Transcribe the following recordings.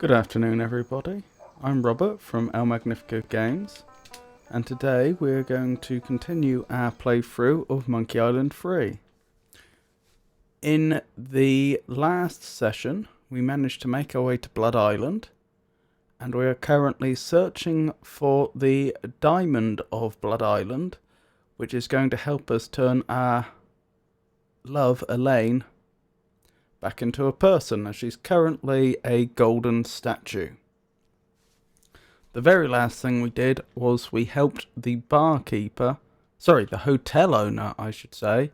Good afternoon everybody, I'm Robert from El Magnifico Games, and today we're going to continue our playthrough of Monkey Island 3. In the last session we managed to make our way to Blood Island, and we are currently searching for the diamond of Blood Island, which is going to help us turn our love Elaine back into a person, as she's currently a golden statue. The very last thing we did was we helped the barkeeper, the hotel owner I should say,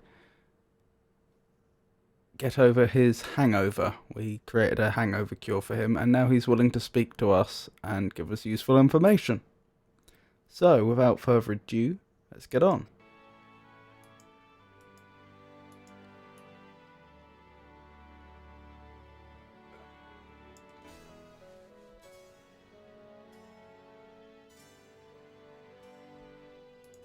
get over his hangover. We created a hangover cure for him, and now he's willing to speak to us and give us useful information. So without further ado, let's get on.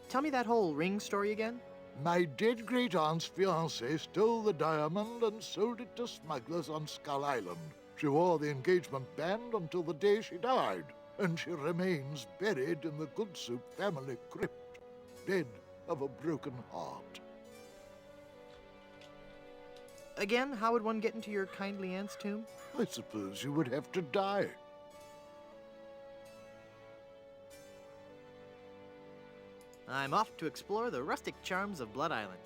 Tell me that whole ring story again? My dead great-aunt's fiancé stole the diamond and sold it to smugglers on Skull Island. She wore the engagement band until the day she died, and she remains buried in the Good Soup family crypt, dead of a broken heart. Again, how would one get into your kindly aunt's tomb? I suppose you would have to die. I'm off to explore the rustic charms of Blood Island.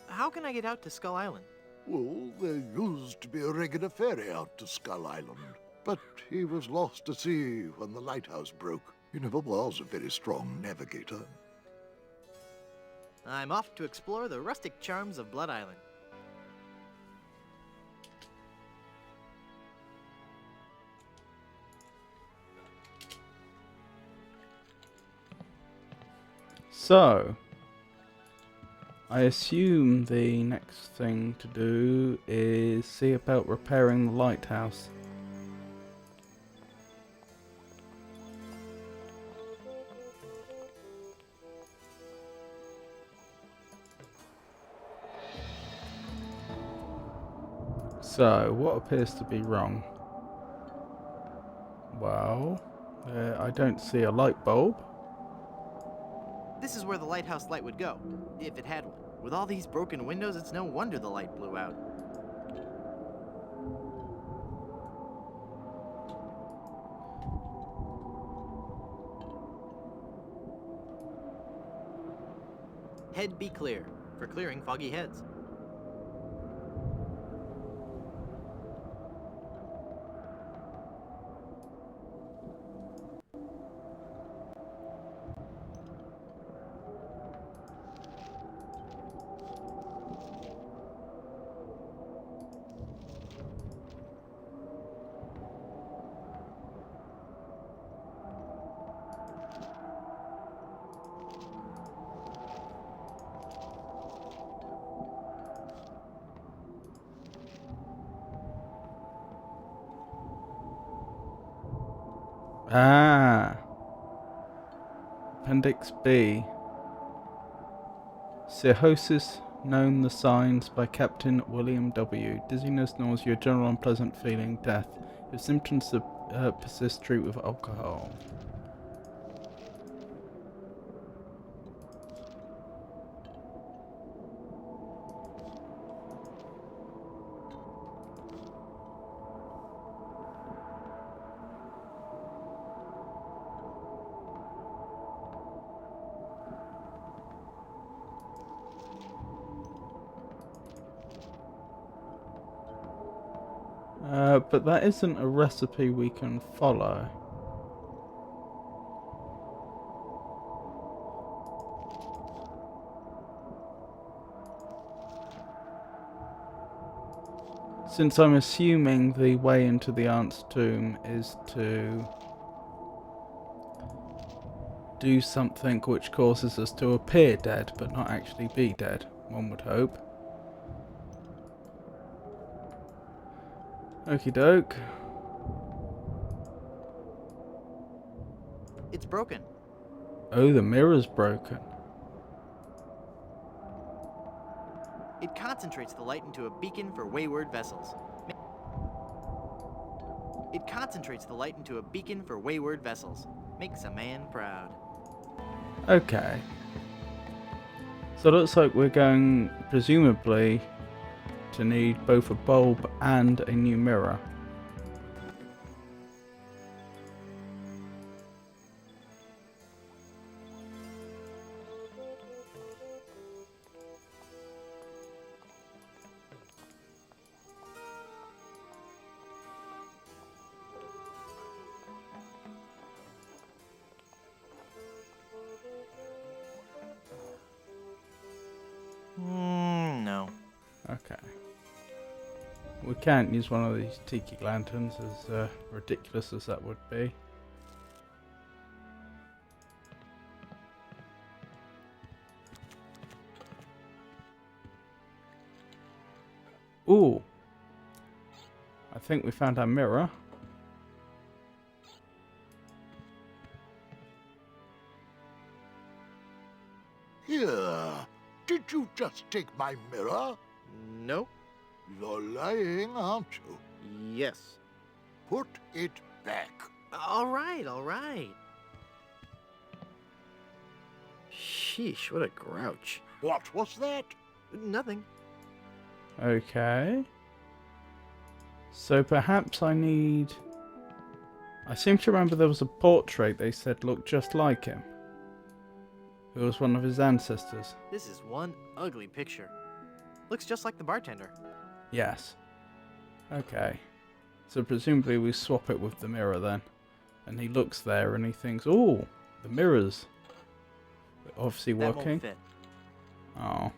How can I get out to Skull Island? Well, there used to be a regular ferry out to Skull Island, but he was lost to sea when the lighthouse broke. He never was a very strong navigator. I'm off to explore the rustic charms of Blood Island. So, I assume the next thing to do is see about repairing the lighthouse. So, what appears to be wrong? Well, I don't see a light bulb. This is where the lighthouse light would go, if it had one. With all these broken windows, it's no wonder the light blew out. Head be clear, for clearing foggy heads. Ah. Appendix B. Cirrhosis, known the signs by Captain William W. Dizziness, nausea, general unpleasant feeling, death. If symptoms persist, treat with alcohol. But that isn't a recipe we can follow. Since I'm assuming the way into the aunt's tomb is to do something which causes us to appear dead, but not actually be dead, one would hope. Okie doke. It's broken. Oh, the mirror's broken. It concentrates the light into a beacon for wayward vessels. It concentrates the light into a beacon for wayward vessels. Makes a man proud. Okay. So it looks like we're going, presumably, to need both a bulb and a new mirror. No. Okay. We can't use one of these tiki lanterns, as ridiculous as that would be. Ooh. I think we found our mirror. Here, did you just take my mirror? Nope. You're lying, aren't you? Yes. Put it back. All right, all right. Sheesh, what a grouch. What was that? Nothing. Okay. So perhaps I need... I seem to remember there was a portrait they said looked just like him. Who was one of his ancestors. This is one ugly picture. Looks just like the bartender. Yes. Okay. So presumably we swap it with the mirror then. And he looks there and he thinks, oh, the mirror's obviously That working. won't fit. Oh.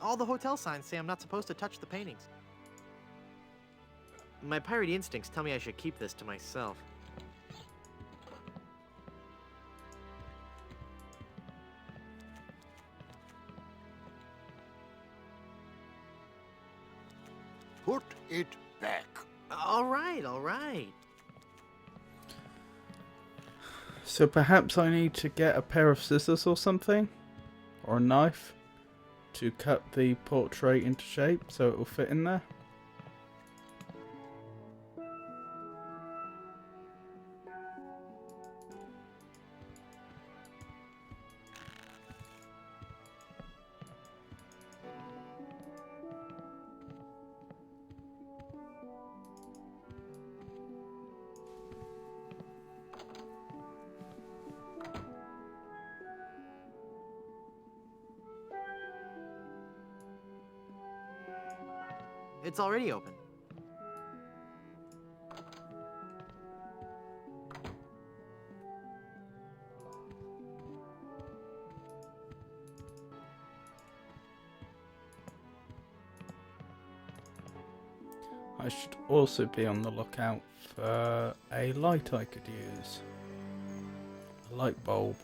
All the hotel signs say I'm not supposed to touch the paintings. My pirate instincts tell me I should keep this to myself. Put it back. All right, all right. So perhaps I need to get a pair of scissors or something? Or a knife? To cut the portrait into shape so it will fit in there? It's already open. I should also be on the lookout for a light I could use. A light bulb.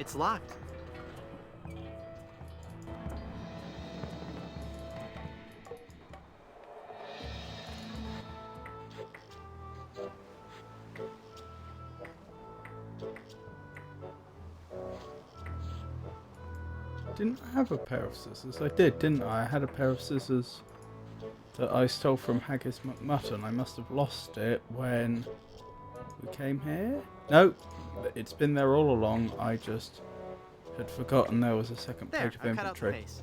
It's locked. Didn't I have a pair of scissors? I did, didn't I? I had a pair of scissors that I stole from Haggis McMutton. I must have lost it when we came here. No, it's been there all along. I just had forgotten there was a second There, page of I cut out the inventory. face.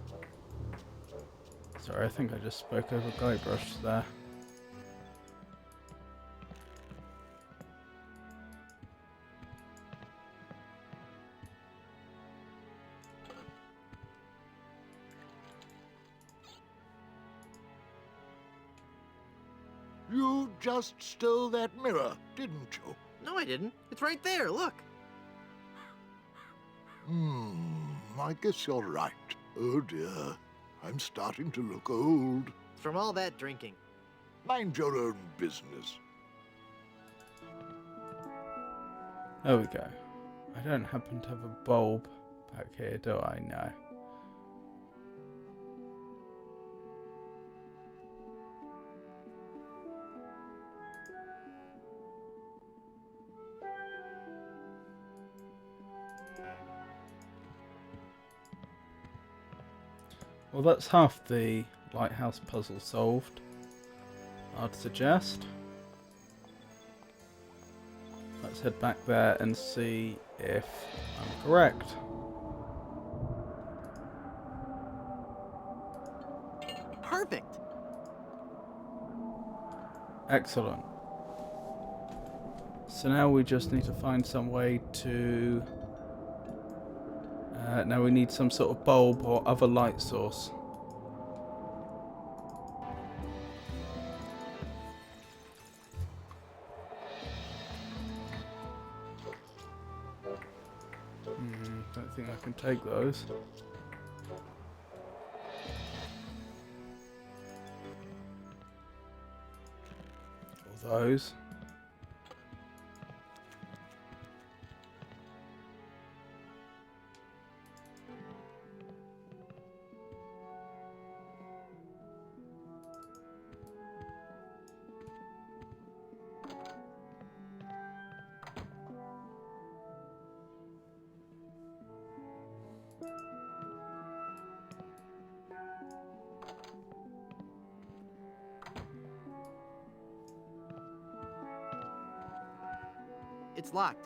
Sorry, I think I just spoke over Guybrush there. You just stole that mirror, didn't you? No, I didn't. It's right there, look. I guess you're right. Oh dear, I'm starting to look old. It's from all that drinking. Mind your own business. There we go. I don't happen to have a bulb back here, do I? No. Well, that's half the lighthouse puzzle solved, I'd suggest. Let's head back there and see if I'm correct. Perfect. Excellent. So now we just need to find some way to... now we need some sort of bulb or other light source. Don't think I can take those. Or those. It's locked.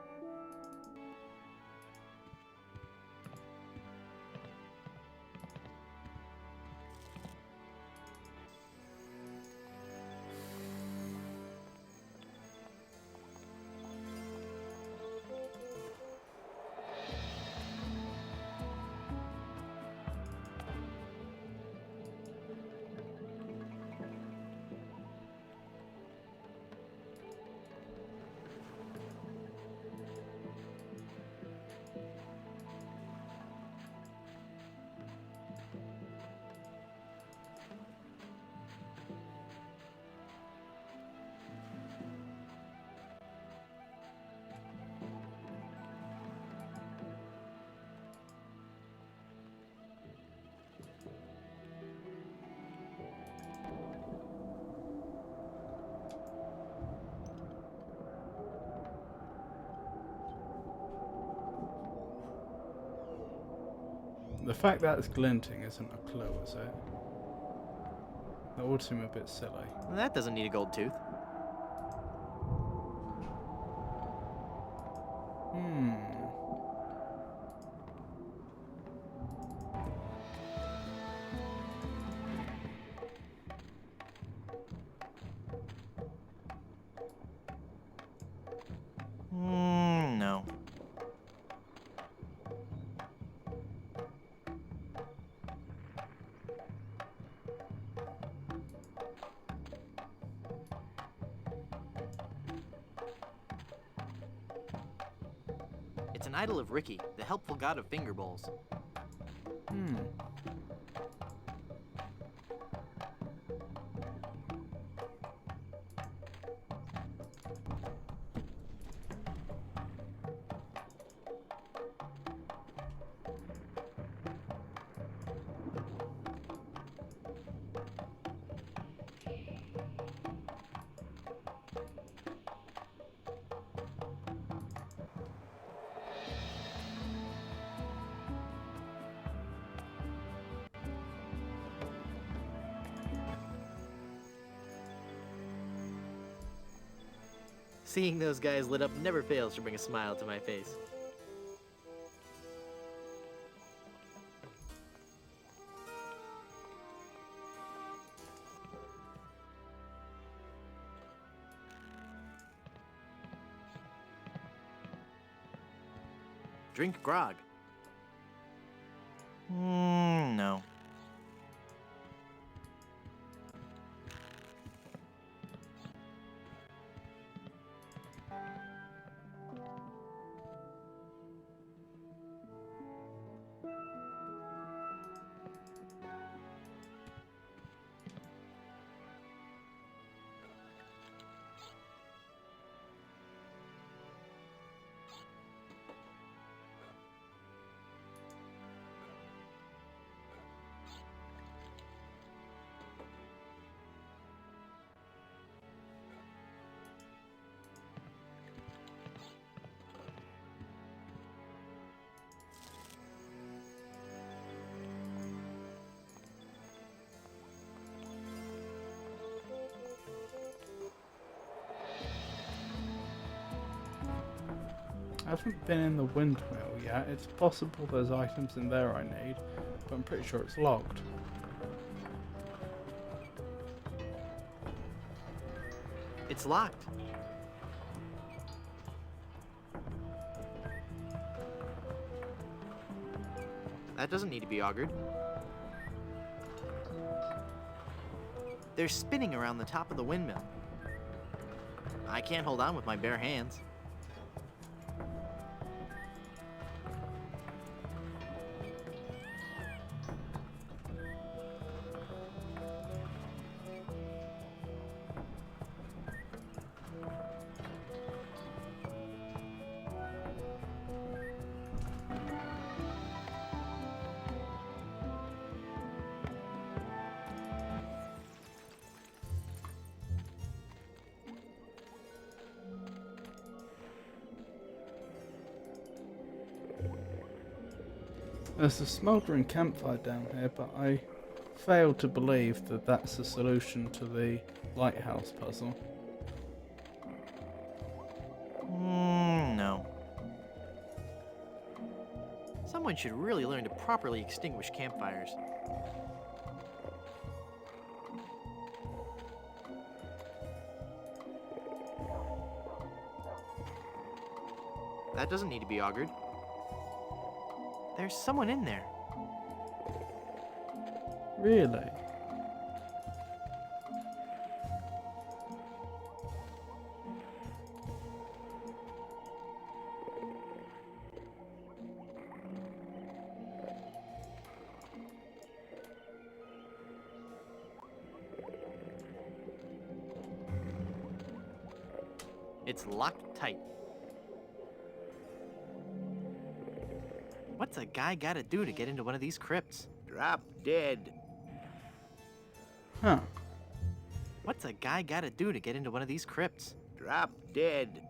The fact that it's glinting isn't a clue, is it? That would seem a bit silly. That doesn't need a gold tooth. No. It's an idol of Ricky, the helpful god of finger bowls. Seeing those guys lit up never fails to bring a smile to my face. Drink grog. No. I haven't been in the windmill yet. It's possible there's items in there I need, but I'm pretty sure it's locked. It's locked. That doesn't need to be augured. They're spinning around the top of the windmill. I can't hold on with my bare hands. There's a smouldering campfire down here, but I fail to believe that that's the solution to the lighthouse puzzle. No. Someone should really learn to properly extinguish campfires. That doesn't need to be augured. There's someone in there. Really? It's locked tight. What's a guy gotta do to get into one of these crypts? Drop dead. Huh. What's a guy gotta do to get into one of these crypts? Drop dead.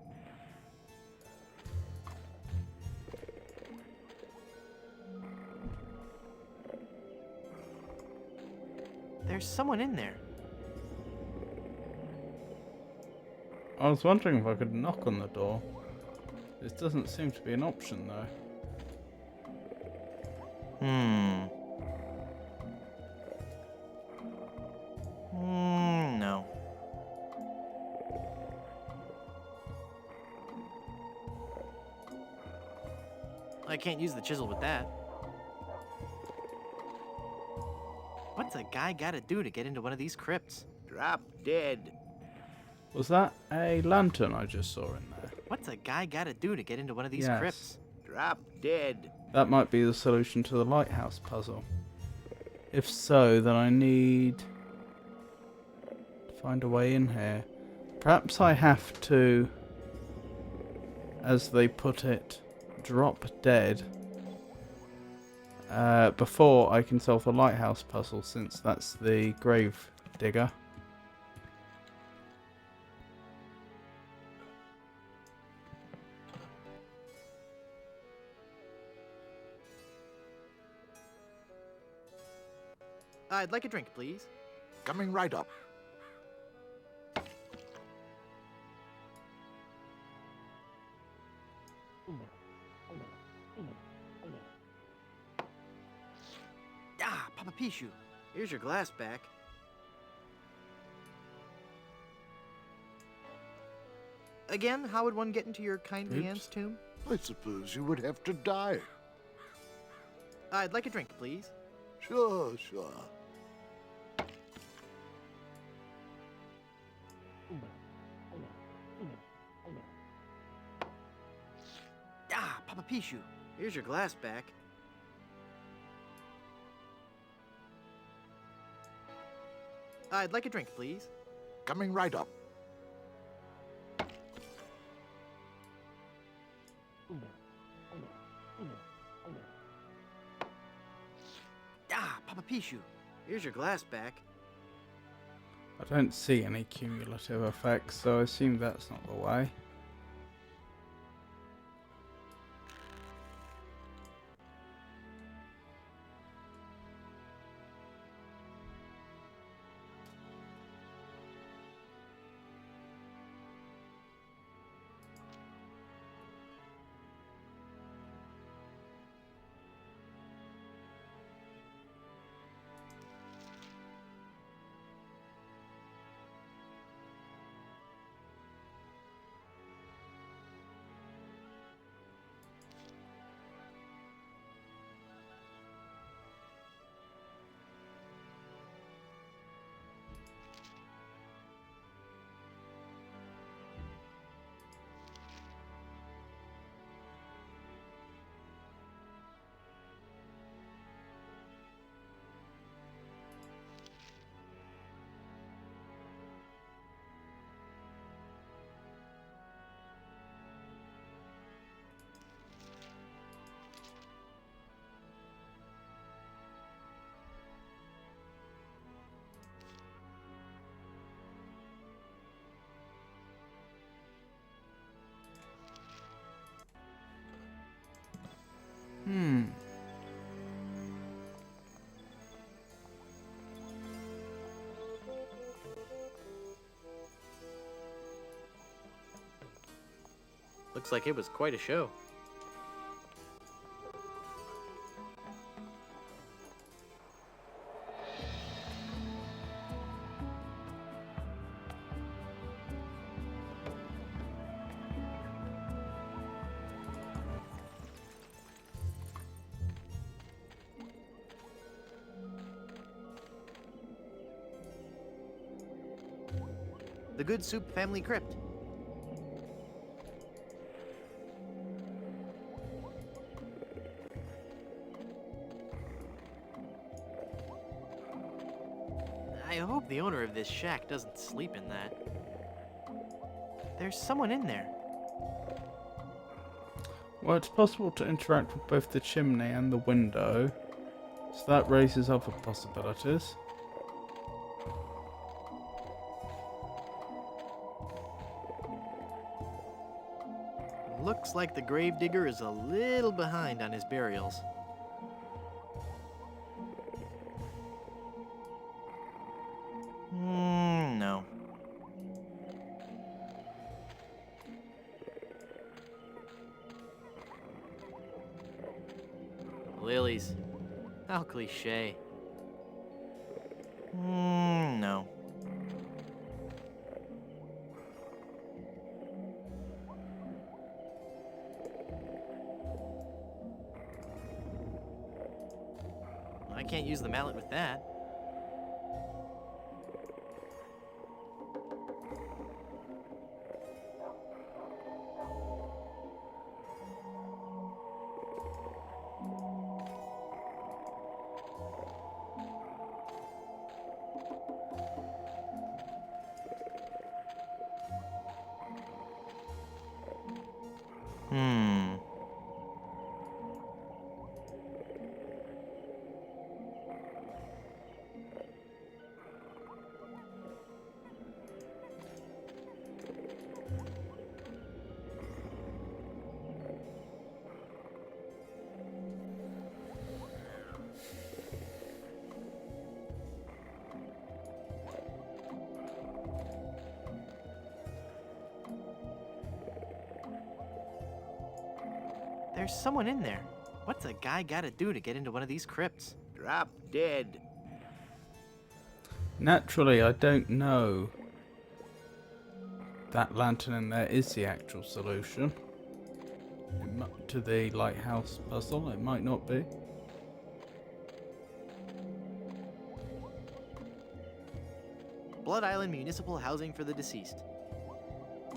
There's someone in there. I was wondering if I could knock on the door. This doesn't seem to be an option though. No. I can't use the chisel with that. What's a guy gotta do to get into one of these crypts? Drop dead. Was that a lantern I just saw in there? What's a guy gotta do to get into one of these Yes. crypts? Drop dead. That might be the solution to the lighthouse puzzle. If so, then I need to find a way in here. Perhaps I have to, as they put it, drop dead before I can solve the lighthouse puzzle, since that's the grave digger. I'd like a drink, please. Coming right up. Pichu, here's your glass back. Again, how would one get into your kindly Oops. aunt's tomb? I suppose you would have to die. I'd like a drink, please. Sure, sure. Ah, Papa Pichu, here's your glass back. I'd like a drink, please. Coming right up. Ah, Papa Pichu, here's your glass back. I don't see any cumulative effects, so I assume that's not the way. Hmm. Looks like it was quite a show. The Good Soup Family Crypt. I hope the owner of this shack doesn't sleep in that. There's someone in there. Well, it's possible to interact with both the chimney and the window, so that raises other possibilities. Looks like the gravedigger is a little behind on his burials. No. Lilies. How cliche. No. I can't use the mallet with that. Hmm. There's someone in there. What's a guy gotta do to get into one of these crypts? Drop dead. Naturally, I don't know that lantern in there is the actual solution to the lighthouse puzzle. It might not be. Blood Island Municipal Housing for the Deceased.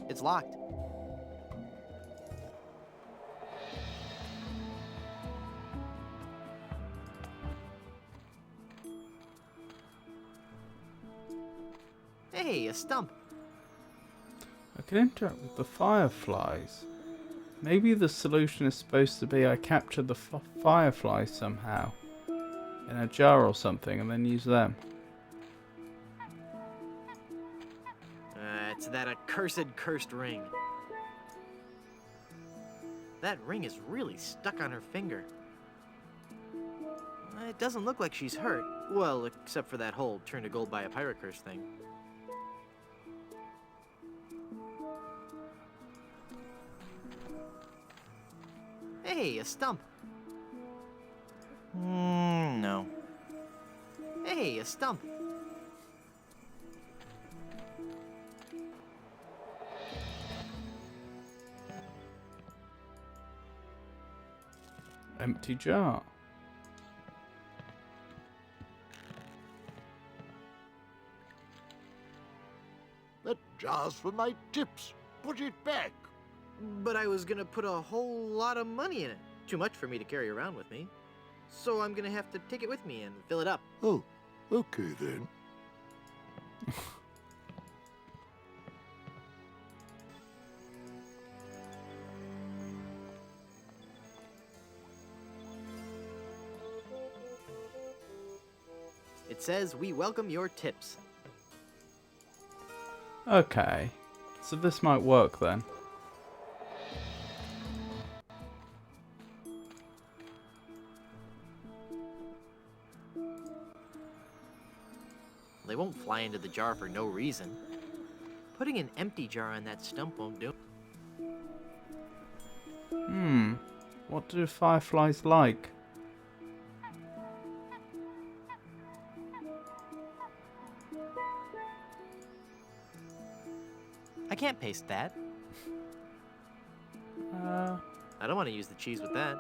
It's locked. Hey, a stump. I can interact with the fireflies. Maybe the solution is supposed to be I capture the fireflies somehow in a jar or something and then use them. It's that accursed cursed ring. That ring is really stuck on her finger. It doesn't look like she's hurt. Well, except for that whole turn to gold by a pirate curse thing. Hey, a stump. No. Hey, a stump. Empty jar. That jar's for my tips. Put it back. But I was gonna put a whole lot of money in it. Too much for me to carry around with me. So I'm gonna have to take it with me and fill it up. Oh, okay then. It says, "We welcome your tips." Okay, so this might work then. They won't fly into the jar for no reason. Putting an empty jar on that stump won't do. What do fireflies like? I can't paste that. I don't want to use the cheese with that.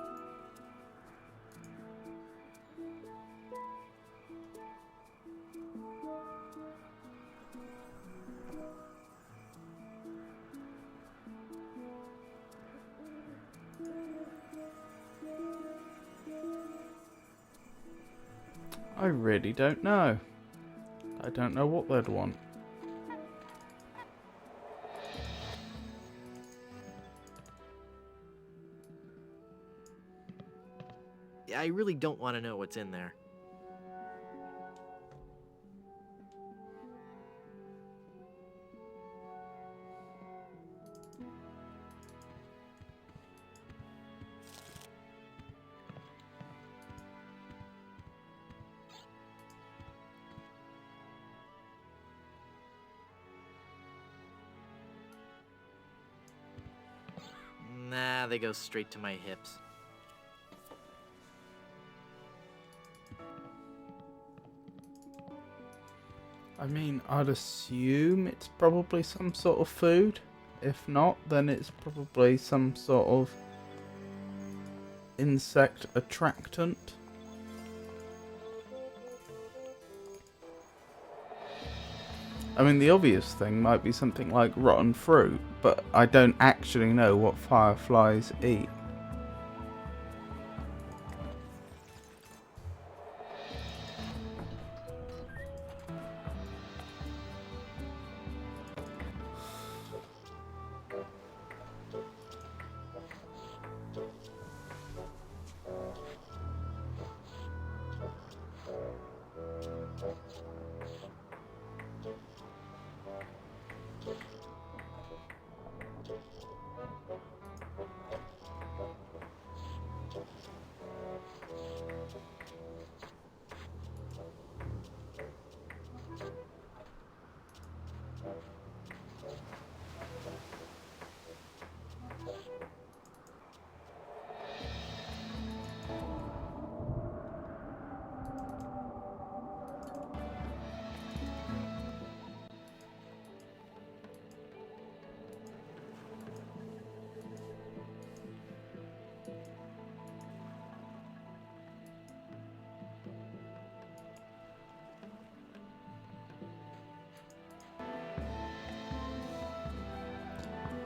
I really don't know. I don't know what they'd want. I really don't want to know what's in there. Nah, they go straight to my hips. I mean, I'd assume it's probably some sort of food. If not, then it's probably some sort of insect attractant. I mean, the obvious thing might be something like rotten fruit, but I don't actually know what fireflies eat.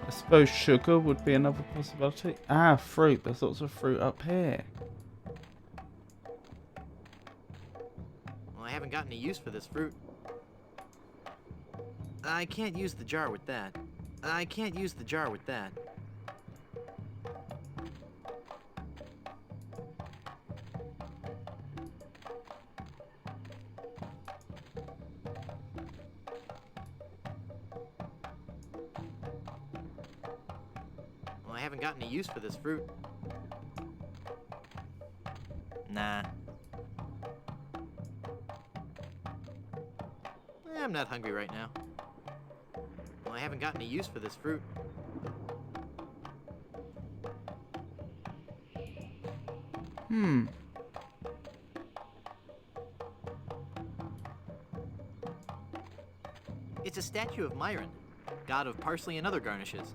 I suppose sugar would be another possibility. Ah, fruit. There's lots of fruit up here. Well, I haven't got any use for this fruit. I can't use the jar with that. I can't use the jar with that. Well, I haven't got any use for this fruit. Nah. I'm not hungry right now. Well, I haven't got any use for this fruit. It's a statue of Myron, god of parsley and other garnishes.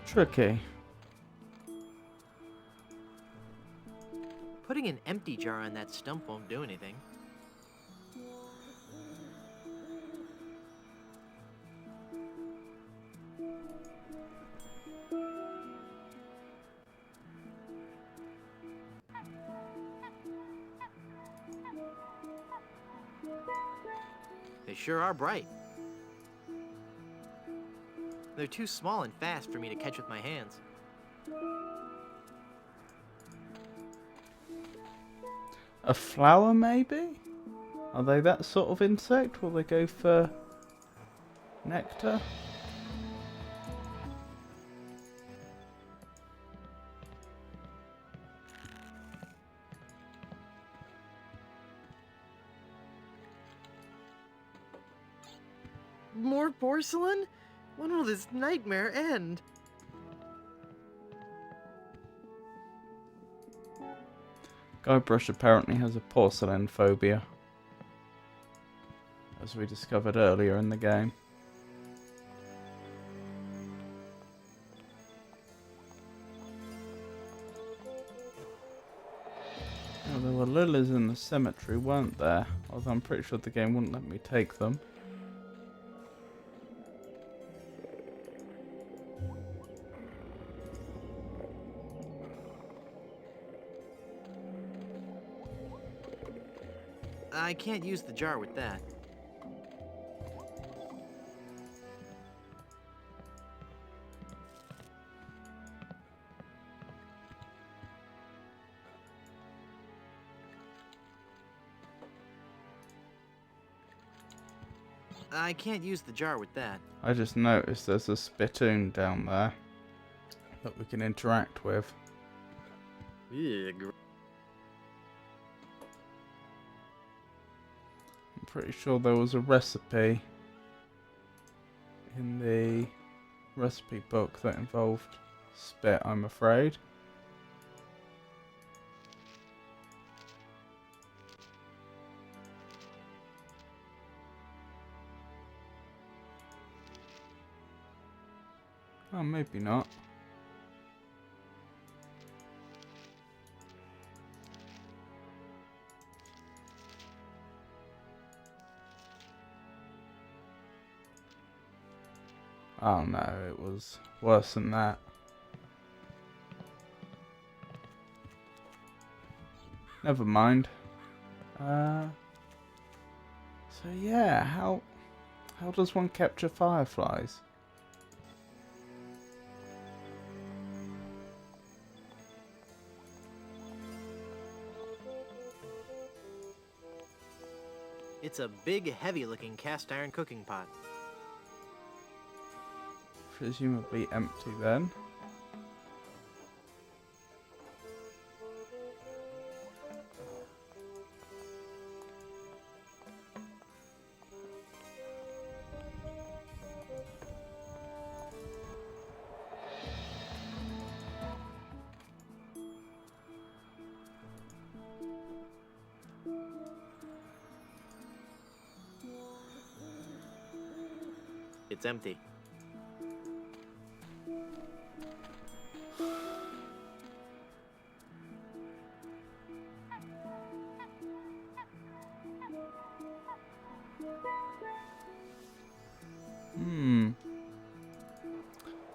Tricky. Putting an empty jar on that stump won't do anything. They sure are bright. They're too small and fast for me to catch with my hands. A flower, maybe? Are they that sort of insect? Will they go for nectar? More porcelain? When will this nightmare end? Guybrush apparently has a porcelain phobia, as we discovered earlier in the game. Now, there were lilies in the cemetery, weren't there? Although I'm pretty sure the game wouldn't let me take them. I can't use the jar with that. I can't use the jar with that. I just noticed there's a spittoon down there that we can interact with. Ugh. I'm pretty sure there was a recipe in the recipe book that involved spit, I'm afraid. Oh, maybe not. Oh no, it was worse than that. Never mind. So yeah, how does one capture fireflies? It's a big, heavy-looking cast iron cooking pot. Presumably empty then. it's empty.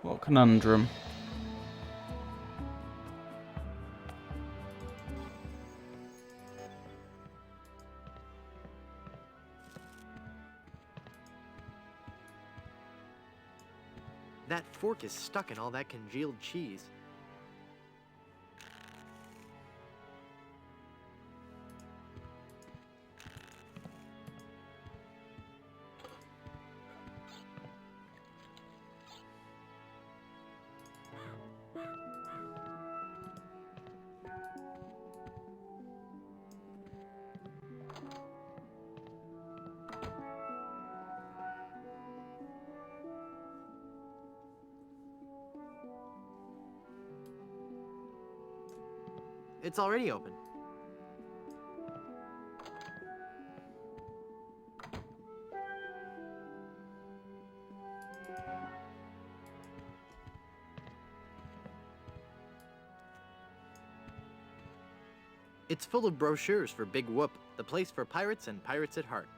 What conundrum? That fork is stuck in all that congealed cheese. It's already open. It's full of brochures for Big Whoop, the place for pirates and pirates at heart.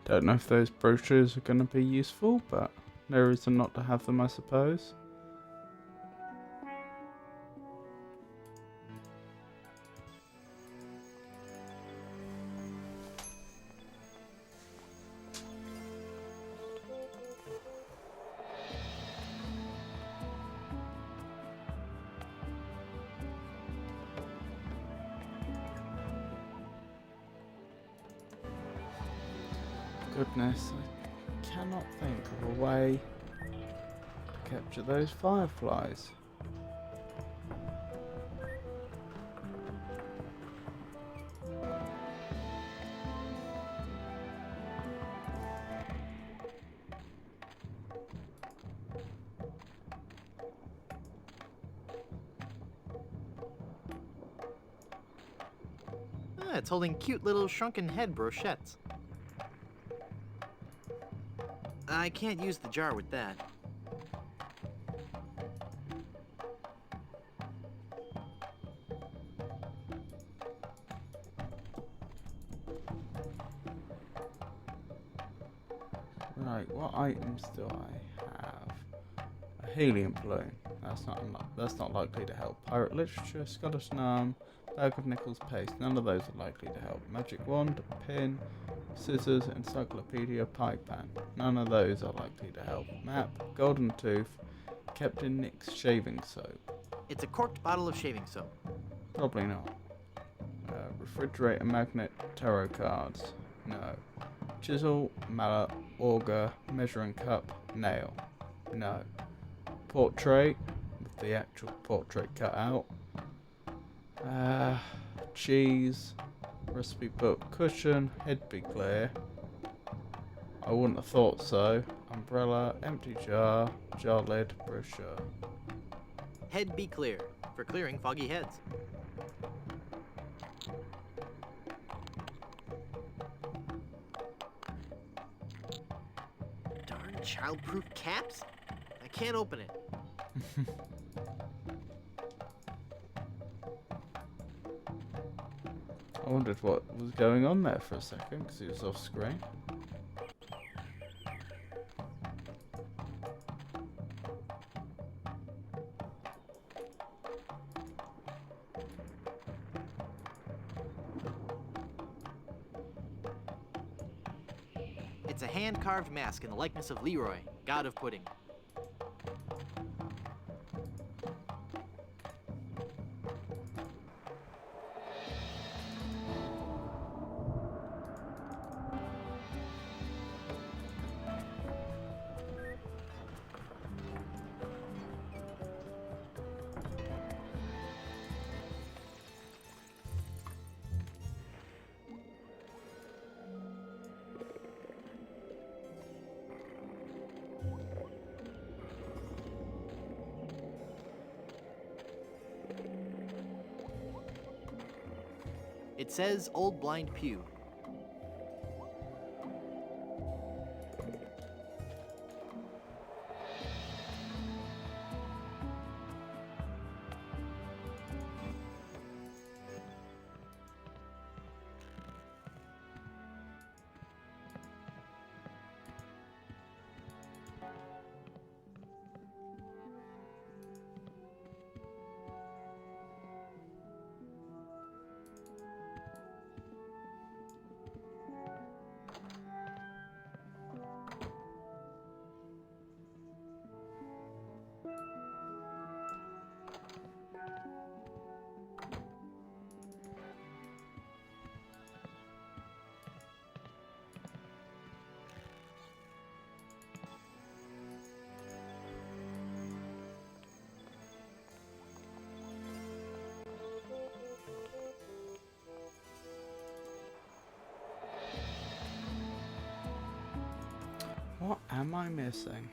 Don't know if those brochures are going to be useful, but no reason not to have them, I suppose. Goodness, I cannot think of a way to capture those fireflies. Ah, it's holding cute little shrunken head brochettes. I can't use the jar with that. Right, what items do I have? A helium balloon. That's not likely to help. Pirate literature, skeleton arm, bag of nickels paste. None of those are likely to help. Magic wand, a pin, scissors, encyclopedia, pipe pan. None of those are likely to help. Map, golden tooth, Captain Nick's shaving soap. It's a corked bottle of shaving soap. Probably not. Refrigerator magnet, tarot cards. No. Chisel, mallet, auger, measuring cup, nail. No. Portrait, with the actual portrait cut out. Cheese, recipe book, cushion, head be clear. I wouldn't have thought so. Umbrella, empty jar, jar lid, brochure. Head be clear, for clearing foggy heads. Darn childproof caps? I can't open it. I wondered what was going on there for a second because he was off screen. It's a hand-carved mask in the likeness of Leroy, god of pudding. It says Old Blind Pew. What am I missing?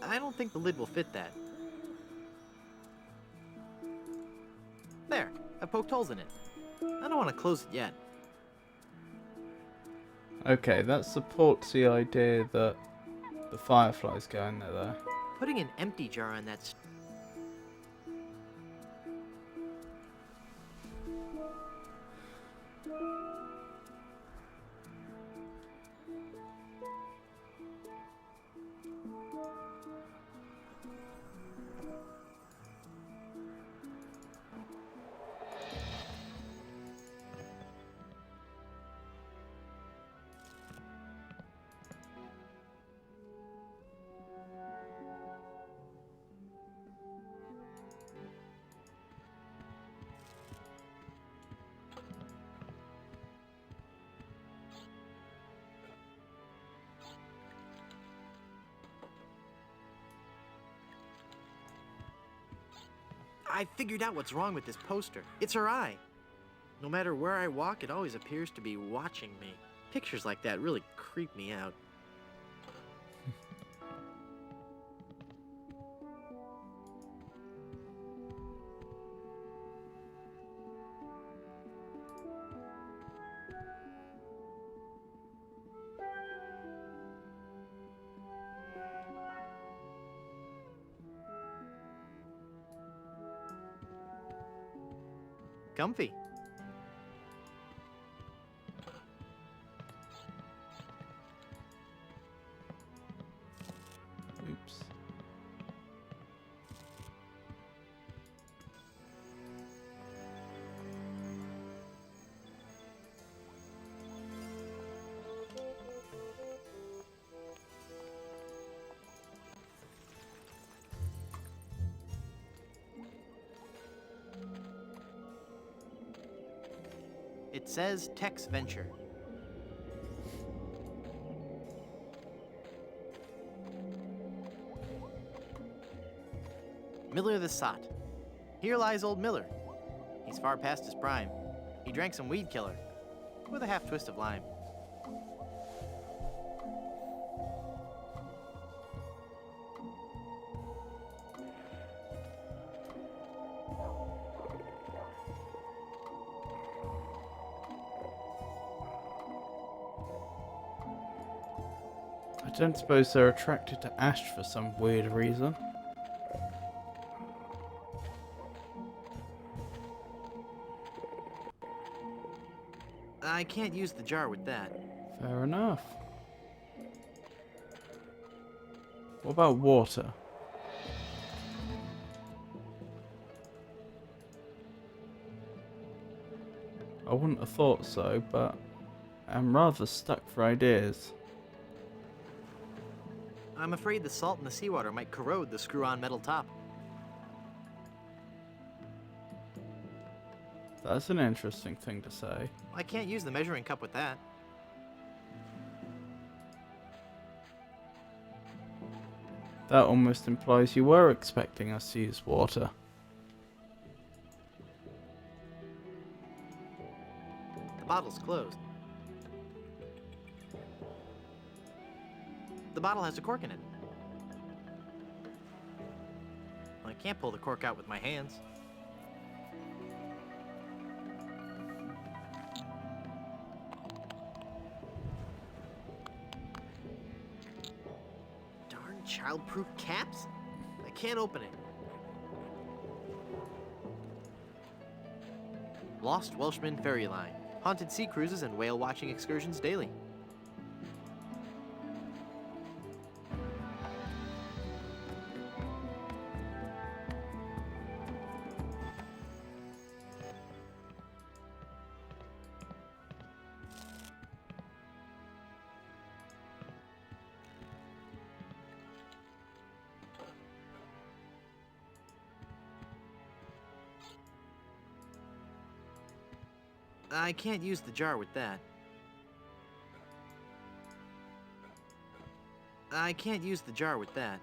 I don't think the lid will fit that. There, I poked holes in it. I don't want to close it yet. Okay, that supports the idea that the fireflies go in there though. Putting an empty jar on that I figured out what's wrong with this poster. It's her eye. No matter where I walk, it always appears to be watching me. Pictures like that really creep me out. Comfy. Oops. It says Tex Venture. Miller the Sot. Here lies old Miller. He's far past his prime. He drank some weed killer with a half twist of lime. I don't suppose they're attracted to ash for some weird reason. I can't use the jar with that. Fair enough. What about water? I wouldn't have thought so, but I'm rather stuck for ideas. I'm afraid the salt in the seawater might corrode the screw-on metal top. That's an interesting thing to say. I can't use the measuring cup with that. That almost implies you were expecting us to use water. The bottle's closed. The bottle has a cork in it. Well, I can't pull the cork out with my hands. Darn child-proof caps? I can't open it. Lost Welshman Ferry Line. Haunted sea cruises and whale watching excursions daily. I can't use the jar with that. I can't use the jar with that.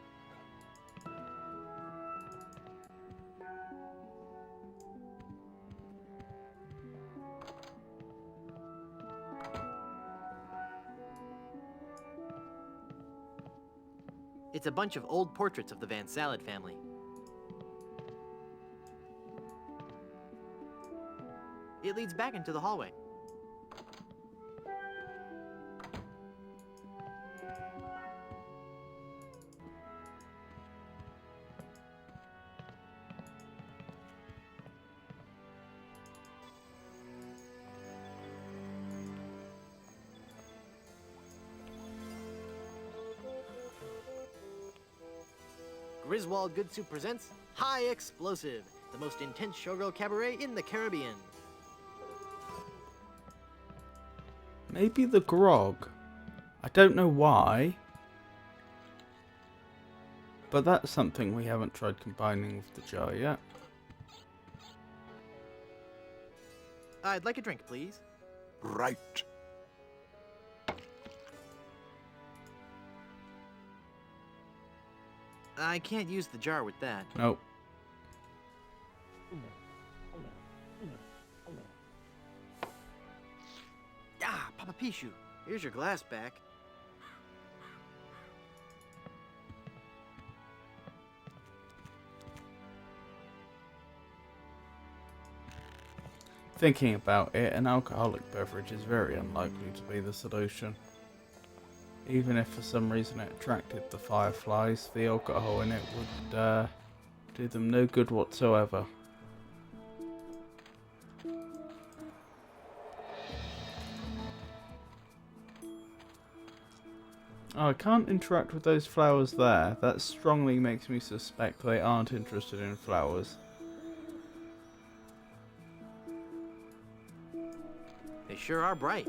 It's a bunch of old portraits of the Van Salad family. It leads back into the hallway. Griswold Good Soup presents High Explosive, the most intense showgirl cabaret in the Caribbean. Maybe the grog. I don't know why. But that's something we haven't tried combining with the jar yet. I'd like a drink, please. Right. I can't use the jar with that. Nope. Ah, Papa Pichu, here's your glass back. Thinking about it, an alcoholic beverage is very unlikely to be the solution. Even if for some reason it attracted the fireflies, the alcohol in it would do them no good whatsoever. Oh, I can't interact with those flowers there. That strongly makes me suspect they aren't interested in flowers. They sure are bright.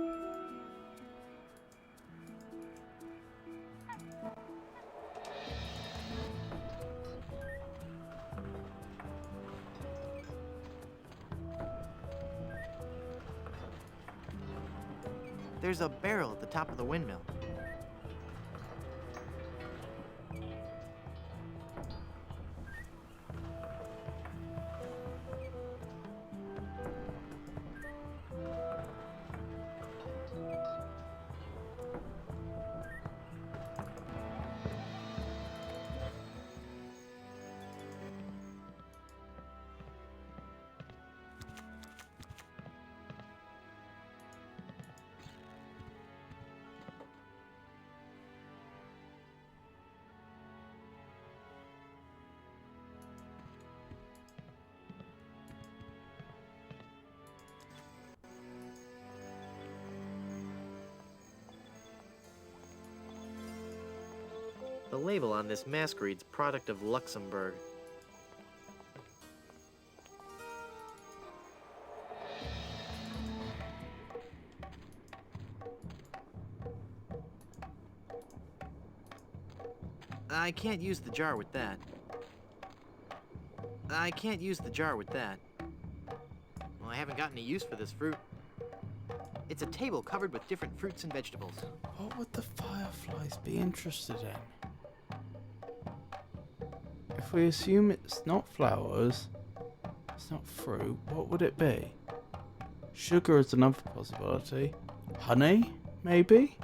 There's a barrel at the top of the windmill. The label on this mask reads product of Luxembourg. I can't use the jar with that. I can't use the jar with that. Well, I haven't got any use for this fruit. It's a table covered with different fruits and vegetables. What would the fireflies be interested in? If we assume it's not flowers, it's not fruit, what would it be? Sugar is another possibility. Honey, maybe?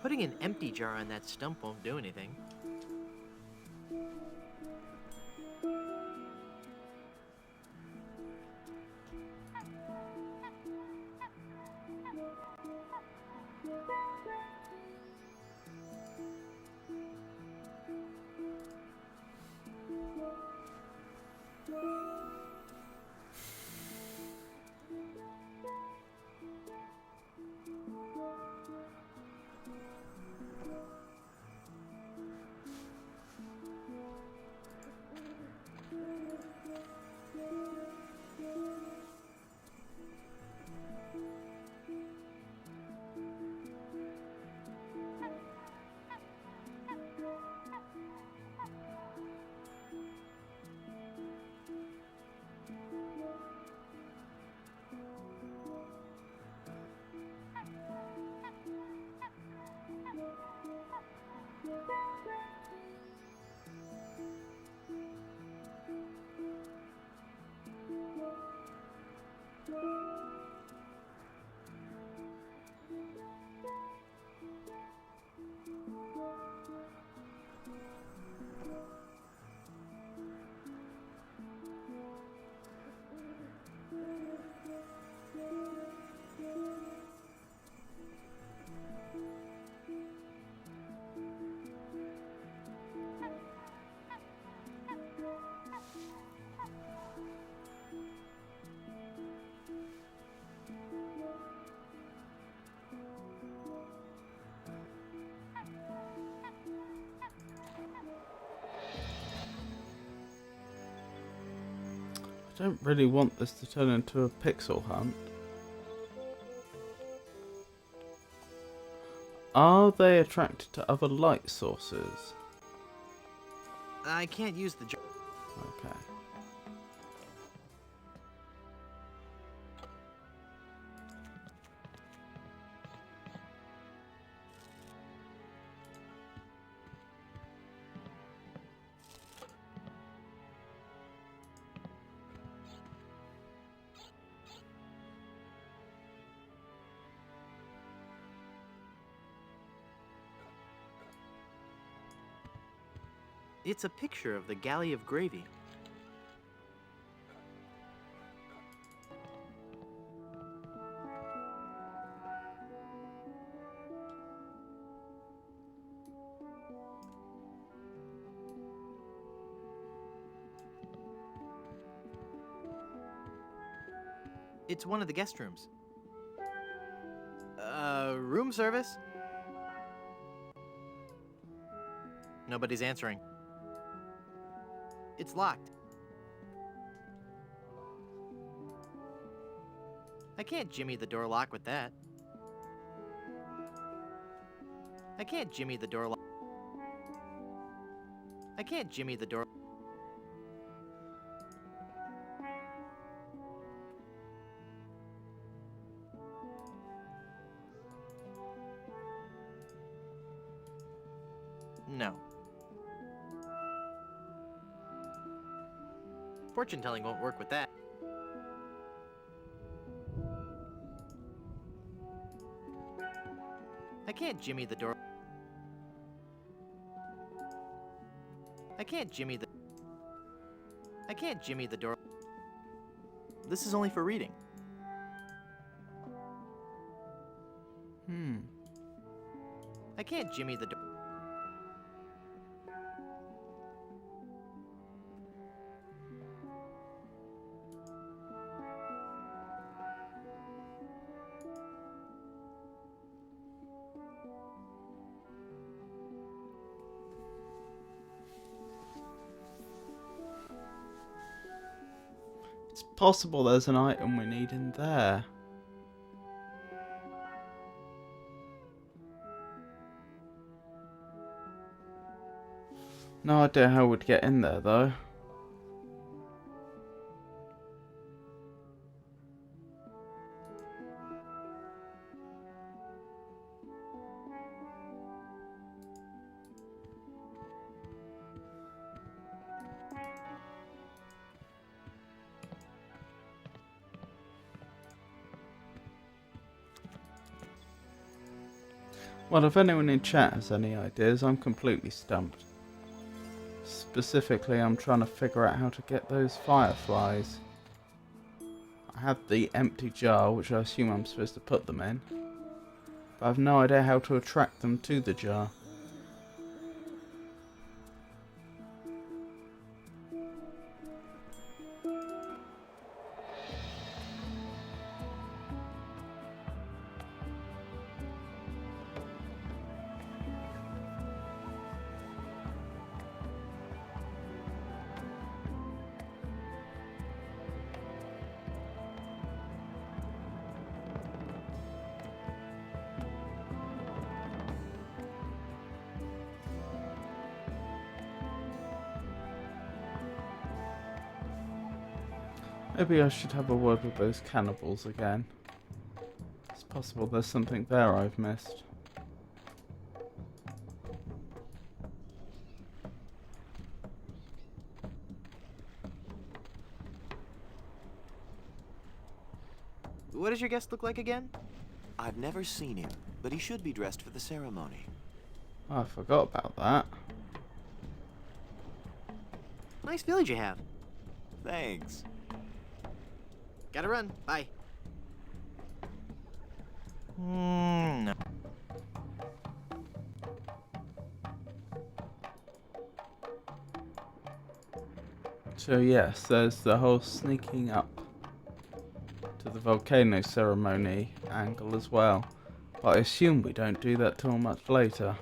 Putting an empty jar on that stump won't do anything. don't really want this to turn into a pixel hunt. Are they attracted to other light sources? I can't use the jar. Okay. It's a picture of the galley of gravy. It's one of the guest rooms. Room service? Nobody's answering. It's locked. I can't jimmy the door lock with that. I can't jimmy the door lock. I can't jimmy the door. No. Fortune telling won't work with that. I can't jimmy the door. I can't jimmy the. I can't jimmy the door. This is only for reading. I can't jimmy the door. It's possible there's an item we need in there. No idea how we'd get in there though. Well, if anyone in chat has any ideas, I'm completely stumped. Specifically, I'm trying to figure out how to get those fireflies. I have the empty jar, which I assume I'm supposed to put them in. But I have no idea how to attract them to the jar. Maybe I should have a word with those cannibals again. It's possible there's something there I've missed. What does your guest look like again? I've never seen him, but he should be dressed for the ceremony. Oh, I forgot about that. Nice village you have. Thanks. Gotta run. Bye. No. So yes, there's the whole sneaking up to the volcano ceremony angle as well. But I assume we don't do that till much later.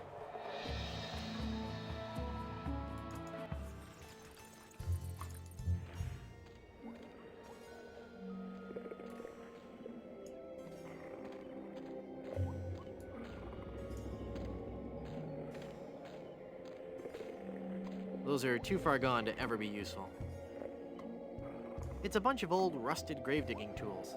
Those are too far gone to ever be useful. It's a bunch of old, rusted grave-digging tools.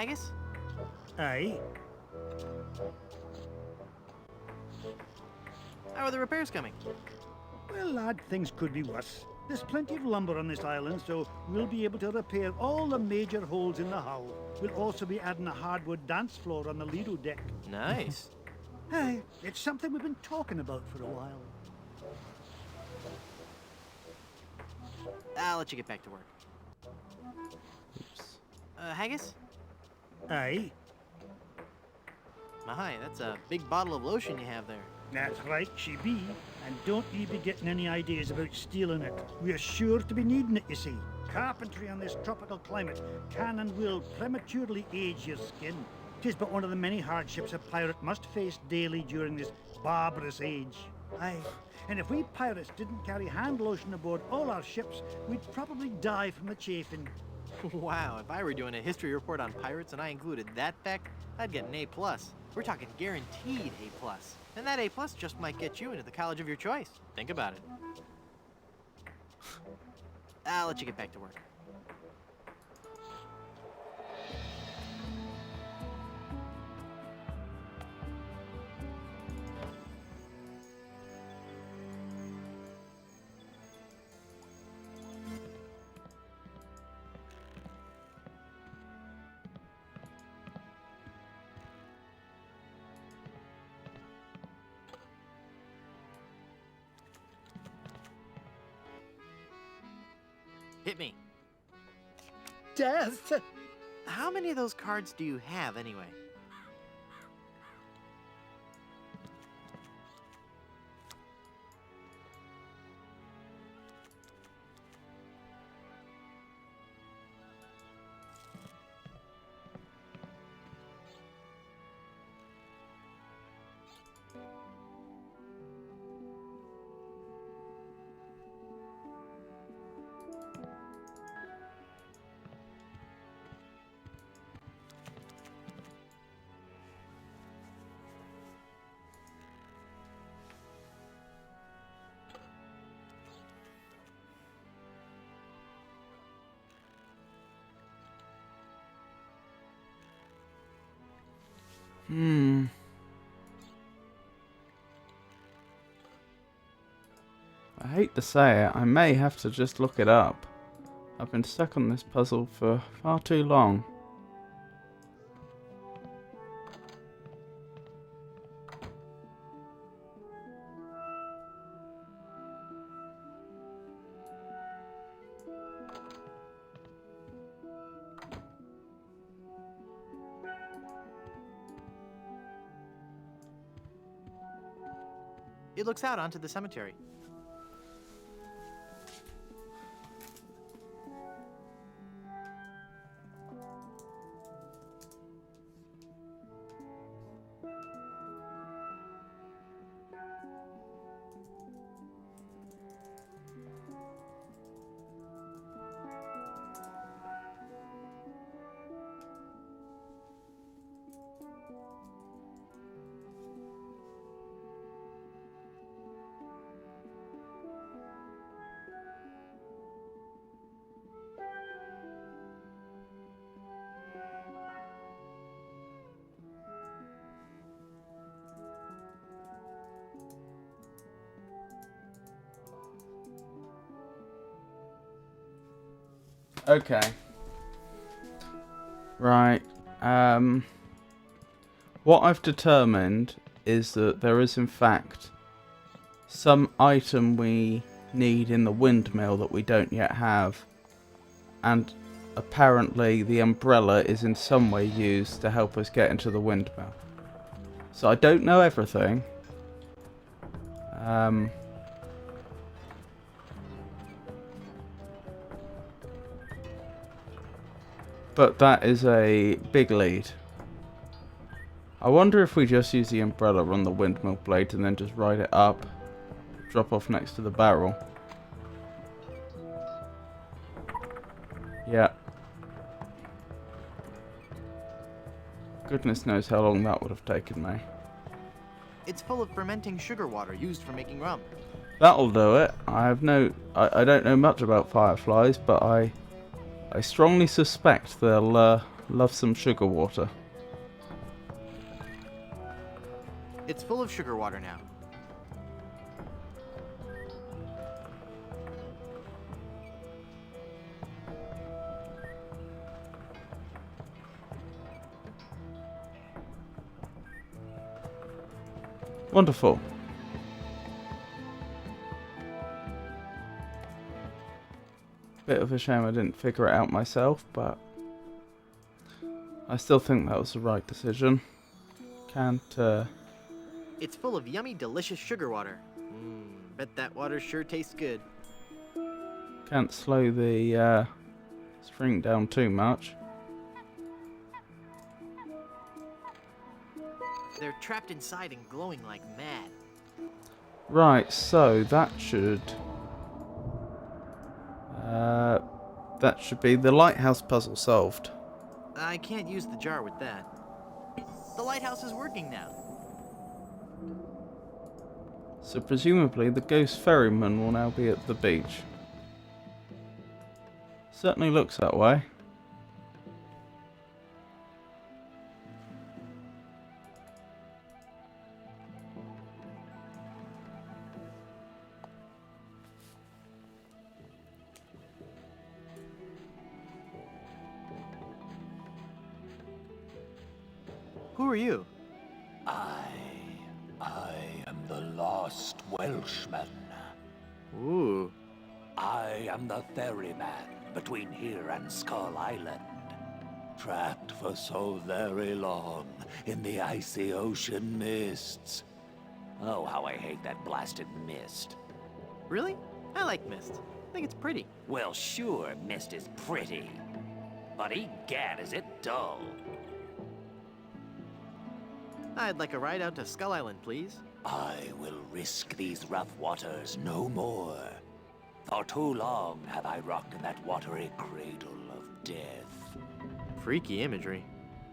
Haggis? Aye. How are the repairs coming? Well, lad, things could be worse. There's plenty of lumber on this island, so we'll be able to repair all the major holes in the hull. We'll also be adding a hardwood dance floor on the Lido deck. Nice. Aye, it's something we've been talking about for a while. I'll let you get back to work. Oops. Haggis? Aye, My, that's a big bottle of lotion you have there. that's right, she be. And don't ye be getting any ideas about stealing it. We're sure to be needing it, you see. Carpentry on this tropical climate can and will prematurely age your skin. 'Tis but one of the many hardships a pirate must face daily during this barbarous age. Aye, and if we pirates didn't carry hand lotion aboard all our ships, we'd probably die from the chafing. Wow, if I were doing a history report on pirates and I included that fact, I'd get an A+. We're talking guaranteed A+. And that A+ just might get you into the college of your choice. Think about it. I'll let you get back to work. Hit me. Death! How many of those cards do you have anyway? I hate to say it, I may have to just look it up. I've been stuck on this puzzle for far too long. It looks out onto the cemetery. Okay. Right. What I've determined is that there is in fact some item we need in the windmill that we don't yet have. And apparently the umbrella is in some way used to help us get into the windmill. So I don't know everything. But that is a big lead. I wonder if we just use the umbrella on the windmill blade and then just ride it up, drop off next to the barrel. Yeah. Goodness knows how long that would have taken me. It's full of fermenting sugar water used for making rum. That'll do it. I don't know much about fireflies, but I strongly suspect they'll love some sugar water. It's full of sugar water now. Wonderful. Bit of a shame I didn't figure it out myself, but I still think that was the right decision. It's full of yummy, delicious sugar water. Bet that water sure tastes good. Can't slow the string down too much. They're trapped inside and glowing like mad. Right, so that should be the lighthouse puzzle solved. I can't use the jar with that. The lighthouse is working now. So presumably the ghost ferryman will now be at the beach. Certainly looks that way. Who are you? I am the lost Welshman. Ooh. I am the ferryman between here and Skull Island. Trapped for so very long in the icy ocean mists. Oh, how I hate that blasted mist. Really? I like mist. I think it's pretty. Well, sure, mist is pretty. But egad, is it dull. I'd like a ride out to Skull Island, please. I will risk these rough waters no more. For too long have I rocked in that watery cradle of death. Freaky imagery.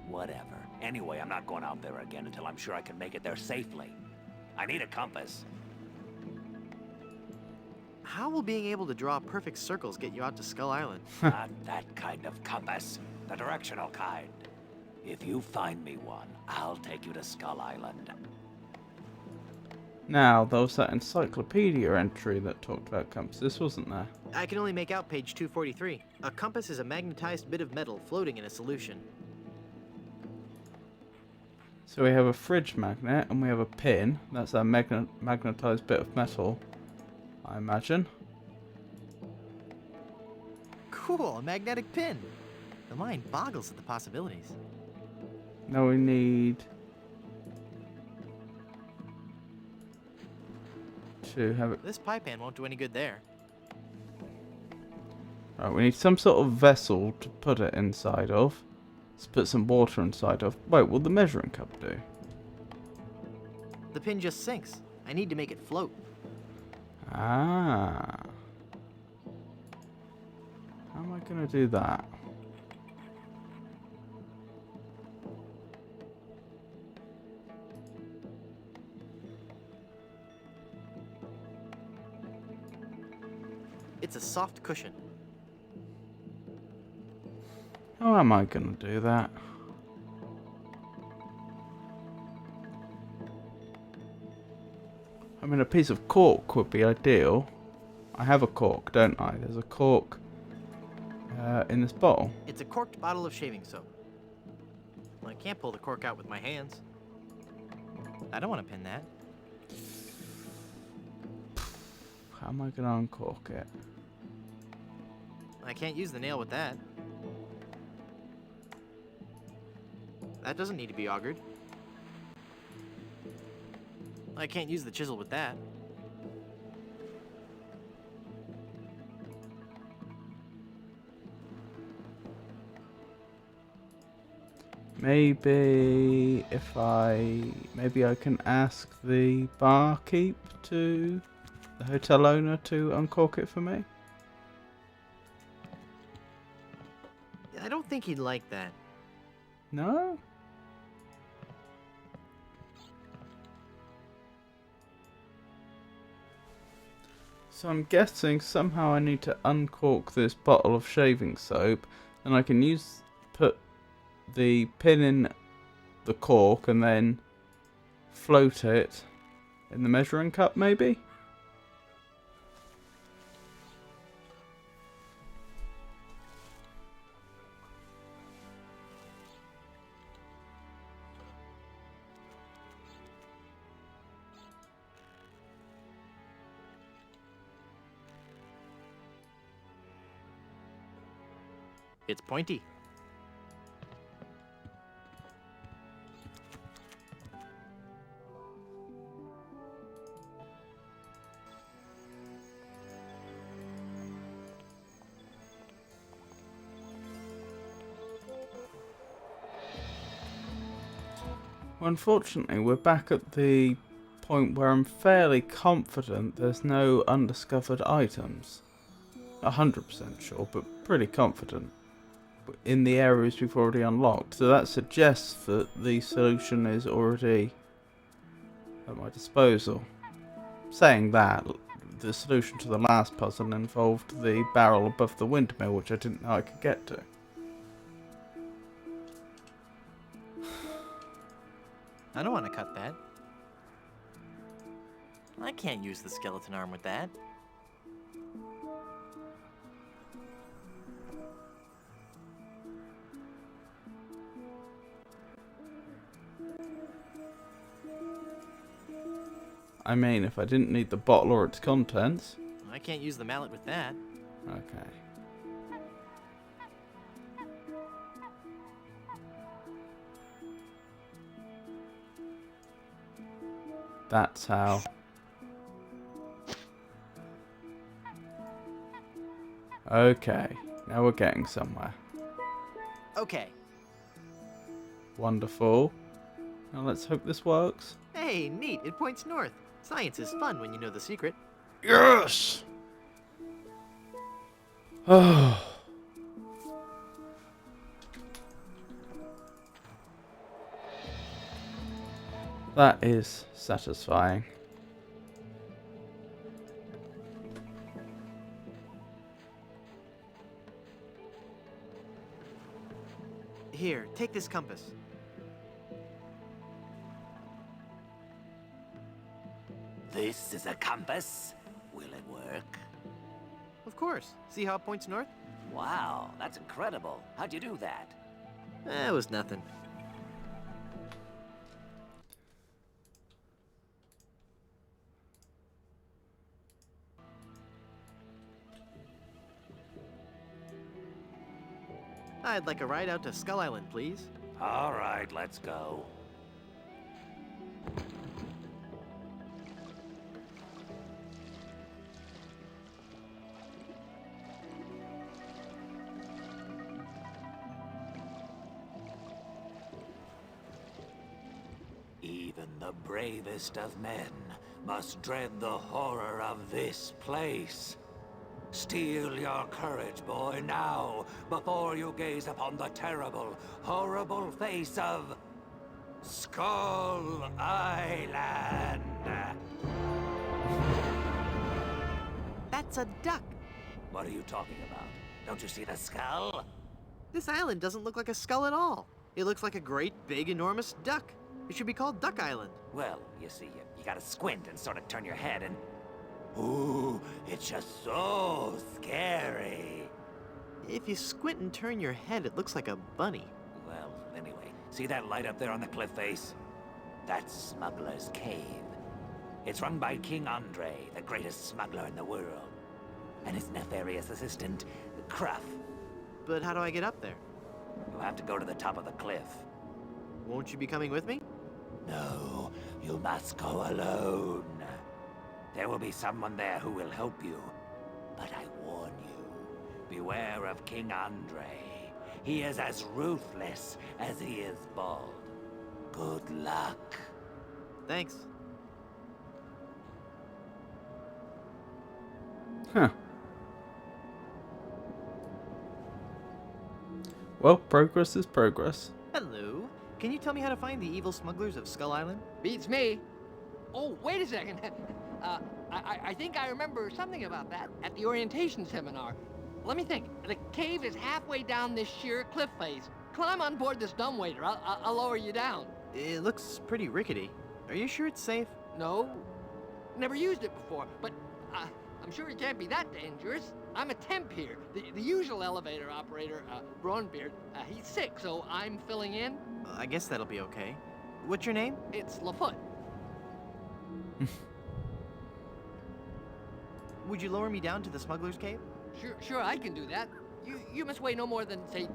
Whatever. Anyway, I'm not going out there again until I'm sure I can make it there safely. I need a compass. How will being able to draw perfect circles get you out to Skull Island? Not that kind of compass. The directional kind. If you find me one, I'll take you to Skull Island. Now, there was that encyclopedia entry that talked about compasses, wasn't there? I can only make out page 243. A compass is a magnetized bit of metal floating in a solution. So we have a fridge magnet and we have a pin. That's a magnetized bit of metal, I imagine. Cool, a magnetic pin. The mind boggles at the possibilities. Now we need to have it. This pie pan won't do any good there. Right, we need some sort of vessel to put it inside of. Let's put some water inside of. Wait, will the measuring cup do? The pin just sinks. I need to make it float. Ah. How am I going to do that? It's a soft cushion. How am I going to do that? I mean, a piece of cork would be ideal. I have a cork, don't I? There's a cork in this bottle. It's a corked bottle of shaving soap. Well, I can't pull the cork out with my hands. I don't want to pin that. How am I going to uncork it? I can't use the nail with that. That doesn't need to be augured. I can't use the chisel with that. Maybe maybe I can ask the barkeep to the hotel owner to uncork it for me. I don't think he'd like that. No? So I'm guessing somehow I need to uncork this bottle of shaving soap, and I can put the pin in the cork and then float it in the measuring cup, maybe? It's pointy. Well, unfortunately, we're back at the point where I'm fairly confident there's no undiscovered items. 100% sure, but pretty confident in the areas we've already unlocked. So that suggests that the solution is already at my disposal. Saying that, the solution to the last puzzle involved the barrel above the windmill, which I didn't know I could get to. I don't want to cut that. I can't use the skeleton arm with that. I mean, if I didn't need the bottle or its contents. I can't use the mallet with that. Okay. That's how. Okay, now we're getting somewhere. Okay. Wonderful. Now let's hope this works. Hey, neat. It points north. Science is fun when you know the secret. Yes! Oh. That is satisfying. Here, take this compass. This is a compass. Will it work? Of course. See how it points north? Wow, that's incredible. How'd you do that? It was nothing. I'd like a ride out to Skull Island, please. All right, let's go. Even the bravest of men must dread the horror of this place. Steel your courage, boy, now, before you gaze upon the terrible, horrible face of Skull Island. That's a duck. What are you talking about? Don't you see the skull? This island doesn't look like a skull at all. It looks like a great, big, enormous duck. It should be called Duck Island. Well, you see, you gotta squint and sort of turn your head and... Ooh, it's just so scary. If you squint and turn your head, it looks like a bunny. Well, anyway, see that light up there on the cliff face? That's Smuggler's Cave. It's run by King Andre, the greatest smuggler in the world. And his nefarious assistant, Cruff. But how do I get up there? You'll have to go to the top of the cliff. Won't you be coming with me? No, you must go alone. There will be someone there who will help you. But I warn you, beware of King Andre. He is as ruthless as he is bald. Good luck. Thanks. Huh. Well, progress is progress. Hello. Can you tell me how to find the evil smugglers of Skull Island? Beats me. Oh, wait a second. I think I remember something about that at the orientation seminar. Let me think. The cave is halfway down this sheer cliff face. Climb on board this dumbwaiter. I'll lower you down. It looks pretty rickety. Are you sure it's safe? No, never used it before, but I'm sure it can't be that dangerous. I'm a temp here. The usual elevator operator, Braunbeard, he's sick, so I'm filling in. I guess that'll be okay. What's your name? It's Lafoot. Would you lower me down to the smuggler's cave? Sure, I can do that. You must weigh no more than, say,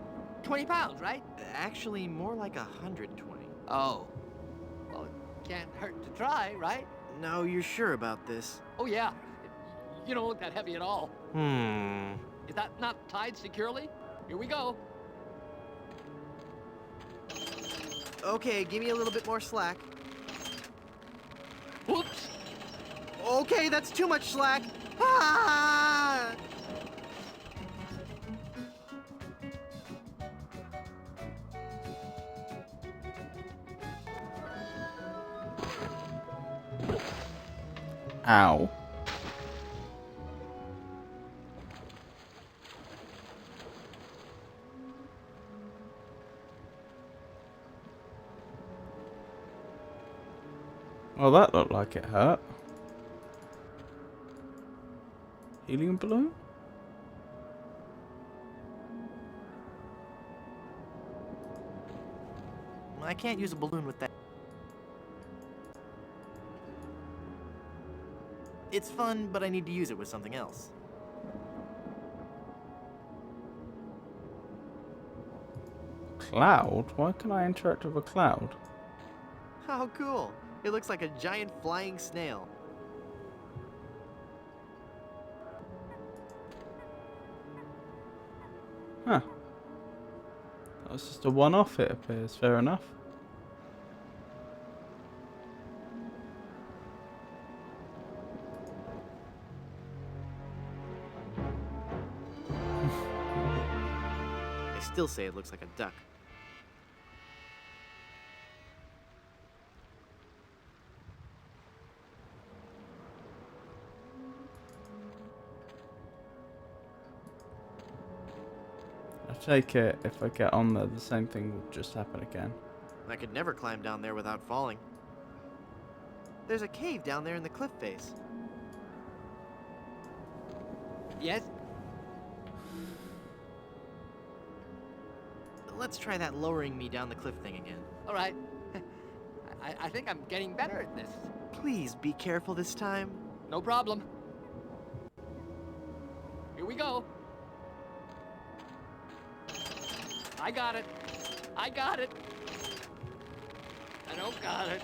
20 pounds, right? Actually, more like 120. Oh. Well, it can't hurt to try, right? No, you're sure about this? Oh, yeah. You don't look that heavy at all. Is that not tied securely? Here we go. Okay, give me a little bit more slack. Whoops. Okay, that's too much slack. Ah! Ow. Well, that looked like it hurt. Helium balloon? I can't use a balloon with that. It's fun, but I need to use it with something else. Cloud? Why can I interact with a cloud? How cool! It looks like a giant flying snail. Huh. That was just a one-off, it appears. Fair enough. I still say it looks like a duck. I take it if I get on there, the same thing will just happen again. I could never climb down there without falling. There's a cave down there in the cliff face. Yes? Let's try that lowering me down the cliff thing again. All right. I think I'm getting better at this. Please be careful this time. No problem. Here we go. I got it. I got it. I don't got it.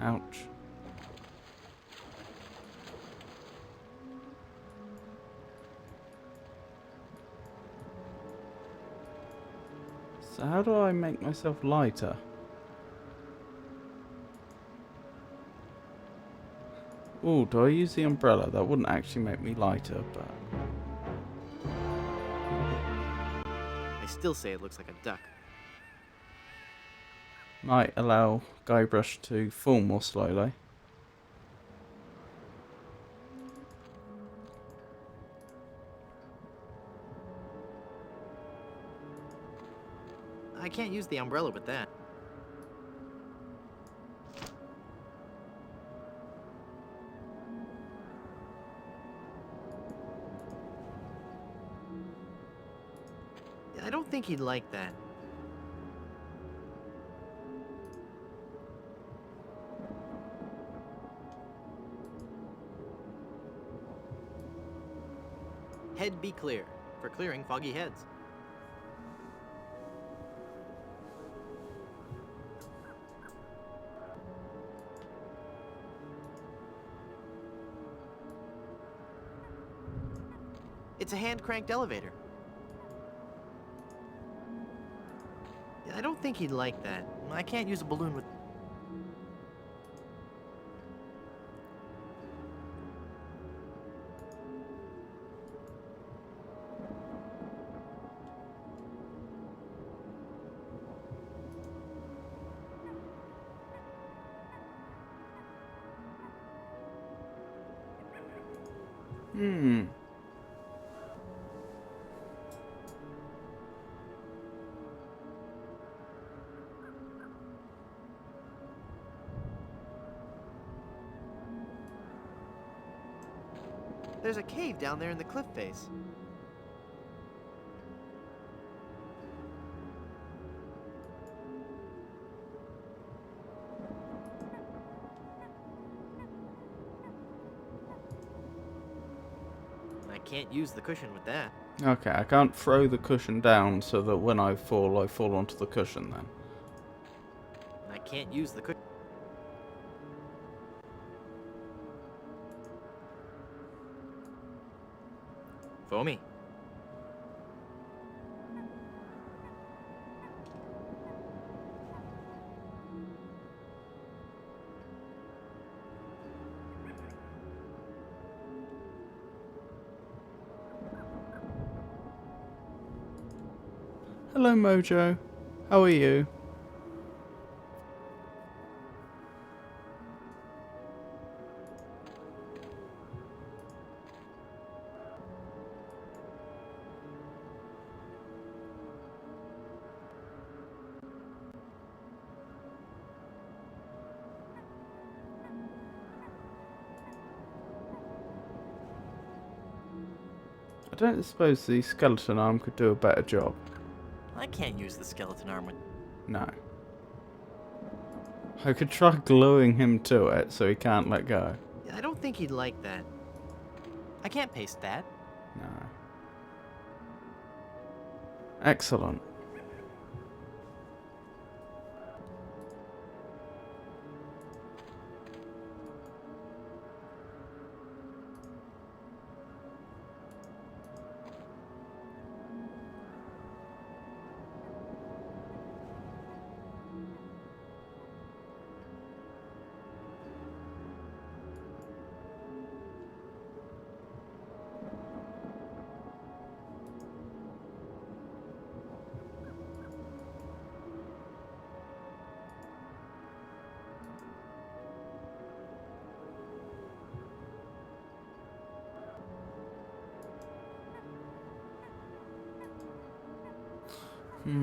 Ouch. So how do I make myself lighter? Oh, do I use the umbrella? That wouldn't actually make me lighter, but... I still say it looks like a duck. might allow Guybrush to fall more slowly. I can't use the umbrella with that. I don't think he'd like that. Head be clear, for clearing foggy heads. It's a hand-cranked elevator. Yeah, I don't think he'd like that. I can't use a balloon with... Hmm. There's a cave down there in the cliff face. I can't use the cushion with that. Okay, I can't throw the cushion down so that when I fall onto the cushion then. I can't use the cushion. Foamy. Hello, Mojo. How are you? I don't suppose the skeleton arm could do a better job. I can't use the skeleton arm with... No. I could try gluing him to it so he can't let go. Yeah, I don't think he'd like that. I can't paste that. No. Excellent.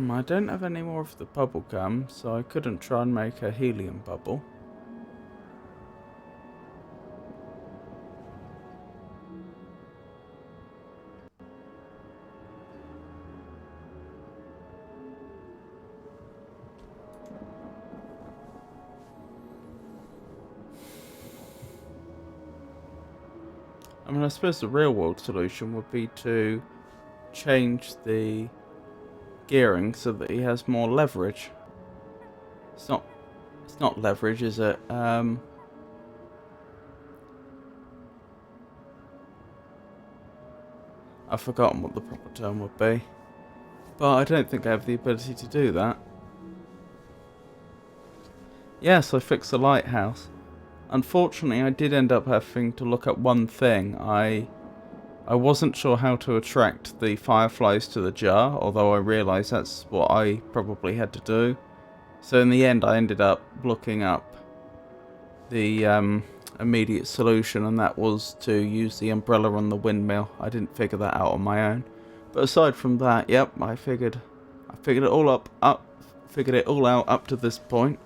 I don't have any more of the bubble gum, so I couldn't try and make a helium bubble. I mean, I suppose the real world solution would be to change the gearing so that he has more leverage. It's not leverage, is it? I've forgotten what the proper term would be. But I don't think I have the ability to do that. Yes, I fixed the lighthouse. Unfortunately, I did end up having to look at one thing. I wasn't sure how to attract the fireflies to the jar, although I realised that's what I probably had to do. So in the end, I ended up looking up the immediate solution, and that was to use the umbrella on the windmill. I didn't figure that out on my own. But aside from that, yep, I figured it all out up to this point.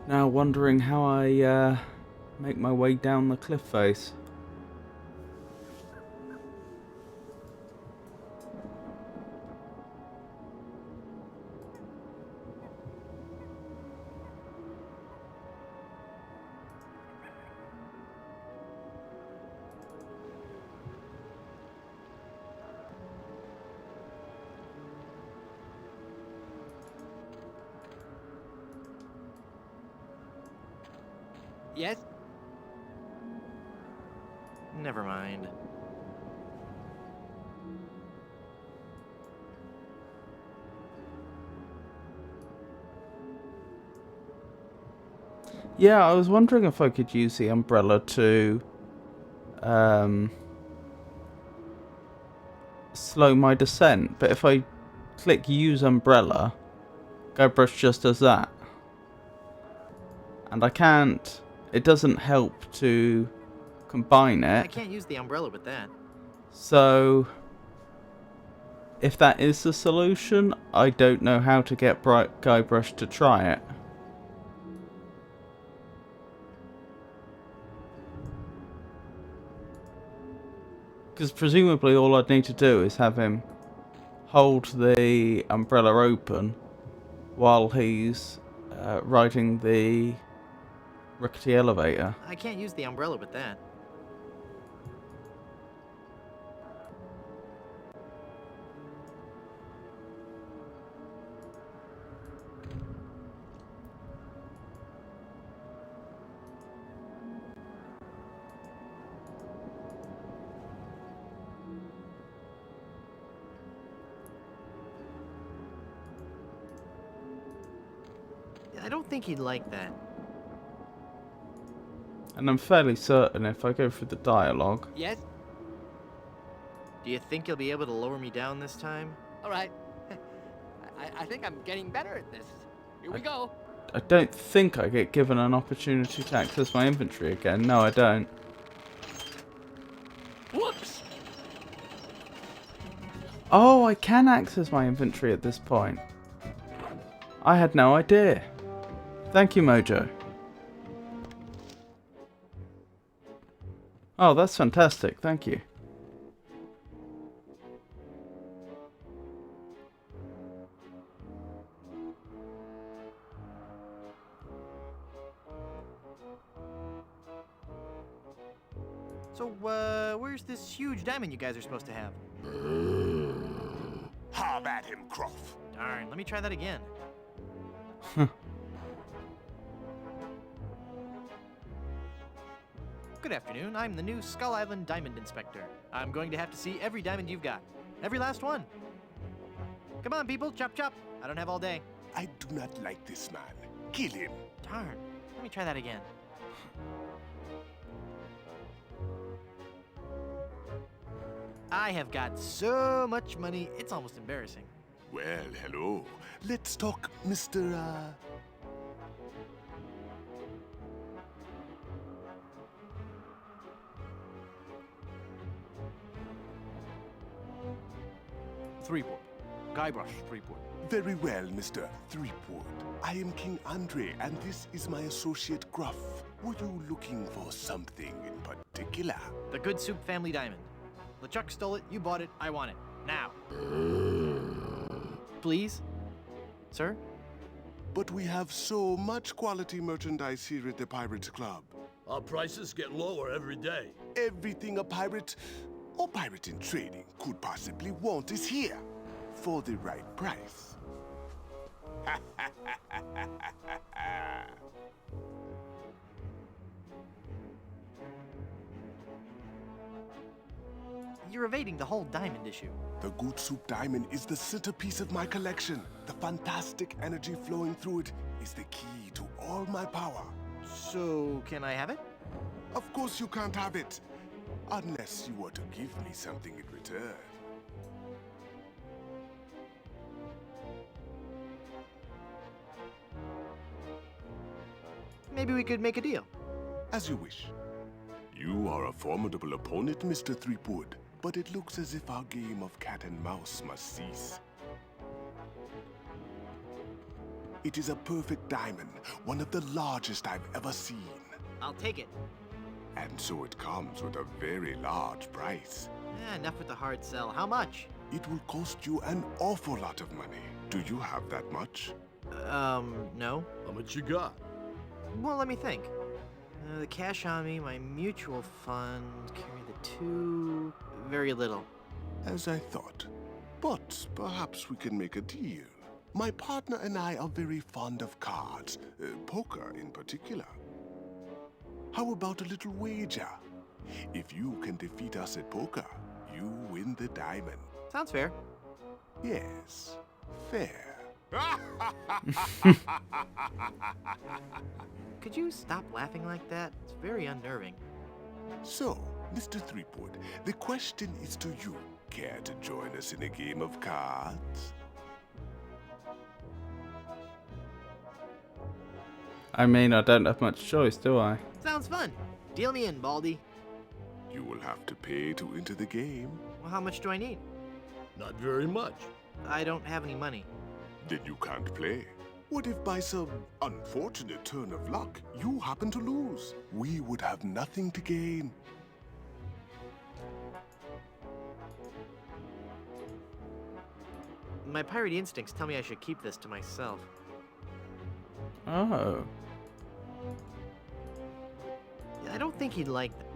Now wondering how I make my way down the cliff face. Yes? Never mind. Yeah, I was wondering if I could use the umbrella to slow my descent, but if I click use umbrella, Guybrush just does that. And I can't, it doesn't help to combine I it. can't use the umbrella with that. So, if that is the solution, I don't know how to get Guybrush to try it. Because presumably all I'd need to do is have him hold the umbrella open while he's riding the rickety elevator. I can't use the umbrella with that. I don't think he'd like that. And I'm fairly certain if I go through the dialogue, Yes? Do you think he'll be able to lower me down this time? All right. I think I'm getting better at this. Here we go. I don't think I get given an opportunity to access my inventory again. No, I don't. Whoops! Oh, I can access my inventory at this point. I had no idea. Thank you, Mojo. Oh, that's fantastic. Thank you. So, where's this huge diamond you guys are supposed to have? Have at him, Croft. Darn, let me try that again. Good afternoon, I'm the new Skull Island Diamond Inspector. I'm going to have to see every diamond you've got. Every last one. Come on, people, chop chop. I don't have all day. I do not like this man. Kill him. Darn, let me try that again. I have got so much money, it's almost embarrassing. Well, hello. Let's talk, Mr. Threeport. Guybrush Threeport. Very well, Mr. Threepwood. I am King Andre, and this is my associate Gruff. Were you looking for something in particular? The Good Soup Family Diamond. LeChuck stole it, you bought it, I want it. Now. Please? Sir? But we have so much quality merchandise here at the Pirates Club. Our prices get lower every day. Everything a pirate or pirate in training could possibly want is here for the right price. You're evading the whole diamond issue. The Good Soup Diamond is the centerpiece of my collection. The fantastic energy flowing through it is the key to all my power. So, can I have it? Of course you can't have it, unless you were to give me something in return. Maybe we could make a deal. As you wish. You are a formidable opponent, Mr. Threepwood, but it looks as if our game of cat and mouse must cease. It is a perfect diamond, one of the largest I've ever seen. I'll take it. And so it comes with a very large price. Enough with the hard sell. How much? It will cost you an awful lot of money. Do you have that much? No. How much you got? Well, let me think. The cash on me, my mutual fund, carry the two... Very little. As I thought. But perhaps we can make a deal. My partner and I are very fond of cards, poker in particular. How about a little wager? If you can defeat us at poker, you win the diamond. Sounds fair. Yes, fair. Could you stop laughing like that? It's very unnerving. So, Mr. Threepwood, the question is to you. Care to join us in a game of cards? I mean, I don't have much choice, do I? Sounds fun. Deal me in, Baldy. You will have to pay to enter the game. Well, how much do I need? Not very much. I don't have any money. Then you can't play. What if by some unfortunate turn of luck, you happen to lose? We would have nothing to gain. My pirate instincts tell me I should keep this to myself. Oh. I don't think he'd like that.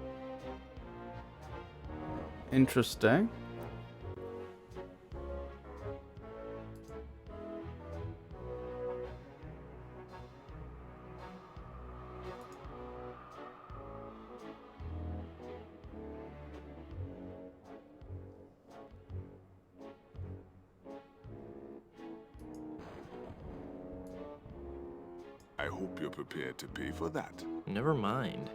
Interesting. I hope you're prepared to pay for that. Never mind.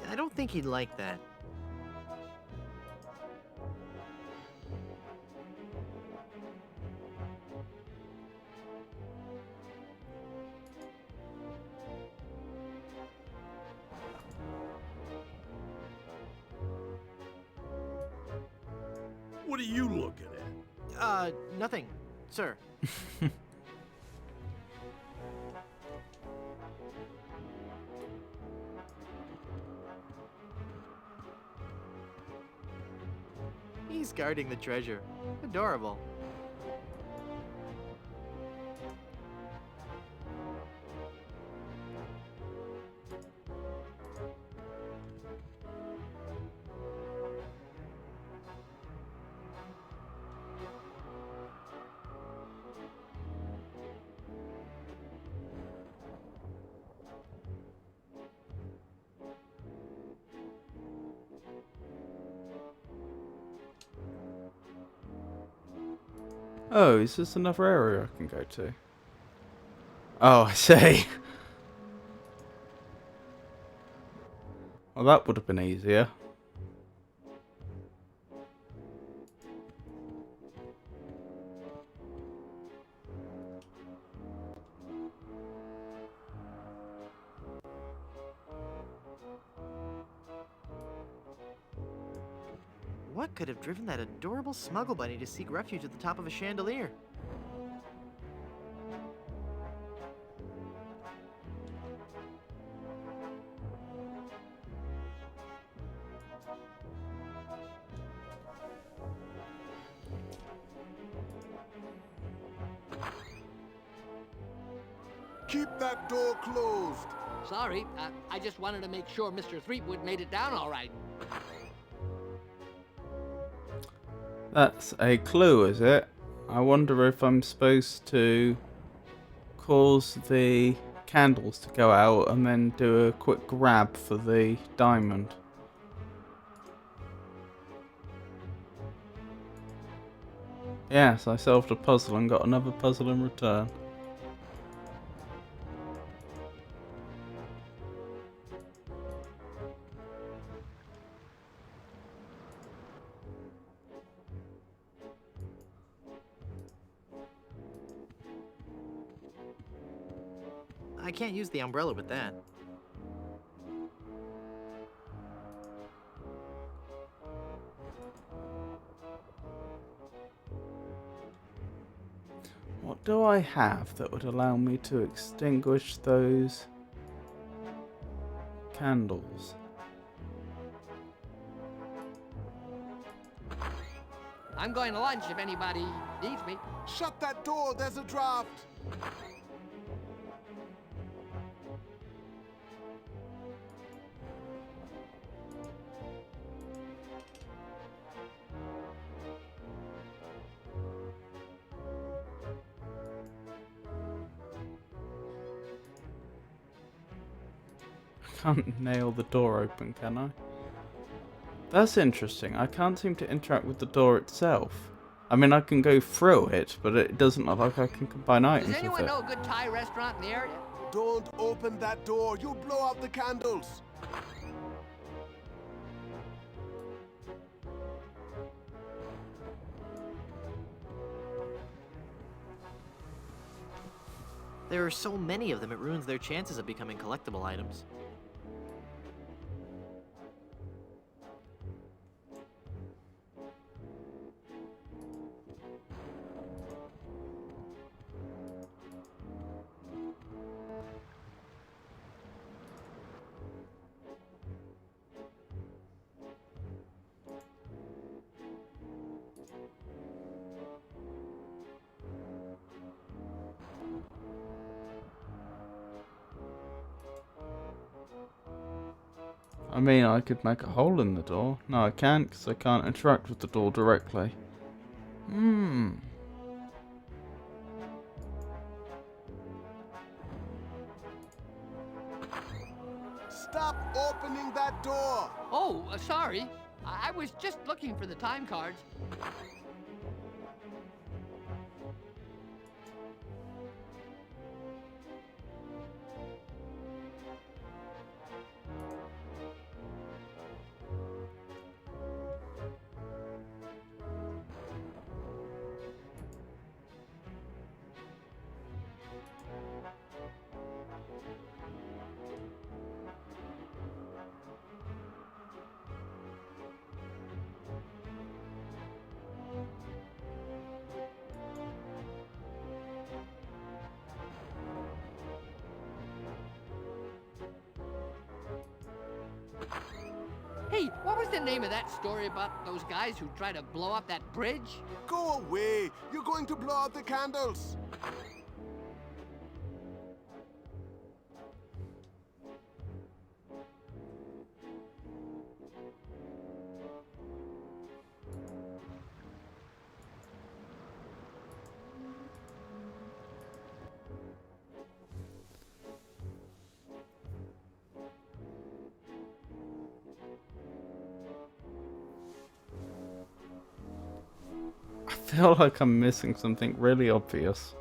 I don't think he'd like that. What are you looking at? Nothing, sir. He's guarding the treasure. Adorable. Oh, is this another area I can go to? Oh, I see. Well, that would have been easier. What could have driven that adorable smuggle bunny to seek refuge at the top of a chandelier? Keep that door closed. Sorry, I just wanted to make sure Mr. Threepwood made it down all right. That's a clue, is it? I wonder if I'm supposed to cause the candles to go out and then do a quick grab for the diamond. Yes, I solved a puzzle and got another puzzle in return. I can't use the umbrella with that. What do I have that would allow me to extinguish those candles? I'm going to lunch if anybody needs me. Shut that door, there's a draft. can't nail the door open, can I? That's interesting. I can't seem to interact with the door itself. I mean, I can go through it, but it doesn't look like I can combine items Does with anyone it. know a good Thai restaurant in the area? Don't open that door. You'll blow out the candles. There are so many of them, it ruins their chances of becoming collectible items. I mean, I could make a hole in the door. No, I can't, because I can't interact with the door directly. Stop opening that door. Oh, sorry. I was just looking for the time cards. Hey, what was the name of that story about those guys who tried to blow up that bridge? Go away. You're going to blow out the candles. I feel like I'm missing something really obvious.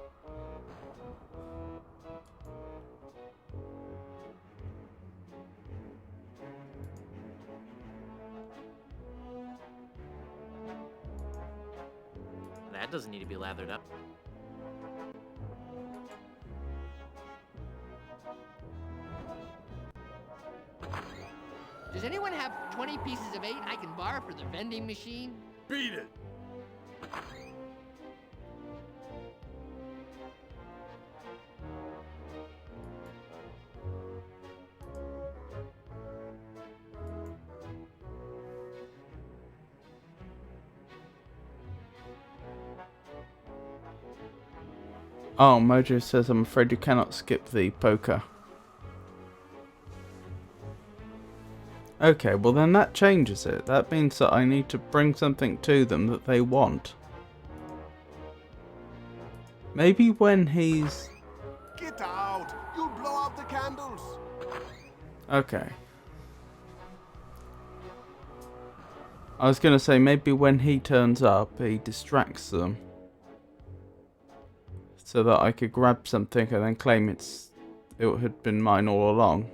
That doesn't need to be lathered up. Does anyone have 20 pieces of 8 I can borrow for the vending machine? Beat it. Oh, Mojo says I'm afraid you cannot skip the poker. Okay, well then that changes it. That means that I need to bring something to them that they want. Maybe when he's... Get out. You'll blow out the candles. Okay. I was gonna say maybe when he turns up, he distracts them. So that I could grab something and then claim it had been mine all along.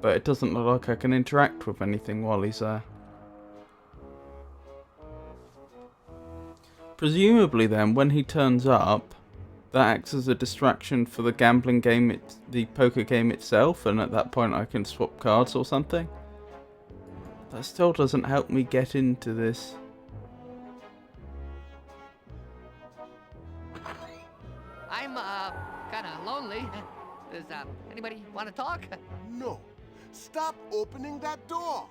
But it doesn't look like I can interact with anything while he's there. Presumably then, when he turns up, that acts as a distraction for the gambling game, the poker game itself, and at that point I can swap cards or something. That still doesn't help me get into this. I'm, kinda lonely. Does, anybody want to talk? No. Stop opening that door.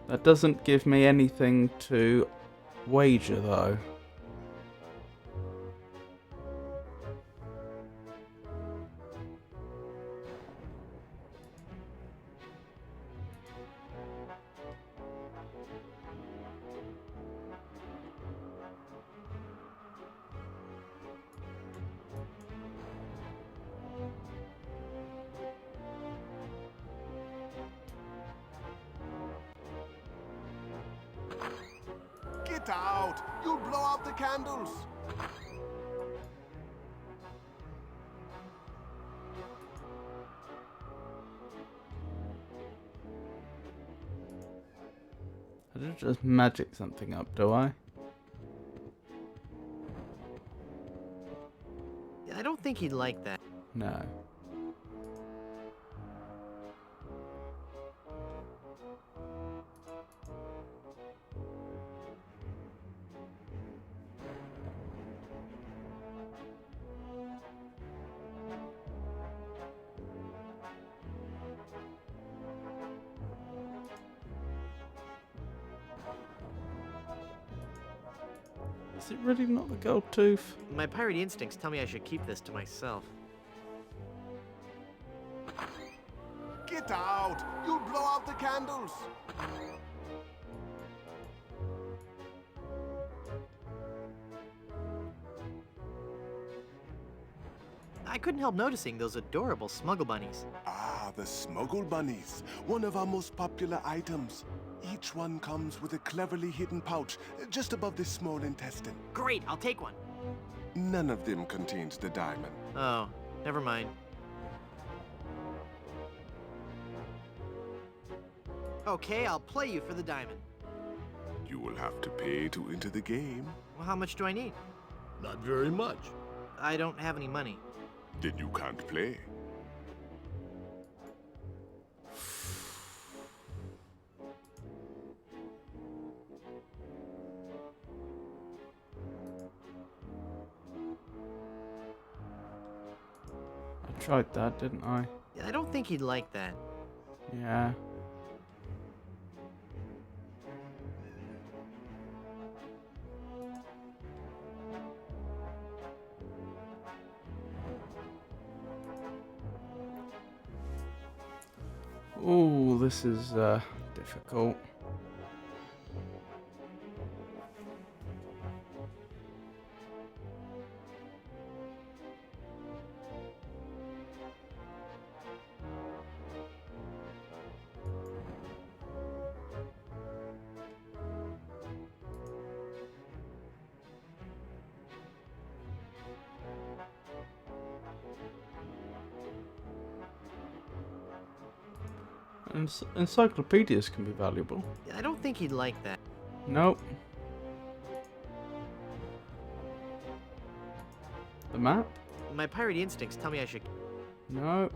That doesn't give me anything to wager though. Get out! You'll blow out the candles! I don't just magic something up, do I? I don't think he'd like that. No. Is it really not the gold tooth? My pirate instincts tell me I should keep this to myself. Get out! You'll blow out the candles! I couldn't help noticing those adorable smuggle bunnies. Ah, the smuggle bunnies. One of our most popular items. Each one comes with a cleverly hidden pouch just above the small intestine. Great, I'll take one. None of them contains the diamond. Oh, never mind. Okay, I'll play you for the diamond. You will have to pay to enter the game. Well, how much do I need? Not very much. I don't have any money. Then you can't play. I tried that, didn't I? I don't think he'd like that. Yeah. Ooh, this is difficult. Encyclopedias can be valuable. I don't think he'd like that. Nope. The map? My pirate instincts tell me I should... No.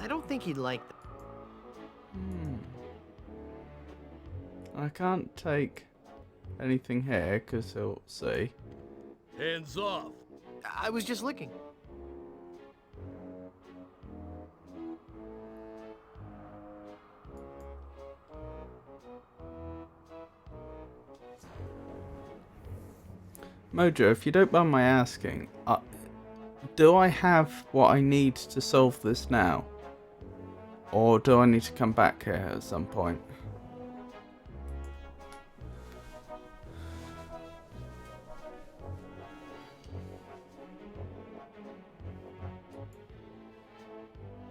I don't think he'd like that. I can't take anything here because he'll see. Hands off. I was just looking. Mojo, if you don't mind my asking, do I have what I need to solve this now? Or do I need to come back here at some point?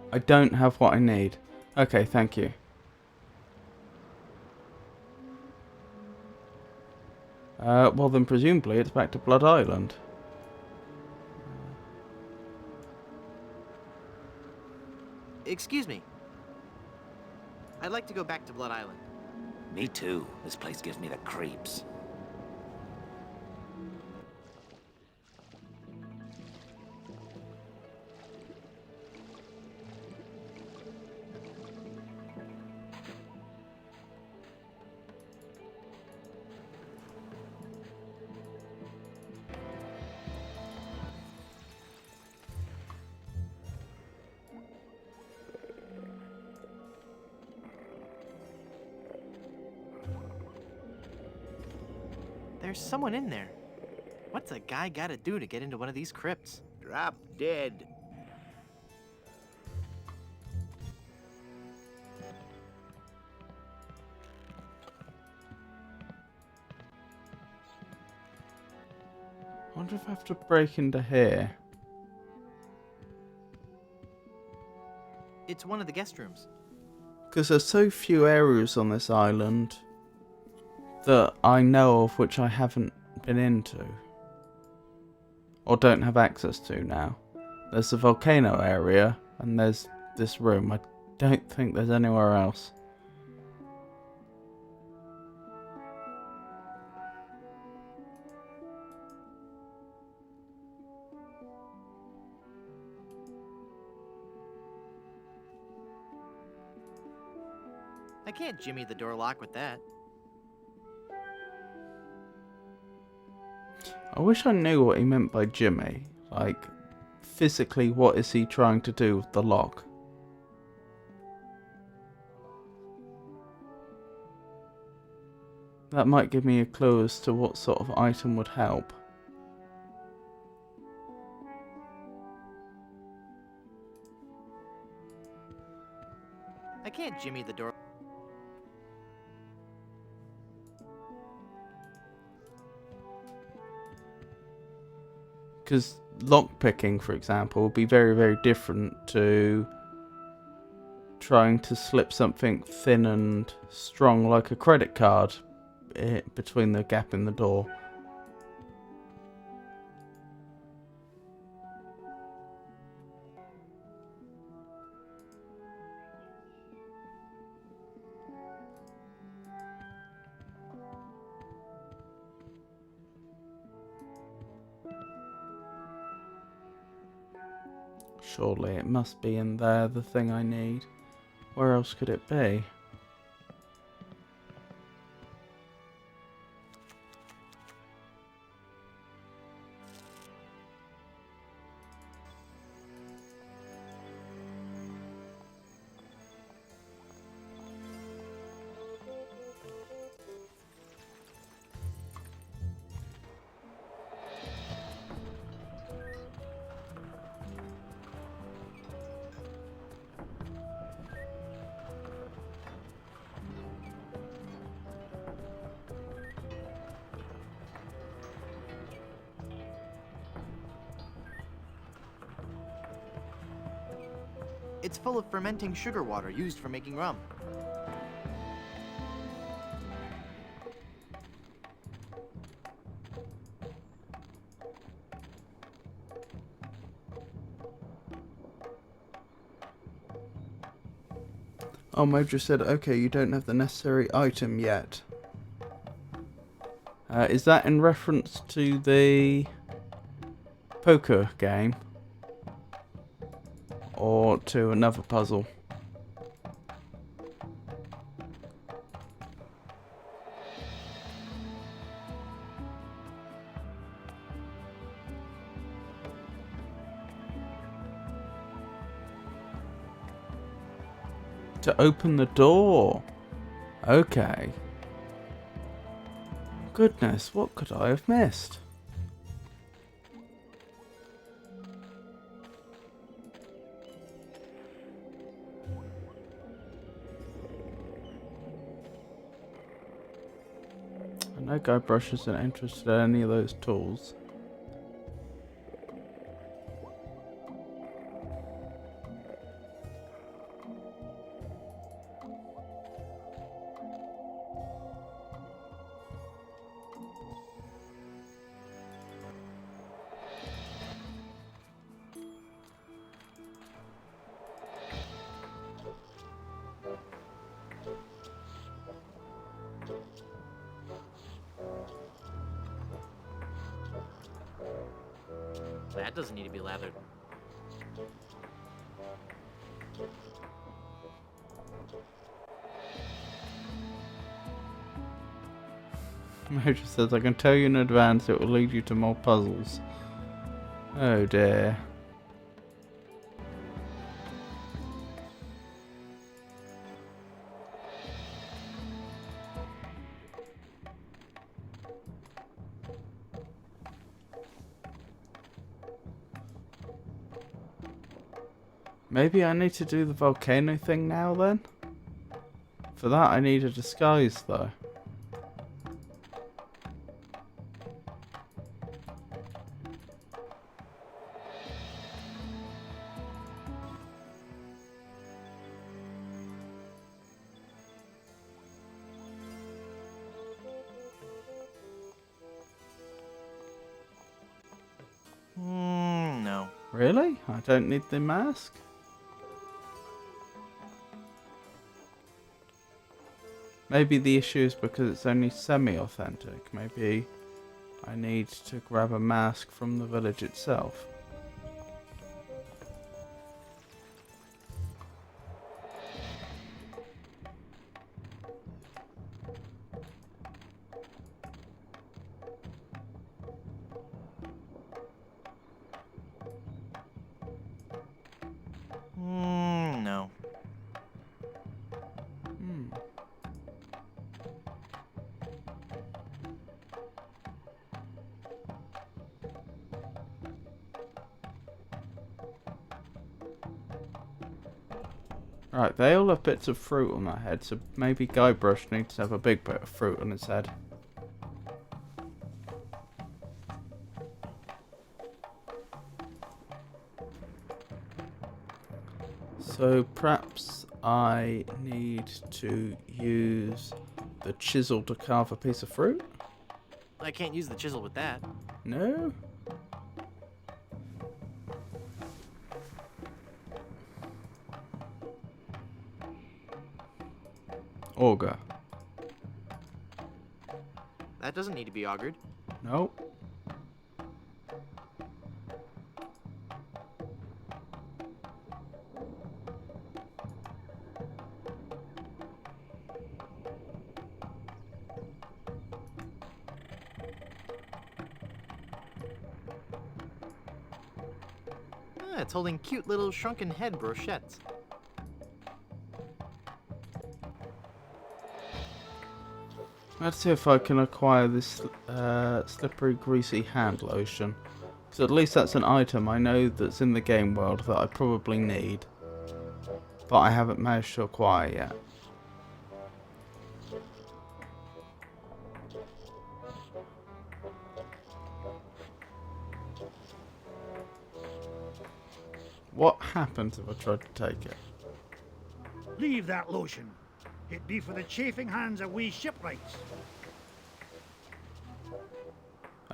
I don't have what I need. Okay, thank you. Well then presumably it's back to Blood Island. Excuse me. I'd like to go back to Blood Island. Me too. This place gives me the creeps. There's someone in there. What's a guy gotta do to get into one of these crypts? Drop dead. I wonder if I have to break into here. It's one of the guest rooms. Because there's so few areas on this island that I know of which I haven't been into. Or don't have access to now. There's the volcano area, and there's this room. I don't think there's anywhere else. I can't jimmy the door lock with that. I wish I knew what he meant by Jimmy. Like, physically, what is he trying to do with the lock? That might give me a clue as to what sort of item would help. I can't jimmy the door. Because lockpicking, for example, would be very, very different to trying to slip something thin and strong like a credit card between the gap in the door. Surely it must be in there, the thing I need. Where else could it be? It's full of fermenting sugar water used for making rum. Oh, Mojo said, okay, you don't have the necessary item yet. Is that in reference to the poker game? Or to another puzzle? To open the door. Okay. Goodness, what could I have missed? I know Guybrush isn't interested in any of those tools. That doesn't need to be lathered. Mojo says, I can tell you in advance it will lead you to more puzzles. Oh dear. Maybe I need to do the volcano thing now then? For that I need a disguise though. Really? I don't need the mask? Maybe the issue is because it's only semi-authentic. Maybe I need to grab a mask from the village itself. No. Right, they all have bits of fruit on their head, so maybe Guybrush needs to have a big bit of fruit on his head. So perhaps I need to use the chisel to carve a piece of fruit? I can't use the chisel with that. No? Auger. That doesn't need to be augured. Nope. It's holding cute little shrunken head brochettes. Let's see if I can acquire this slippery, greasy hand lotion. So at least that's an item I know that's in the game world that I probably need. But I haven't managed to acquire yet. What happens if I try to take it? Leave that lotion. It be for the chafing hands of we shipwrights.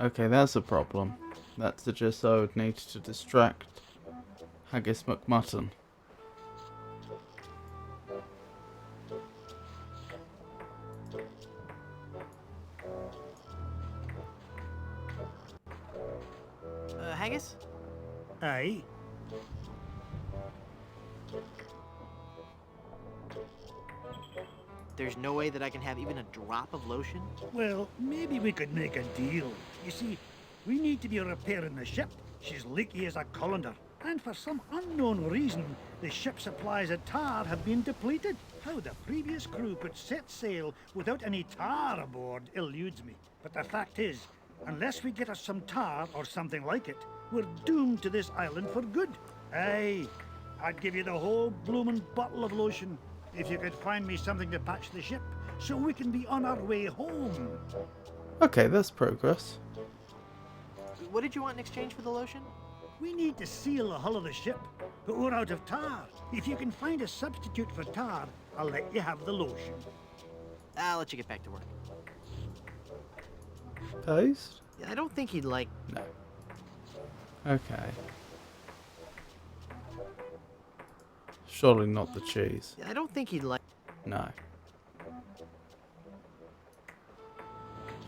Okay, that's a problem. That suggests I would need to distract Haggis McMutton. Haggis? Aye. There's no way that I can have even a drop of lotion? Well, maybe we could make a deal. You see, we need to be repairing the ship. She's leaky as a colander. And for some unknown reason, the ship's supplies of tar have been depleted. How the previous crew could set sail without any tar aboard eludes me. But the fact is, unless we get us some tar or something like it, we're doomed to this island for good. Aye, I'd give you the whole bloomin' bottle of lotion if you could find me something to patch the ship so we can be on our way home. Okay, that's progress. What did you want in exchange for the lotion? We need to seal the hull of the ship, but we're out of tar. If you can find a substitute for tar, I'll let you have the lotion. I'll let you get back to work. Paste? Yeah, I don't think he'd like... No. Okay. Surely not the cheese. Yeah, I don't think he'd like... No.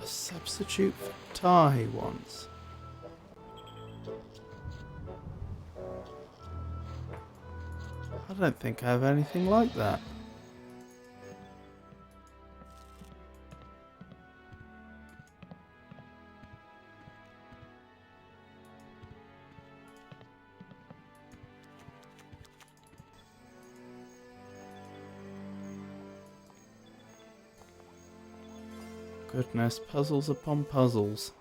A substitute for tar he wants. I don't think I have anything like that. Goodness, puzzles upon puzzles.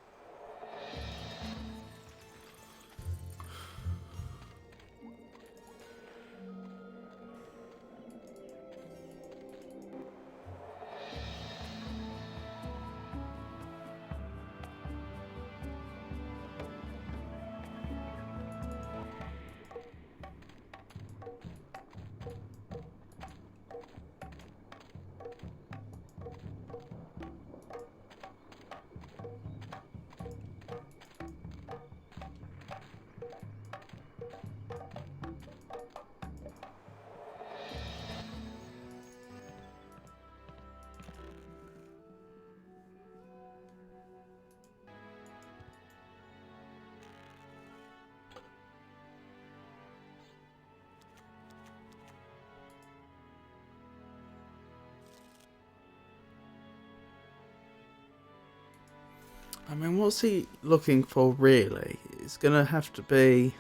I mean, what's he looking for really? It's gonna have to be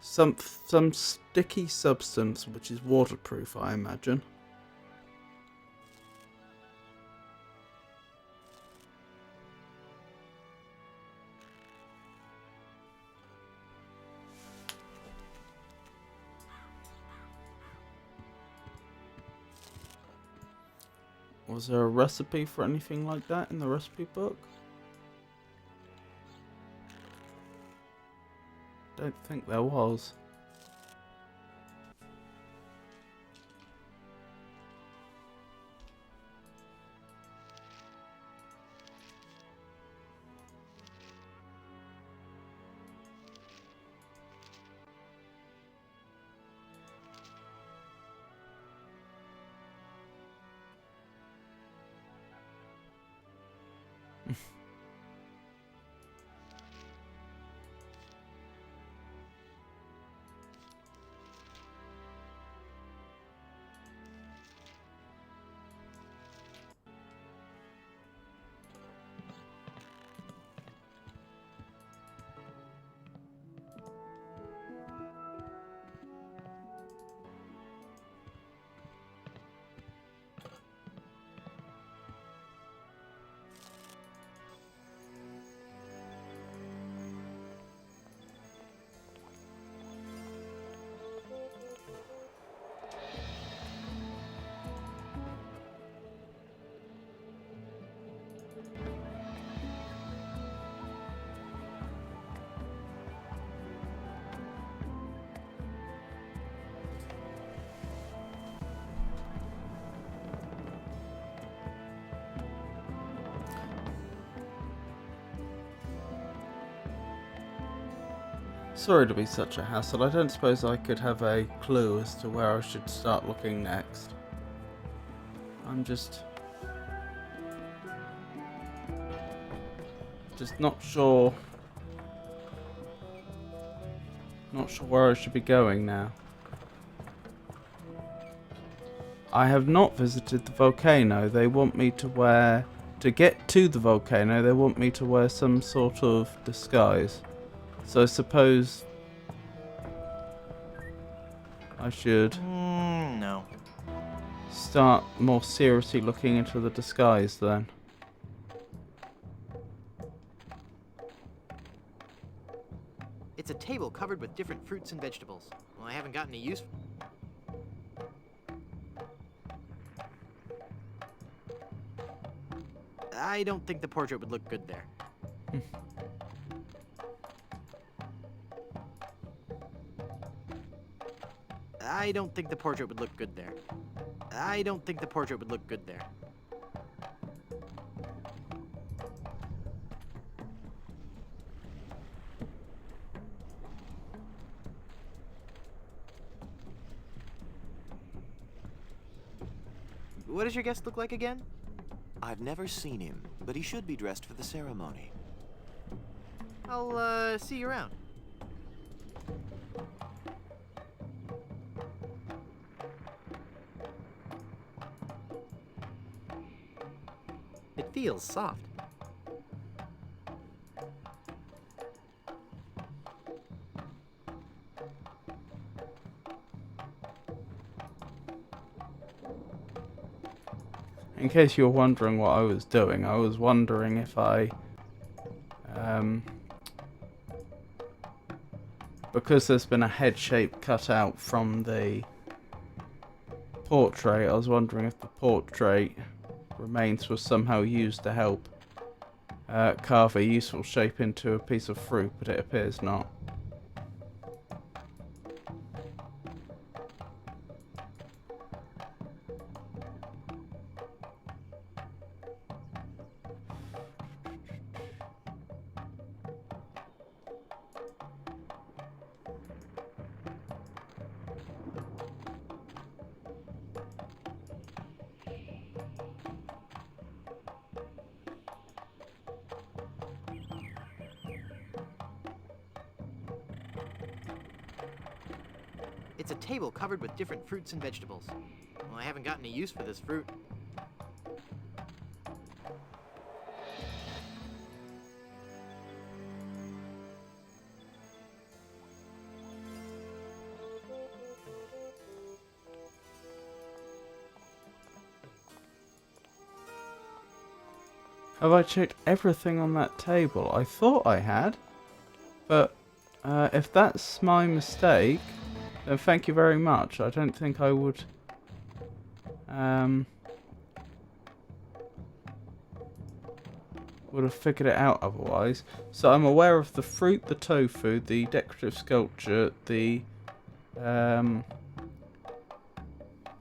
some sticky substance which is waterproof, I imagine. Was there a recipe for anything like that in the recipe book? Don't think there was. Sorry to be such a hassle. I don't suppose I could have a clue as to where I should start looking next. I'm just not sure. Not sure where I should be going now. I have not visited the volcano. They want me to wear... To get to the volcano, they want me to wear some sort of disguise. So I suppose I should No. start more seriously looking into the disguise then. It's a table covered with different fruits and vegetables. Well, I haven't got any use. I don't think the portrait would look good there. I don't think the portrait would look good there. I don't think the portrait would look good there. What does your guest look like again? I've never seen him, but he should be dressed for the ceremony. I'll, see you around. It feels soft. In case you're wondering what I was doing, I was wondering if I... because there's been a head shape cut out from the portrait, I was wondering if the portrait remains was somehow used to help carve a useful shape into a piece of fruit, but it appears not. It's a table covered with different fruits and vegetables. Well, I haven't got any use for this fruit. Have I checked everything on that table? I thought I had. But if that's my mistake, then thank you very much. I don't think I would... would have figured it out otherwise. So I'm aware of the fruit, the tofu, the decorative sculpture, the... I'm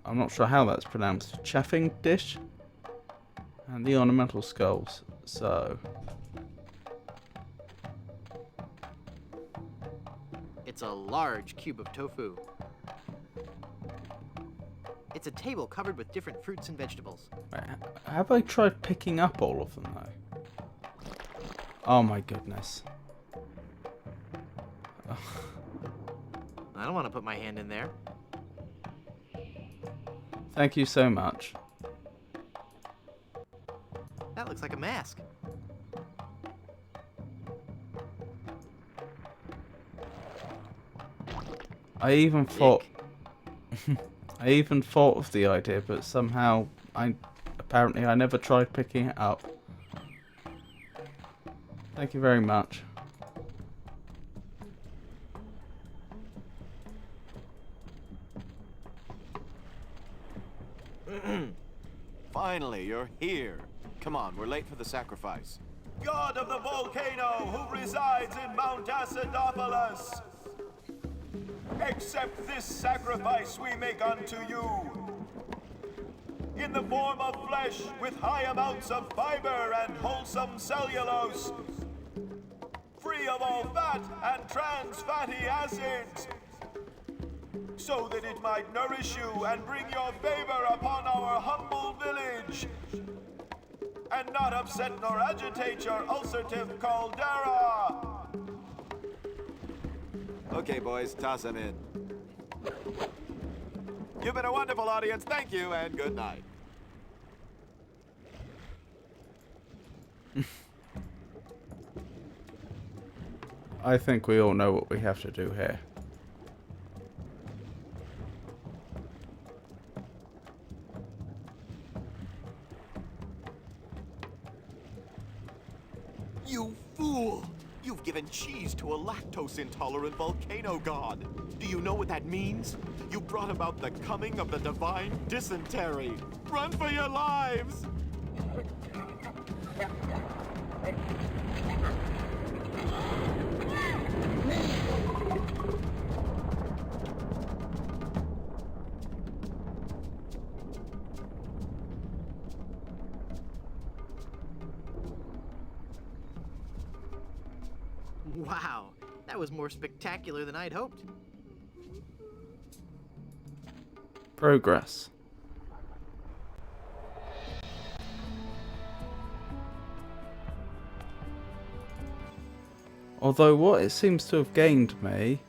not sure how that's pronounced. Chaffing dish? And the ornamental skulls. So... It's a large cube of tofu. It's a table covered with different fruits and vegetables. Wait, have I tried picking up all of them though? Oh my goodness. I don't want to put my hand in there. Thank you so much. That looks like a mask. I even thought... I even thought of the idea, but somehow apparently I never tried picking it up. Thank you very much. Finally, you're here. Come on, we're late for the sacrifice. God of the volcano who resides in Mount Acidopolis, accept this sacrifice we make unto you. In the form of flesh with high amounts of fiber and wholesome cellulose, free of all fat and trans fatty acids, so that it might nourish you and bring your favor upon our humble village, and not upset nor agitate your ulcerative caldera. Okay, boys, toss them in. You've been a wonderful audience. Thank you, and good night. I think we all know what we have to do here. You fool! You've given cheese to a lactose-intolerant volcano god. Do you know what that means? You brought about the coming of the divine dysentery. Run for your lives! Wow, that was more spectacular than I'd hoped. Progress. Although what it seems to have gained me,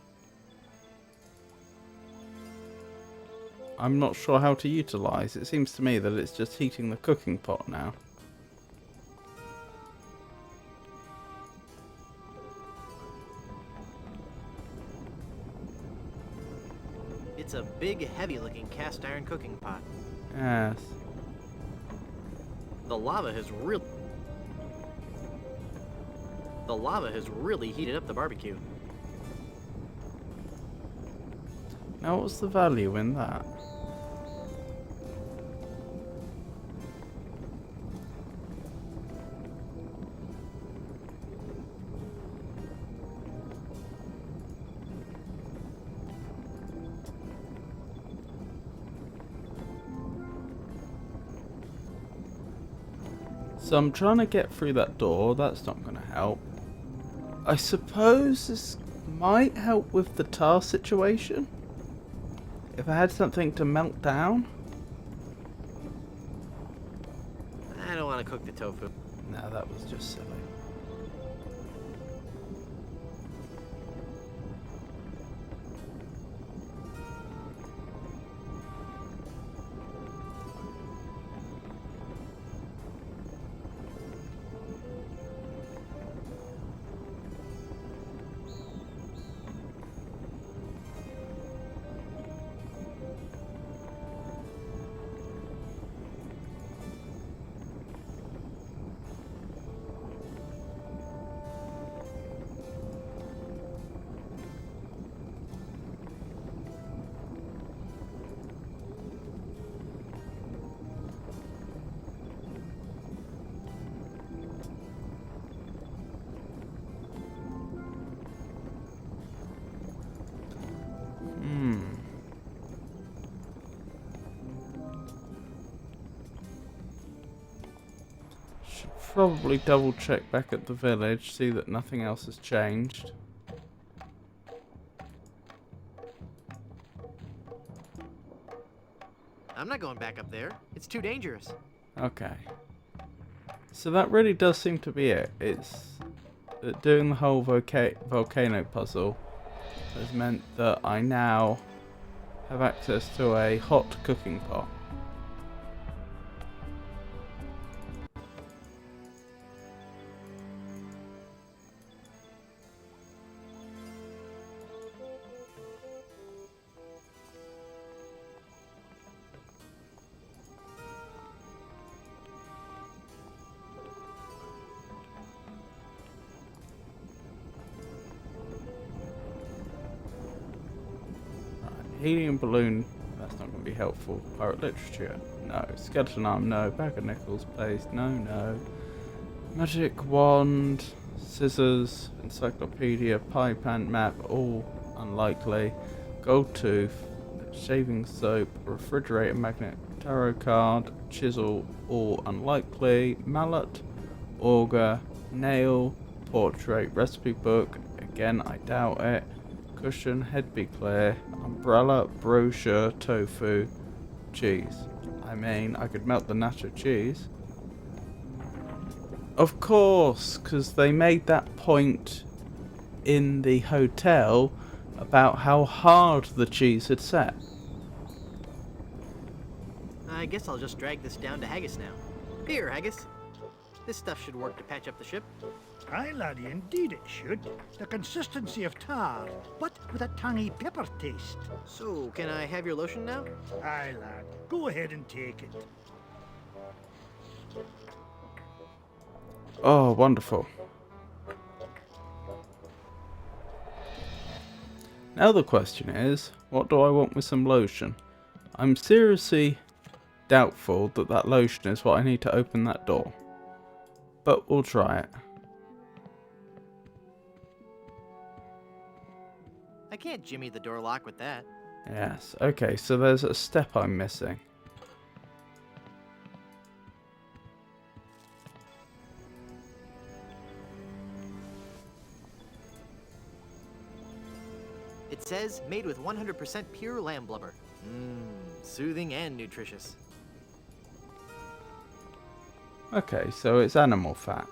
I'm not sure how to utilise. It seems to me that it's just heating the cooking pot now. It's a big, heavy-looking cast iron cooking pot. Yes. The lava has really heated up the barbecue. Now what's the value in that? So I'm trying to get through that door. That's not going to help. I suppose this might help with the tar situation. If I had something to melt down. I don't want to cook the tofu. No, that was just silly. probably double check back at the village, see that nothing else has changed. I'm not going back up there. It's too dangerous. Okay. So that really does seem to be it. It's doing the whole volcano puzzle has meant that I now have access to a hot cooking pot. Helium balloon, that's not going to be helpful. Pirate literature, no. Skeleton arm, no. Bag of nickels paste, no. Magic wand, scissors, encyclopedia, pipe and map, all unlikely. Gold tooth, shaving soap, refrigerator magnet, tarot card, chisel, all unlikely. Mallet, auger, nail, portrait, recipe book, again I doubt it. Cushion, head be clear, umbrella, brochure, tofu, cheese. I mean, I could melt the nacho cheese. Of course, because they made that point in the hotel about how hard the cheese had set. I guess I'll just drag this down to Haggis now. Here, Haggis. This stuff should work to patch up the ship. Aye, laddie, indeed it should. The consistency of tar, but with a tangy pepper taste. So, can I have your lotion now? Aye, lad. Go ahead and take it. Oh, wonderful. Now the question is, what do I want with some lotion? I'm seriously doubtful that that lotion is what I need to open that door. But we'll try it. I can't jimmy the door lock with that. Yes, okay, so there's a step I'm missing. It says, made with 100% pure lamb blubber. Soothing and nutritious. Okay, so it's animal fat.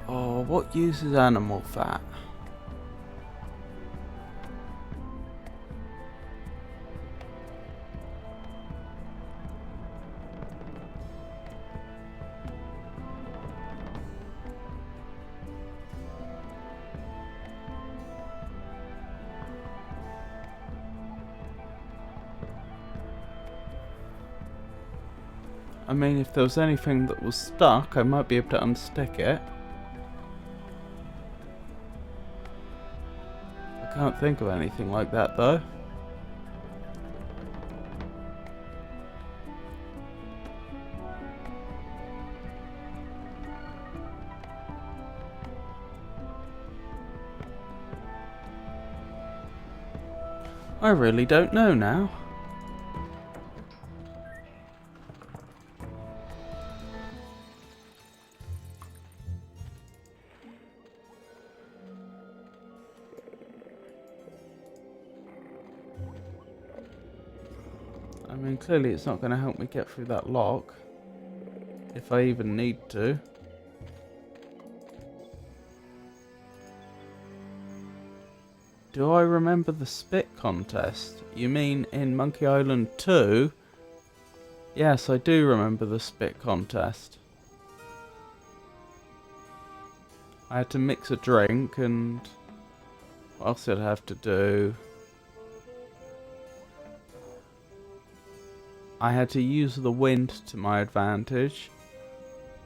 Oh, what uses animal fat? I mean, if there was anything that was stuck, I might be able to unstick it. I can't think of anything like that, though. I really don't know now. I mean, clearly it's not going to help me get through that lock. If I even need to. Do I remember the spit contest? You mean in Monkey Island 2? Yes, I do remember the spit contest. I had to mix a drink and... what else did I have to do? I had to use the wind to my advantage.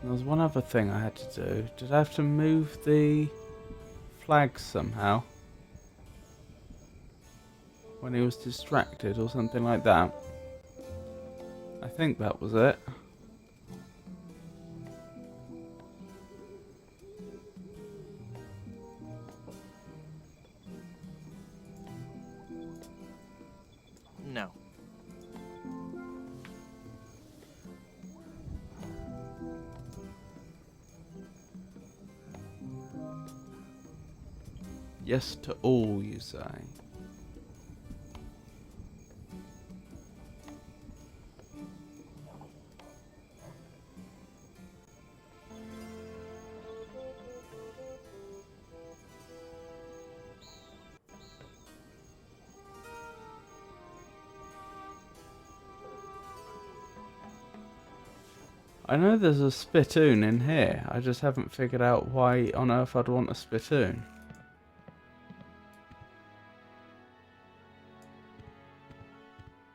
And there was one other thing I had to do. Did I have to move the flags somehow? When he was distracted or something like that. I think that was it. Yes to all, you say. I know there's a spittoon in here, I just haven't figured out why on earth I'd want a spittoon.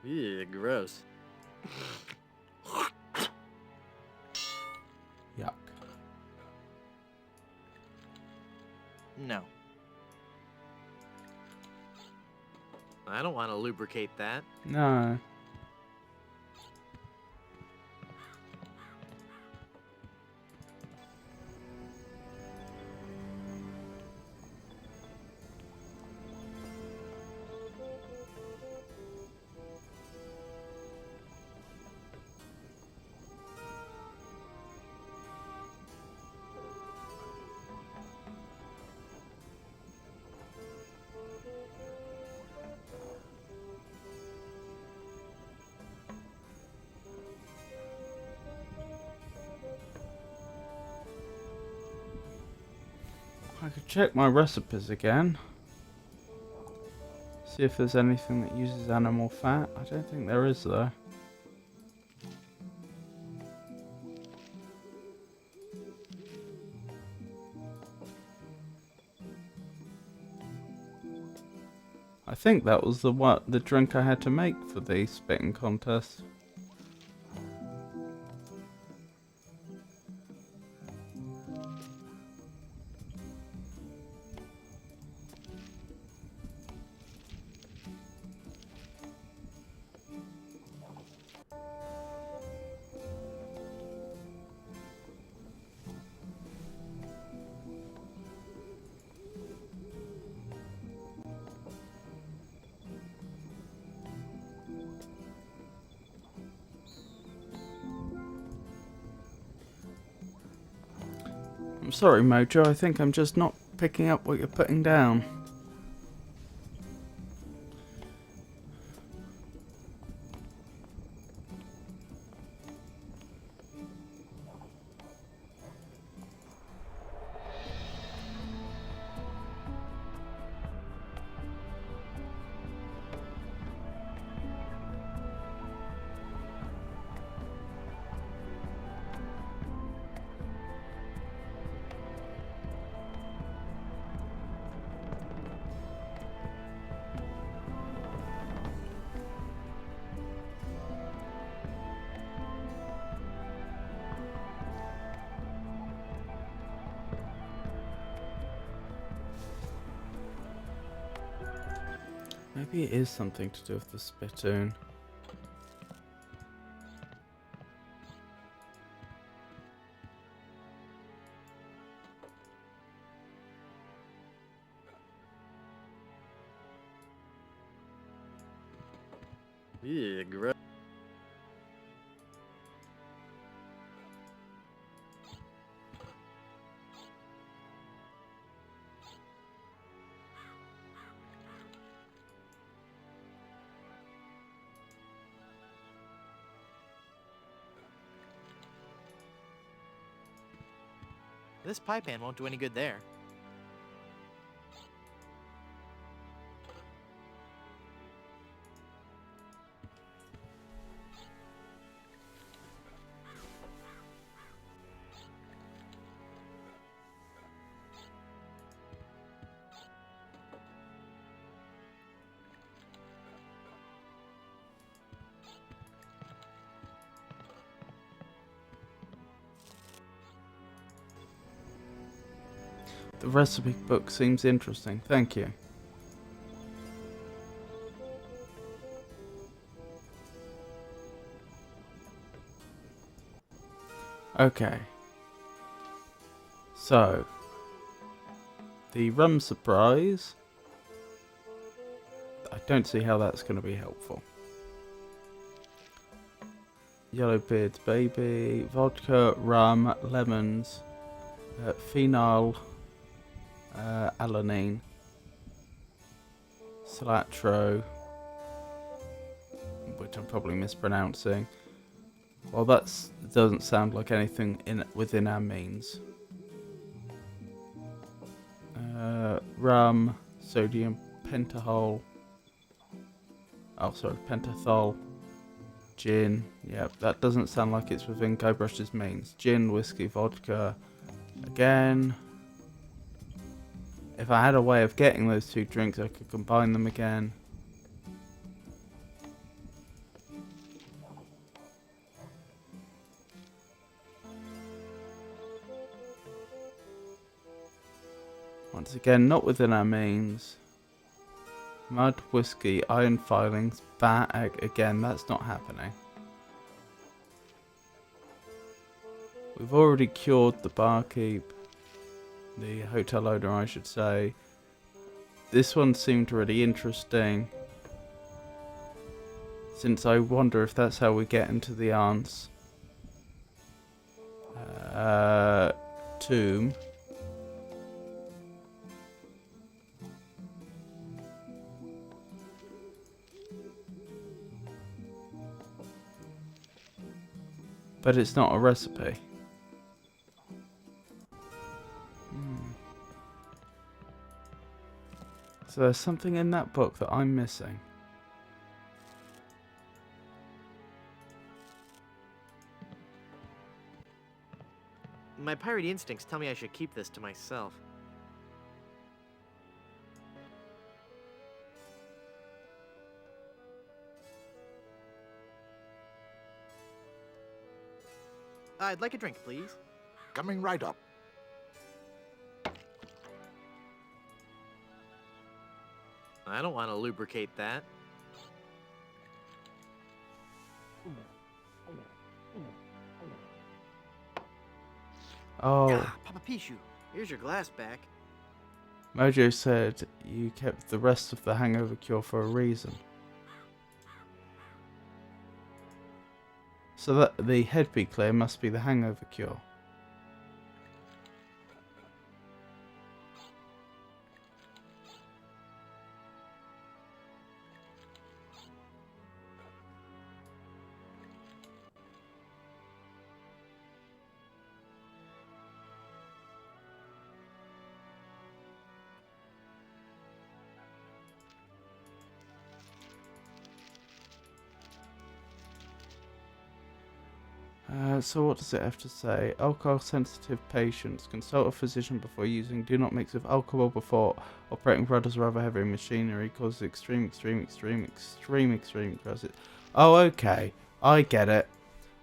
Ew, gross. Yuck. No. I don't want to lubricate that. No. I could check my recipes again. See if there's anything that uses animal fat. I don't think there is though. I think that was the drink I had to make for the spitting contest. I'm sorry, Mojo, I think I'm just not picking up what you're putting down. Maybe it is something to do with the spittoon. Ew, gross. This pie pan won't do any good there. The recipe book seems interesting, thank you. Okay. So, the rum surprise. I don't see how that's going to be helpful. Yellowbeard's baby, vodka, rum, lemons, phenyl, alanine, Cilatro, which I'm probably mispronouncing. Well, that doesn't sound like anything within our means. Rum, sodium pentothal. Oh, sorry, pentothal. Gin. Yep, that doesn't sound like it's within Guybrush's means. Gin, whiskey, vodka. Again. If I had a way of getting those two drinks, I could combine them again. Once again, not within our means. Mud, whiskey, iron filings, bat egg. Again, that's not happening. We've already cured the barkeep. The hotel owner, I should say. This one seemed really interesting. Since I wonder if that's how we get into the aunt's tomb. But it's not a recipe. So there's something in that book that I'm missing. My pirate instincts tell me I should keep this to myself. I'd like a drink, please. Coming right up. I don't want to lubricate that. Oh, Papa Pichu, here's your glass back. Mojo said you kept the rest of the hangover cure for a reason. So that the head be clear must be the hangover cure. So what does it have to say? Alcohol sensitive patients consult a physician before using. Do not mix with alcohol before operating rudders or other heavy machinery. Causes extreme crisis. Oh, okay. I get it.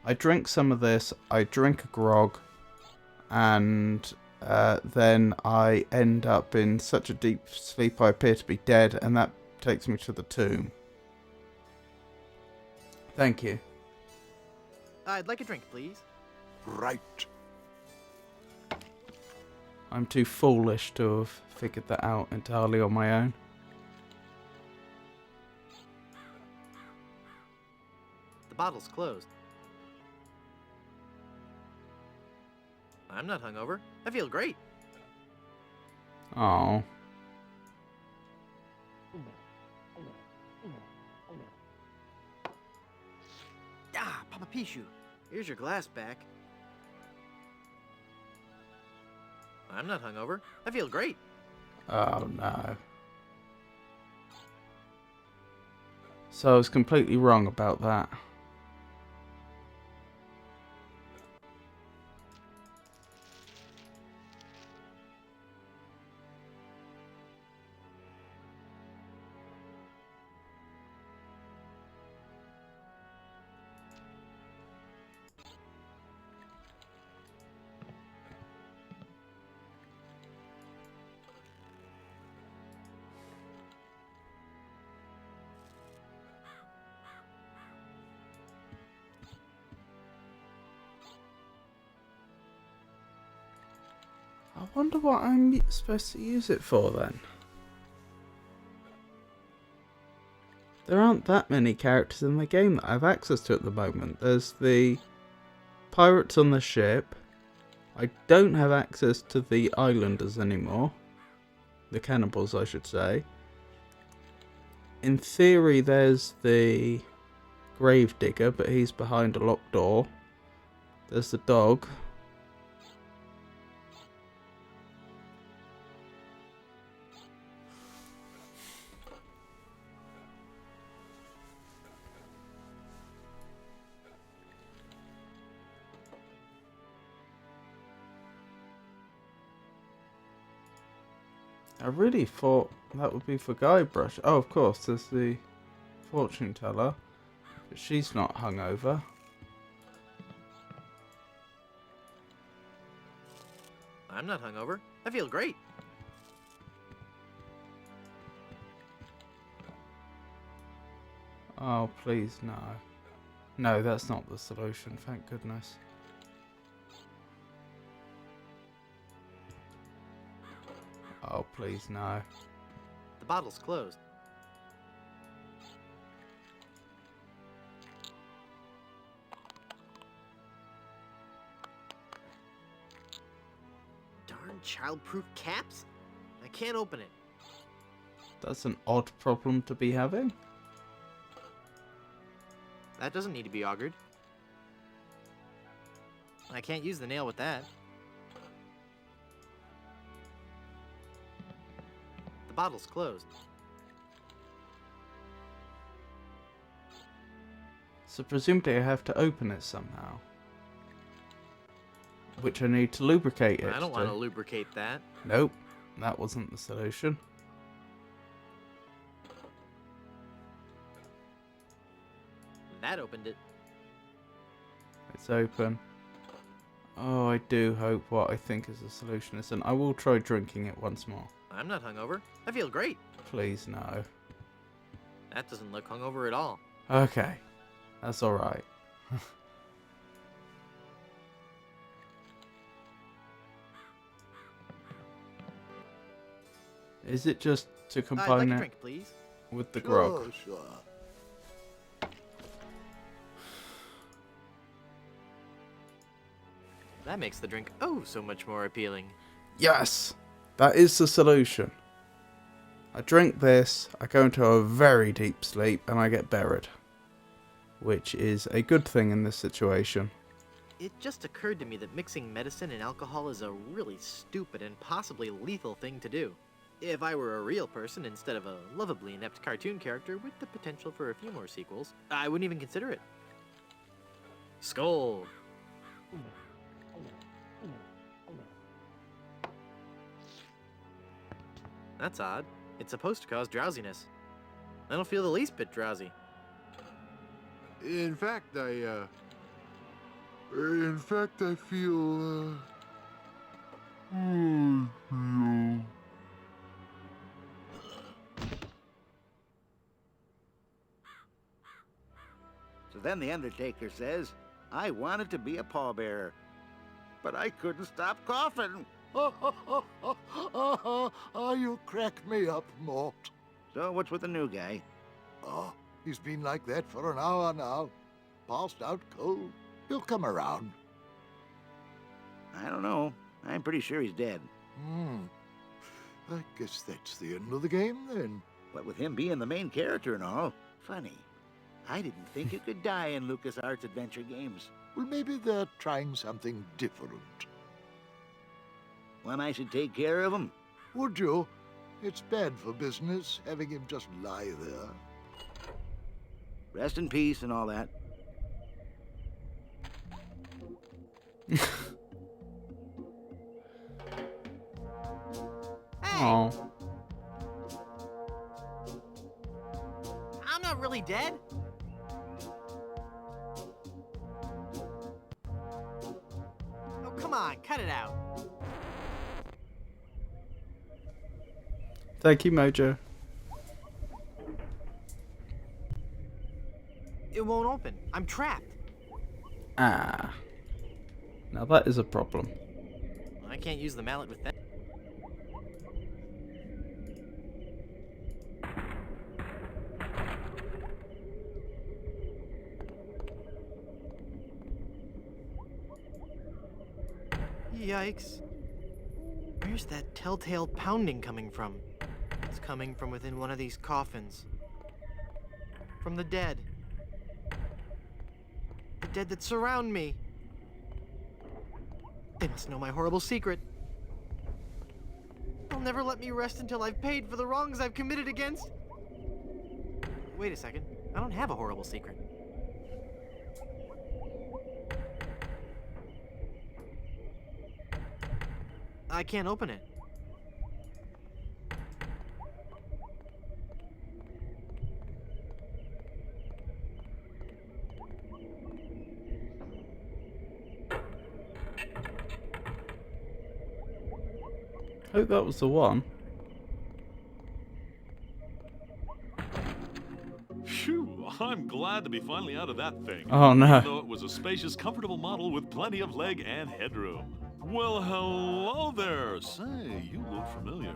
I drink some of this. I drink a grog, and then I end up in such a deep sleep I appear to be dead, and that takes me to the tomb. Thank you. I'd like a drink, please. Right. I'm too foolish to have figured that out entirely on my own. The bottle's closed. I'm not hungover. I feel great. Oh. Papa Pichu, here's your glass back. I'm not hungover. I feel great. Oh no. So I was completely wrong about that. I wonder what I'm supposed to use it for then. There aren't that many characters in the game that I have access to at the moment. There's the pirates on the ship. I don't have access to the islanders anymore. The cannibals, I should say. In theory, there's the grave digger, but he's behind a locked door. There's the dog. I really thought that would be for Guybrush. Oh, of course, there's the fortune teller. But she's not hungover. I'm not hungover. I feel great. Oh, please, no. No, that's not the solution, thank goodness. Oh, please, no. The bottle's closed. Darn child-proof caps? I can't open it. That's an odd problem to be having. That doesn't need to be augured. I can't use the nail with that. The bottle's closed. So presumably I have to open it somehow. Which I need to lubricate it. I don't want to lubricate that. Nope, that wasn't the solution. That opened it. It's open. Oh, I do hope what I think is the solution is, and I will try drinking it once more. I'm not hungover. I feel great. Please, no. That doesn't look hungover at all. Okay, that's alright. Is it just to I'd like combine a it drink, please. with the grog? Sure. That makes the drink oh so much more appealing. Yes! That is the solution. I drink this, I go into a very deep sleep, and I get buried. Which is a good thing in this situation. It just occurred to me that mixing medicine and alcohol is a really stupid and possibly lethal thing to do. If I were a real person instead of a lovably inept cartoon character with the potential for a few more sequels, I wouldn't even consider it. Skull! That's odd. It's supposed to cause drowsiness. I don't feel the least bit drowsy. In fact, I feel, So then the Undertaker says, I wanted to be a pallbearer, but I couldn't stop coughing. You crack me up, Mort. So what's with the new guy? Oh, he's been like that for an hour now. Passed out cold. He'll come around. I don't know. I'm pretty sure he's dead. I guess that's the end of the game, then. But with him being the main character and all, funny. I didn't think you could die in LucasArts adventure games. Well, maybe they're trying something different. When I should take care of him? Would you? It's bad for business, having him just lie there. Rest in peace and all that. Hey! Oh. I'm not really dead. Oh, come on, cut it out. Thank you, Mojo. It won't open. I'm trapped. Ah. Now that is a problem. I can't use the mallet with that. Yikes. Where's that telltale pounding coming from? It's coming from within one of these coffins. from the dead. The dead that surround me. They must know my horrible secret. They'll never let me rest until I've paid for the wrongs I've committed against. Wait a second. I don't have a horrible secret. I can't open it. I hope that was the one. Phew, I'm glad to be finally out of that thing. Oh no. Even though it was a spacious, comfortable model with plenty of leg and headroom. Well, hello there. Say, you look familiar.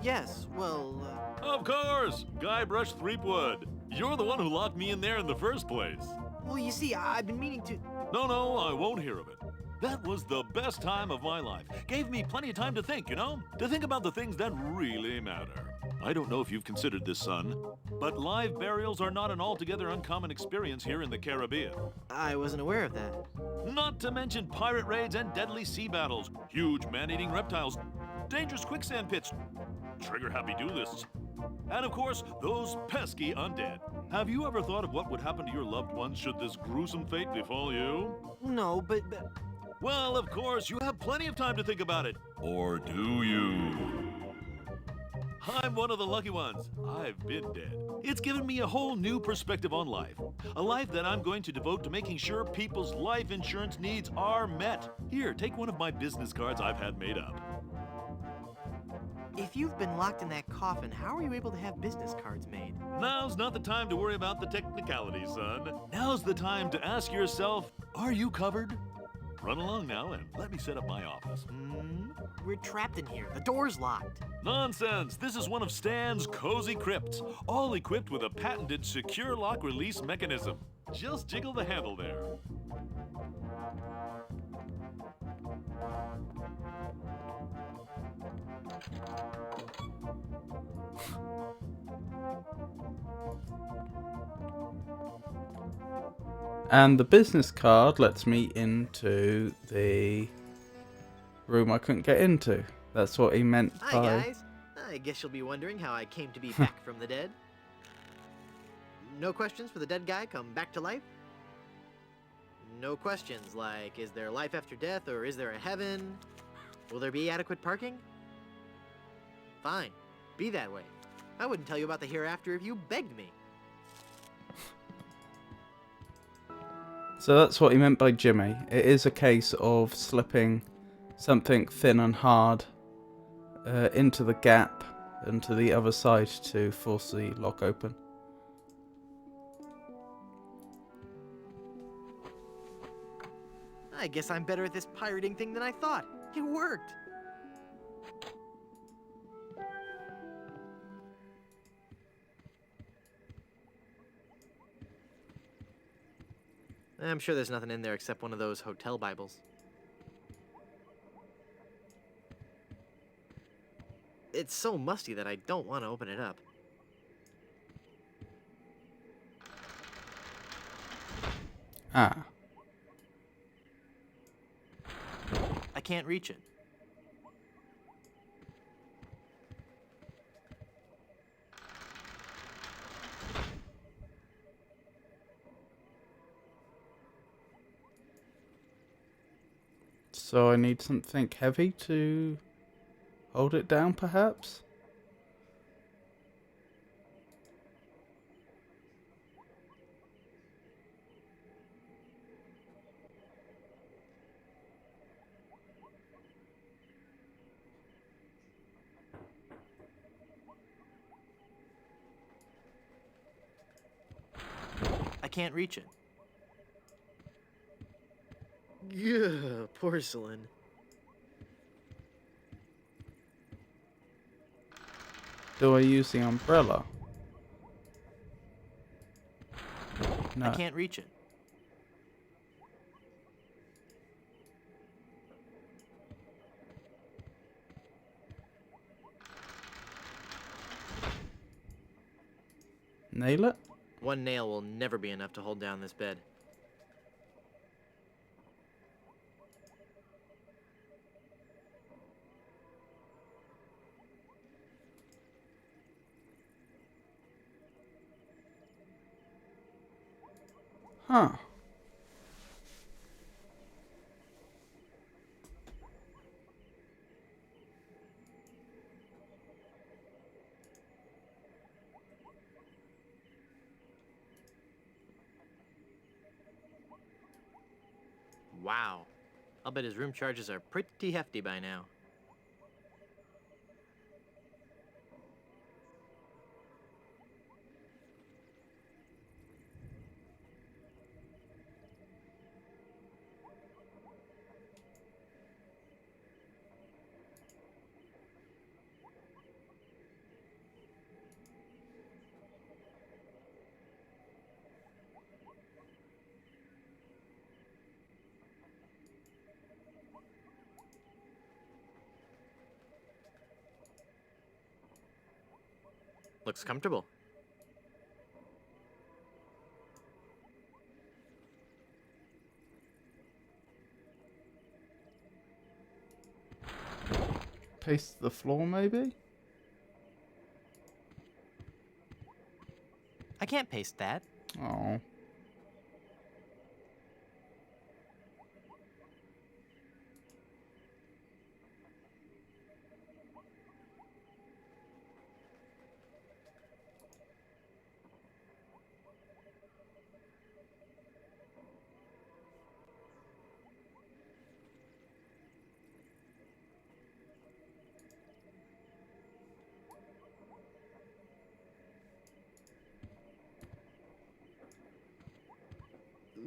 Yes, well, Of course! Guybrush Threepwood. You're the one who locked me in there in the first place. Well, you see, I've been meaning to... No, I won't hear of it. That was the best time of my life. Gave me plenty of time to think, you know? To think about the things that really matter. I don't know if you've considered this, son, but live burials are not an altogether uncommon experience here in the Caribbean. I wasn't aware of that. Not to mention pirate raids and deadly sea battles, huge man-eating reptiles, dangerous quicksand pits, trigger-happy duelists, and of course, those pesky undead. Have you ever thought of what would happen to your loved ones should this gruesome fate befall you? No, but... Well, of course, you have plenty of time to think about it. Or do you? I'm one of the lucky ones. I've been dead. It's given me a whole new perspective on life. A life that I'm going to devote to making sure people's life insurance needs are met. Here, take one of my business cards I've had made up. If you've been locked in that coffin, how are you able to have business cards made? Now's not the time to worry about the technicalities, son. Now's the time to ask yourself, are you covered? Run along now and let me set up my office. We're trapped in here. The door's locked. Nonsense! This is one of Stan's cozy crypts, all equipped with a patented secure lock release mechanism. Just jiggle the handle there. And the business card lets me into the room I couldn't get into. That's what he meant Hi, by... guys. I guess you'll be wondering how I came to be back from the dead. No questions for the dead guy come back to life? No questions like, is there life after death or is there a heaven? Will there be adequate parking? Fine. Be that way. I wouldn't tell you about the hereafter if you begged me. So that's what he meant by Jimmy. It is a case of slipping something thin and hard into the gap and to the other side to force the lock open. I guess I'm better at this pirating thing than I thought. It worked. I'm sure there's nothing in there except one of those hotel Bibles. It's so musty that I don't want to open it up. Ah. I can't reach it. So I need something heavy to hold it down, perhaps? I can't reach it. Yeah, porcelain. Do I use the umbrella? No. I can't reach it. Nail it? One nail will never be enough to hold down this bed. Huh. Wow. I'll bet his room charges are pretty hefty by now. Looks comfortable. Paste the floor, maybe? I can't paste that. Oh.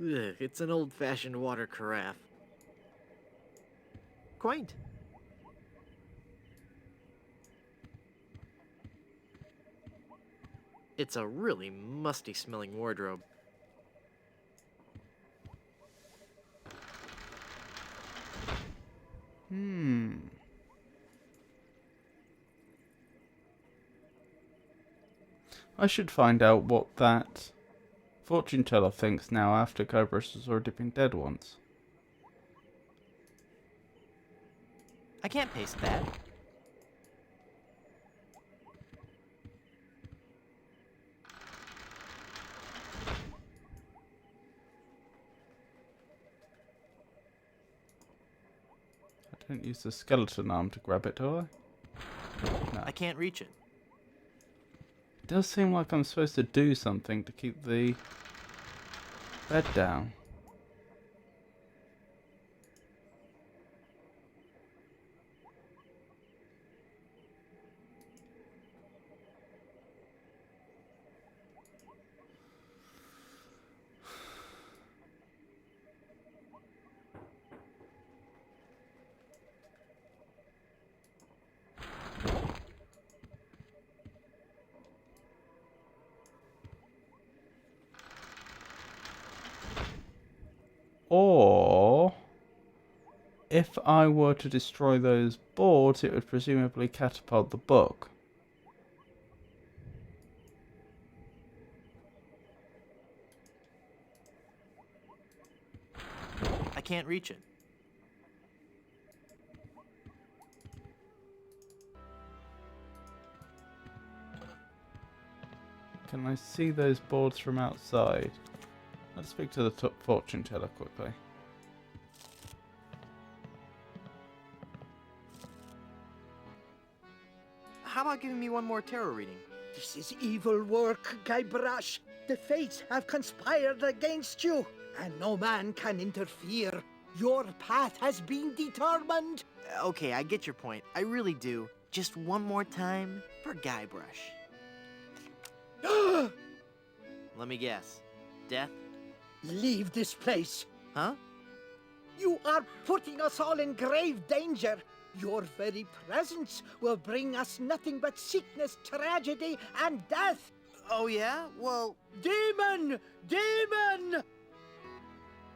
Ugh, it's an old-fashioned water carafe. Quaint. It's a really musty-smelling wardrobe. I should find out what that fortune teller thinks now after Guybrush has already been dead once. I can't paste that. I don't use the skeleton arm to grab it, do I? No. I can't reach it. It does seem like I'm supposed to do something to keep the bed down. Or, if I were to destroy those boards, it would presumably catapult the book. I can't reach it. Can I see those boards from outside? Let's speak to the fortune teller quickly. How about giving me one more tarot reading? This is evil work, Guybrush. The fates have conspired against you, and no man can interfere. Your path has been determined. Okay, I get your point. I really do. Just one more time for Guybrush. Let me guess. Death? Leave this place. Huh? You are putting us all in grave danger. Your very presence will bring us nothing but sickness, tragedy, and death. Oh, yeah? Well... Demon! Demon!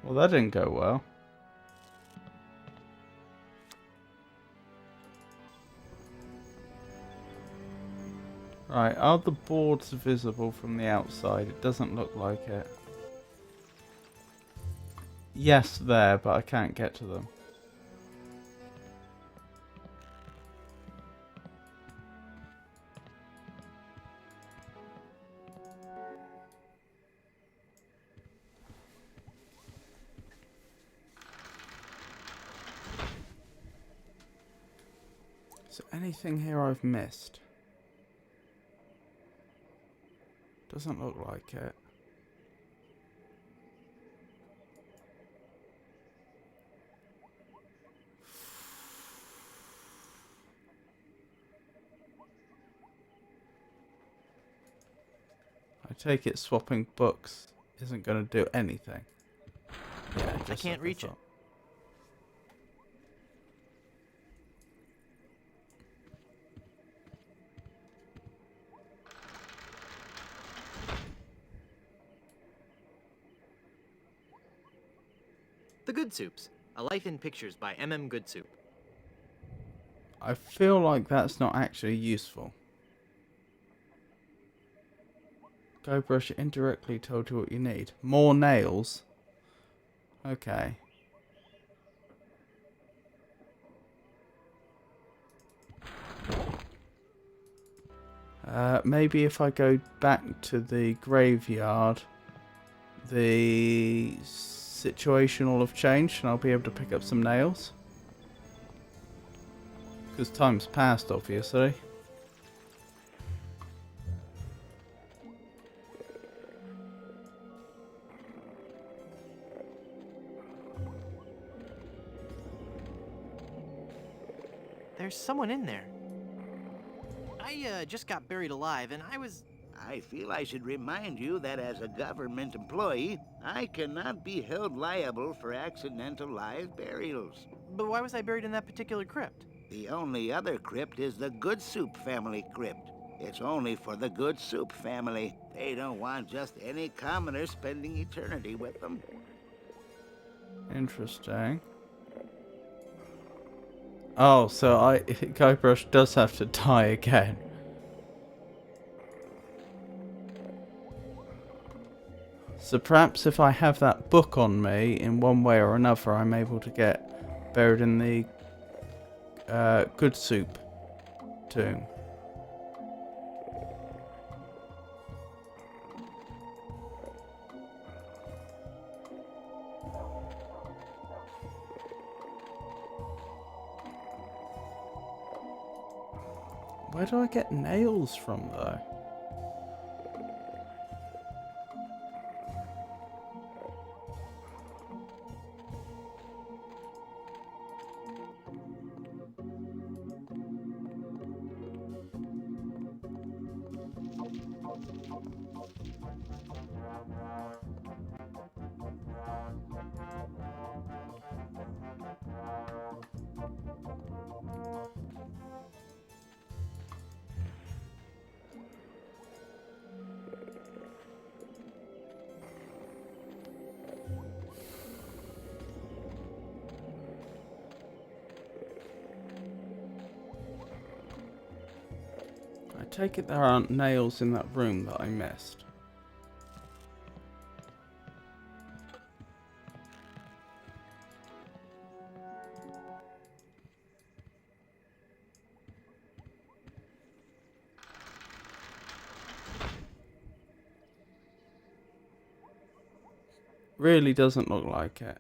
Well, that didn't go well. Right, are the boards visible from the outside? It doesn't look like it. Yes, there, but I can't get to them. Is there anything here I've missed? Doesn't look like it. I take it swapping books isn't going to do anything. Yeah, I can't reach it. The Good Soups, A Life in Pictures by M.M. Goodsoup. I feel like that's not actually useful. Guybrush indirectly told you what you need. More nails? Okay. Maybe if I go back to the graveyard, the situation will have changed and I'll be able to pick up some nails. Because time's passed, obviously. There's someone in there. I just got buried alive, and I feel I should remind you that as a government employee, I cannot be held liable for accidental live burials. But why was I buried in that particular crypt? The only other crypt is the Goodsoup family crypt. It's only for the Goodsoup family. They don't want just any commoner spending eternity with them. Interesting. Oh, so Guybrush does have to die again. So perhaps if I have that book on me, in one way or another, I'm able to get buried in the Goodsoup tomb. Where do I get nails from, though? I take it there aren't nails in that room that I missed. Really doesn't look like it.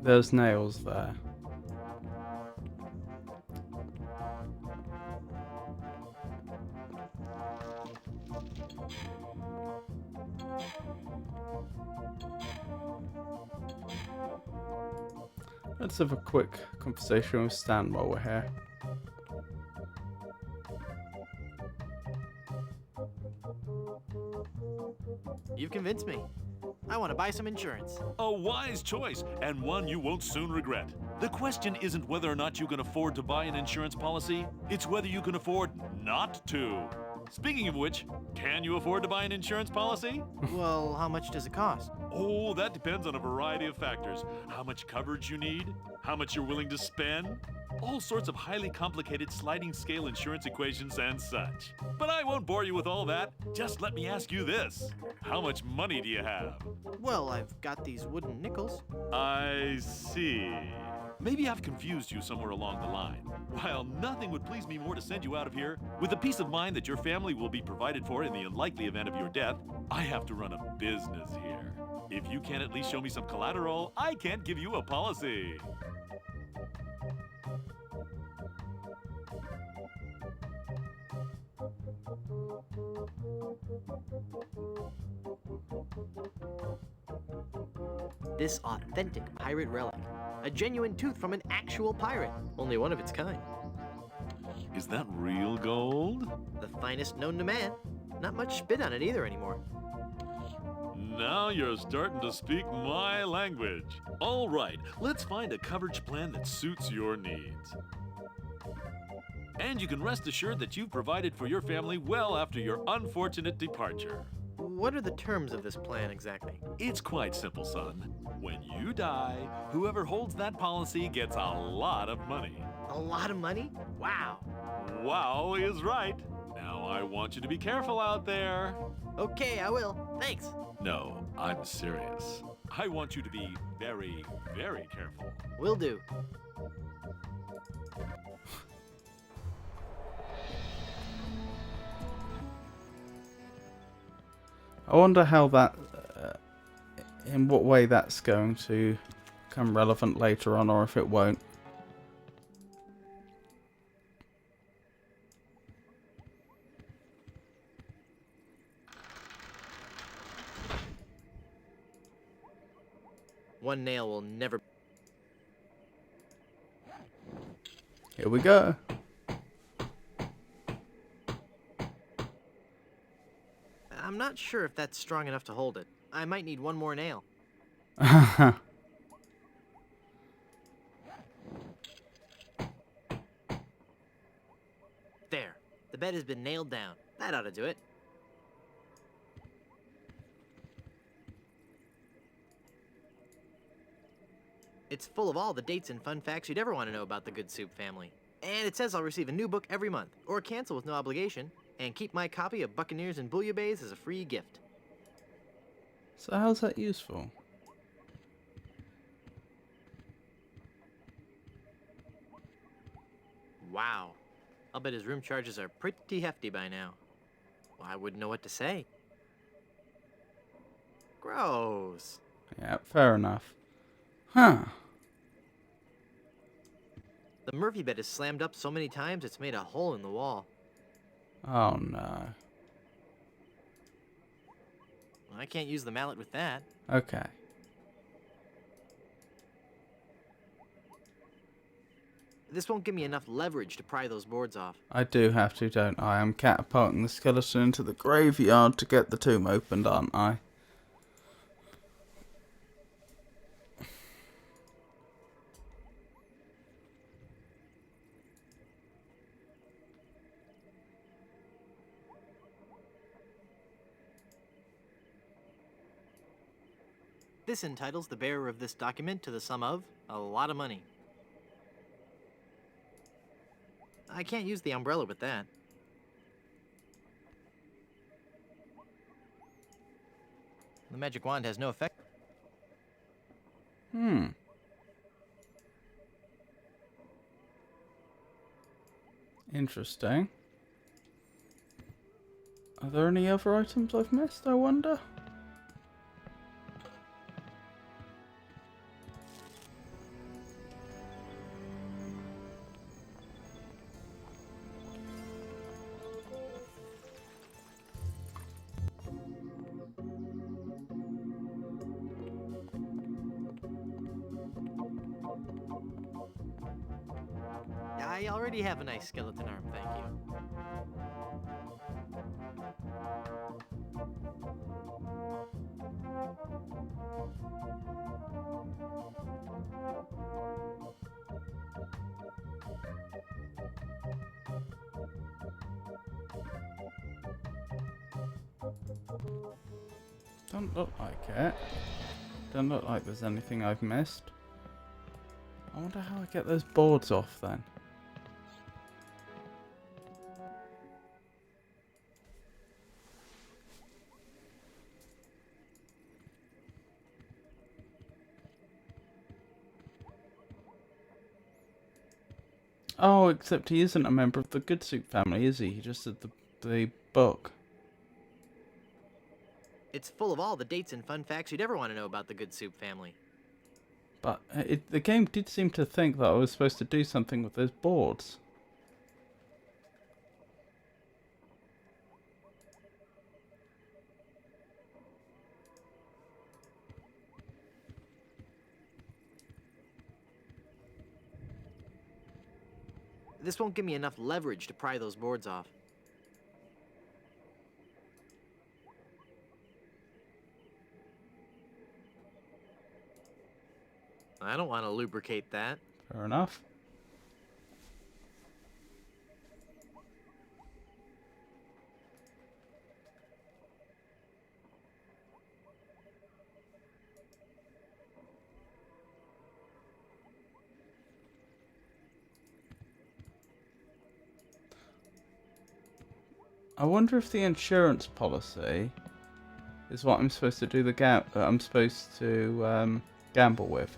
There's nails there. Let's have a quick conversation with Stan while we're here. You've convinced me. I want to buy some insurance. A wise choice, and one you won't soon regret. The question isn't whether or not you can afford to buy an insurance policy, it's whether you can afford not to. Speaking of which, can you afford to buy an insurance policy? Well, how much does it cost? Oh, that depends on a variety of factors. How much coverage you need, how much you're willing to spend, all sorts of highly complicated sliding scale insurance equations and such. But I won't bore you with all that. Just let me ask you this. How much money do you have? Well, I've got these wooden nickels. I see. Maybe I've confused you somewhere along the line. While nothing would please me more to send you out of here, with the peace of mind that your family will be provided for in the unlikely event of your death, I have to run a business here. If you can't at least show me some collateral, I can't give you a policy. This authentic pirate relic. A genuine tooth from an actual pirate. Only one of its kind. Is that real gold? The finest known to man. Not much spit on it either anymore. Now you're starting to speak my language. All right, let's find a coverage plan that suits your needs. And you can rest assured that you've provided for your family well after your unfortunate departure. What are the terms of this plan exactly? It's quite simple, son. When you die, whoever holds that policy gets a lot of money. A lot of money? Wow. Wow is right. Now I want you to be careful out there. Okay, I will. Thanks. No, I'm serious. I want you to be very, very careful. Will do. I wonder how that, in what way that's going to become relevant later on, or if it won't. One nail will never... Here we go. I'm not sure if that's strong enough to hold it. I might need one more nail. There. The bed has been nailed down. That ought to do it. It's full of all the dates and fun facts you'd ever want to know about the Good Soup family. And it says I'll receive a new book every month, or cancel with no obligation, and keep my copy of Buccaneers and Bouillabaisse as a free gift. So how's that useful? Wow. I'll bet his room charges are pretty hefty by now. Well, I wouldn't know what to say. Gross. Yeah, fair enough. Huh. The Murphy bed is slammed up so many times it's made a hole in the wall. Oh no. I can't use the mallet with that. Okay. This won't give me enough leverage to pry those boards off. I do have to, don't I? I'm catapulting the skeleton into the graveyard to get the tomb opened, aren't I? This entitles the bearer of this document to the sum of a lot of money. I can't use the umbrella with that. The magic wand has no effect. Interesting. Are there any other items I've missed, I wonder? I already have a nice skeleton arm, thank you. Don't look like it. Don't look like there's anything I've missed. I wonder how I get those boards off then. Oh, except he isn't a member of the Good Soup family, is he? He just did the book. It's full of all the dates and fun facts you'd ever want to know about the Good Soup family. But the game did seem to think that I was supposed to do something with those boards. This won't give me enough leverage to pry those boards off. I don't want to lubricate that. Fair enough. I wonder if the insurance policy is what I'm supposed to do I'm supposed to gamble with.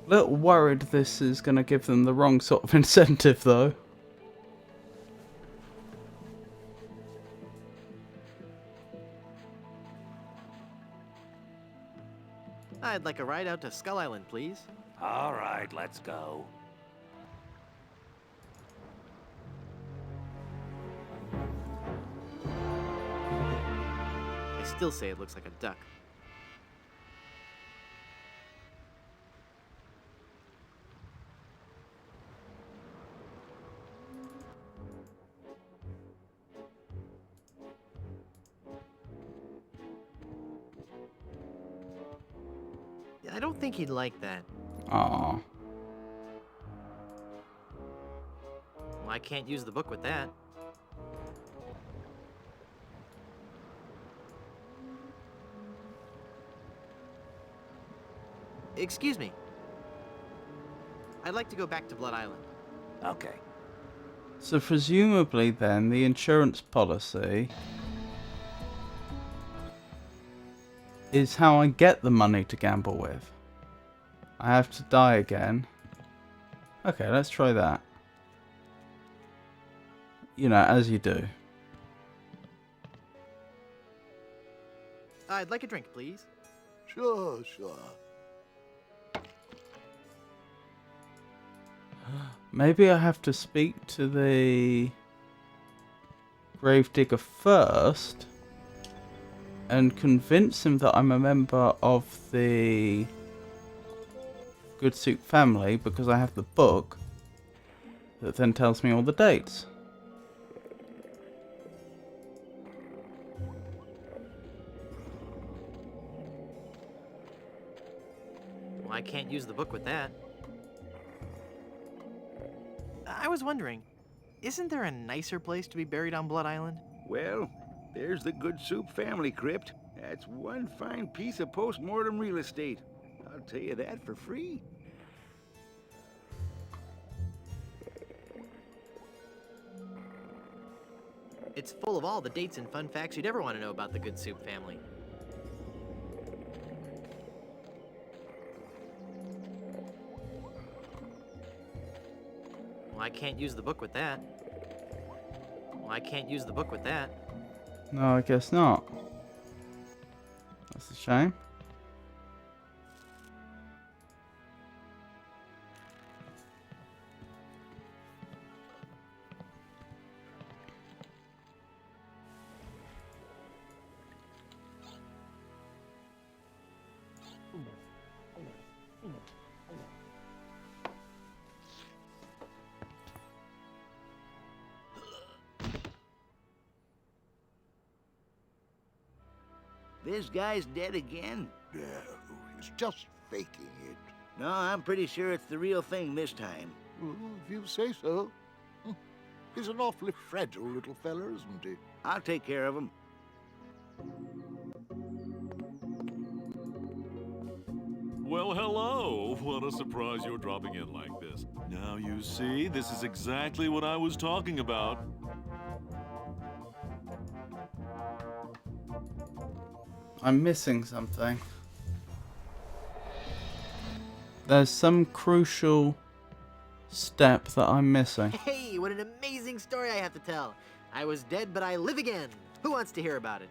Little worried this is going to give them the wrong sort of incentive though. I'd like a ride out to Skull Island, please. All right, let's go. I still say it looks like a duck. I don't think he'd like that. Aww. Well, I can't use the book with that. Excuse me. I'd like to go back to Blood Island. Okay. So presumably then the insurance policy is how I get the money to gamble with. I have to die again. Okay, let's try that. You know, as you do. I'd like a drink, please. Sure, sure. Maybe I have to speak to the gravedigger first and convince him that I'm a member of the Good Soup family because I have the book that then tells me all the dates. Well, I can't use the book with that. I was wondering, isn't there a nicer place to be buried on Blood Island? Well, there's the Good Soup family crypt. That's one fine piece of post-mortem real estate. I'll tell you that for free. It's full of all the dates and fun facts you'd ever want to know about the Good Soup family. Well, I can't use the book with that. Well, I can't use the book with that. No, I guess not. That's a shame. This guy's dead again? No, he's just faking it. No, I'm pretty sure it's the real thing this time. Well, if you say so. He's an awfully fragile little fella, isn't he? I'll take care of him. Well, hello. What a surprise you're dropping in like this. Now you see, this is exactly what I was talking about. I'm missing something. There's some crucial step that I'm missing. Hey, what an amazing story I have to tell. I was dead, but I live again. Who wants to hear about it?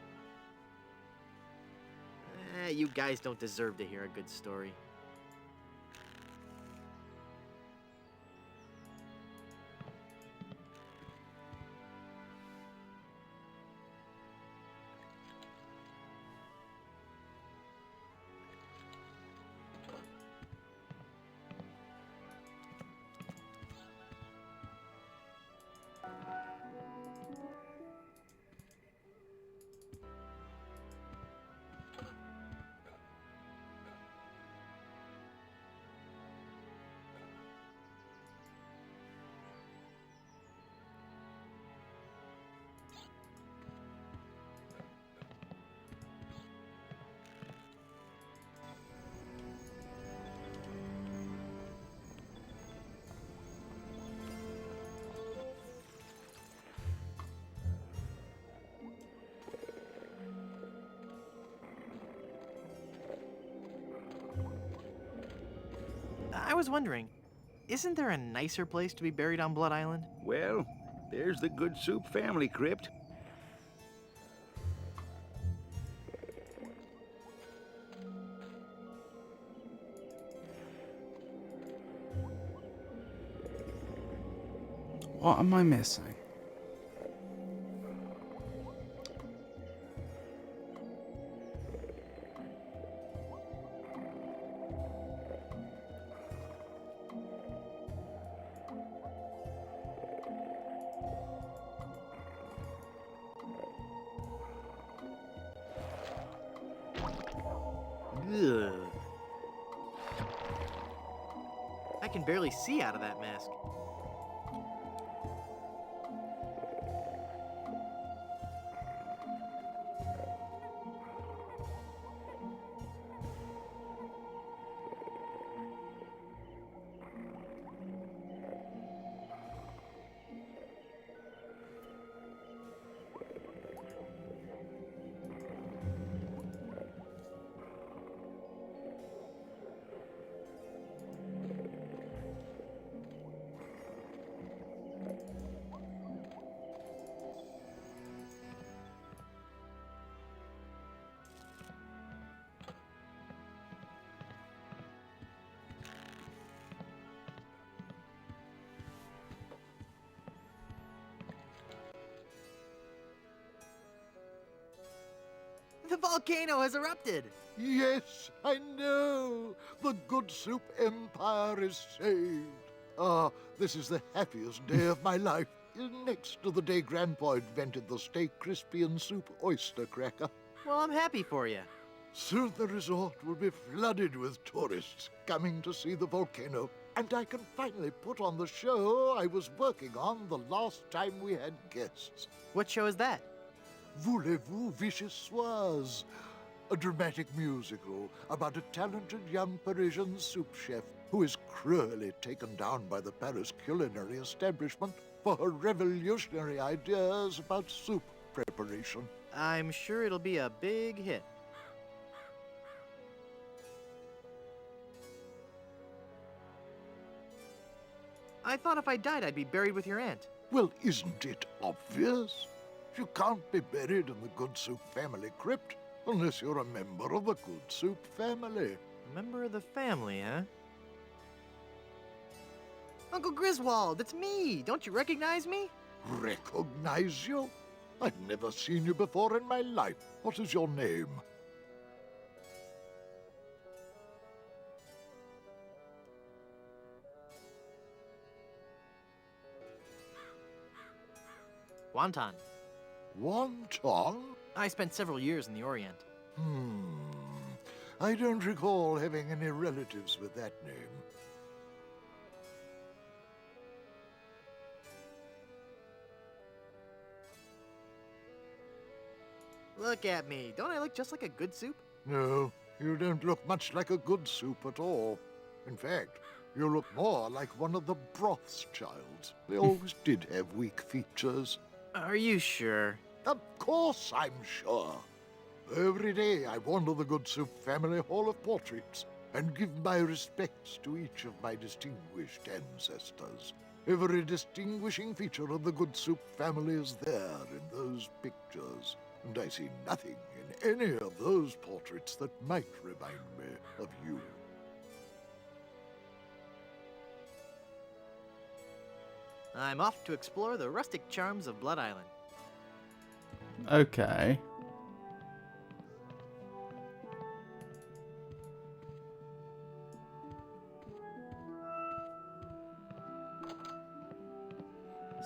You guys don't deserve to hear a good story. I was wondering, isn't there a nicer place to be buried on Blood Island? Well, there's the Good Soup family crypt. What am I missing? Ugh. I can barely see out of that mask. The volcano has erupted! Yes, I know. The Good Soup Empire is saved. Ah, this is the happiest day of my life. Next to the day Grandpa invented the Stay Crispy and Soup oyster cracker. Well, I'm happy for you. Soon the resort will be flooded with tourists coming to see the volcano. And I can finally put on the show I was working on the last time we had guests. What show is that? Voulez-vous Vichyssoise? A dramatic musical about a talented young Parisian soup chef who is cruelly taken down by the Paris culinary establishment for her revolutionary ideas about soup preparation. I'm sure it'll be a big hit. I thought if I died, I'd be buried with your aunt. Well, isn't it obvious? You can't be buried in the Good Soup family crypt unless you're a member of the Good Soup family. Member of the family, huh? Uncle Griswold, it's me! Don't you recognize me? Recognize you? I've never seen you before in my life. What is your name? Wonton. Wonton? I spent several years in the Orient. I don't recall having any relatives with that name. Look at me. Don't I look just like a good soup? No, you don't look much like a good soup at all. In fact, you look more like one of the broth's childs. They always did have weak features. Are you sure? Of course I'm sure. Every day I wander the Good Soup family Hall of Portraits and give my respects to each of my distinguished ancestors. Every distinguishing feature of the Good Soup family is there in those pictures, and I see nothing in any of those portraits that might remind me of you. I'm off to explore the rustic charms of Blood Island. Okay.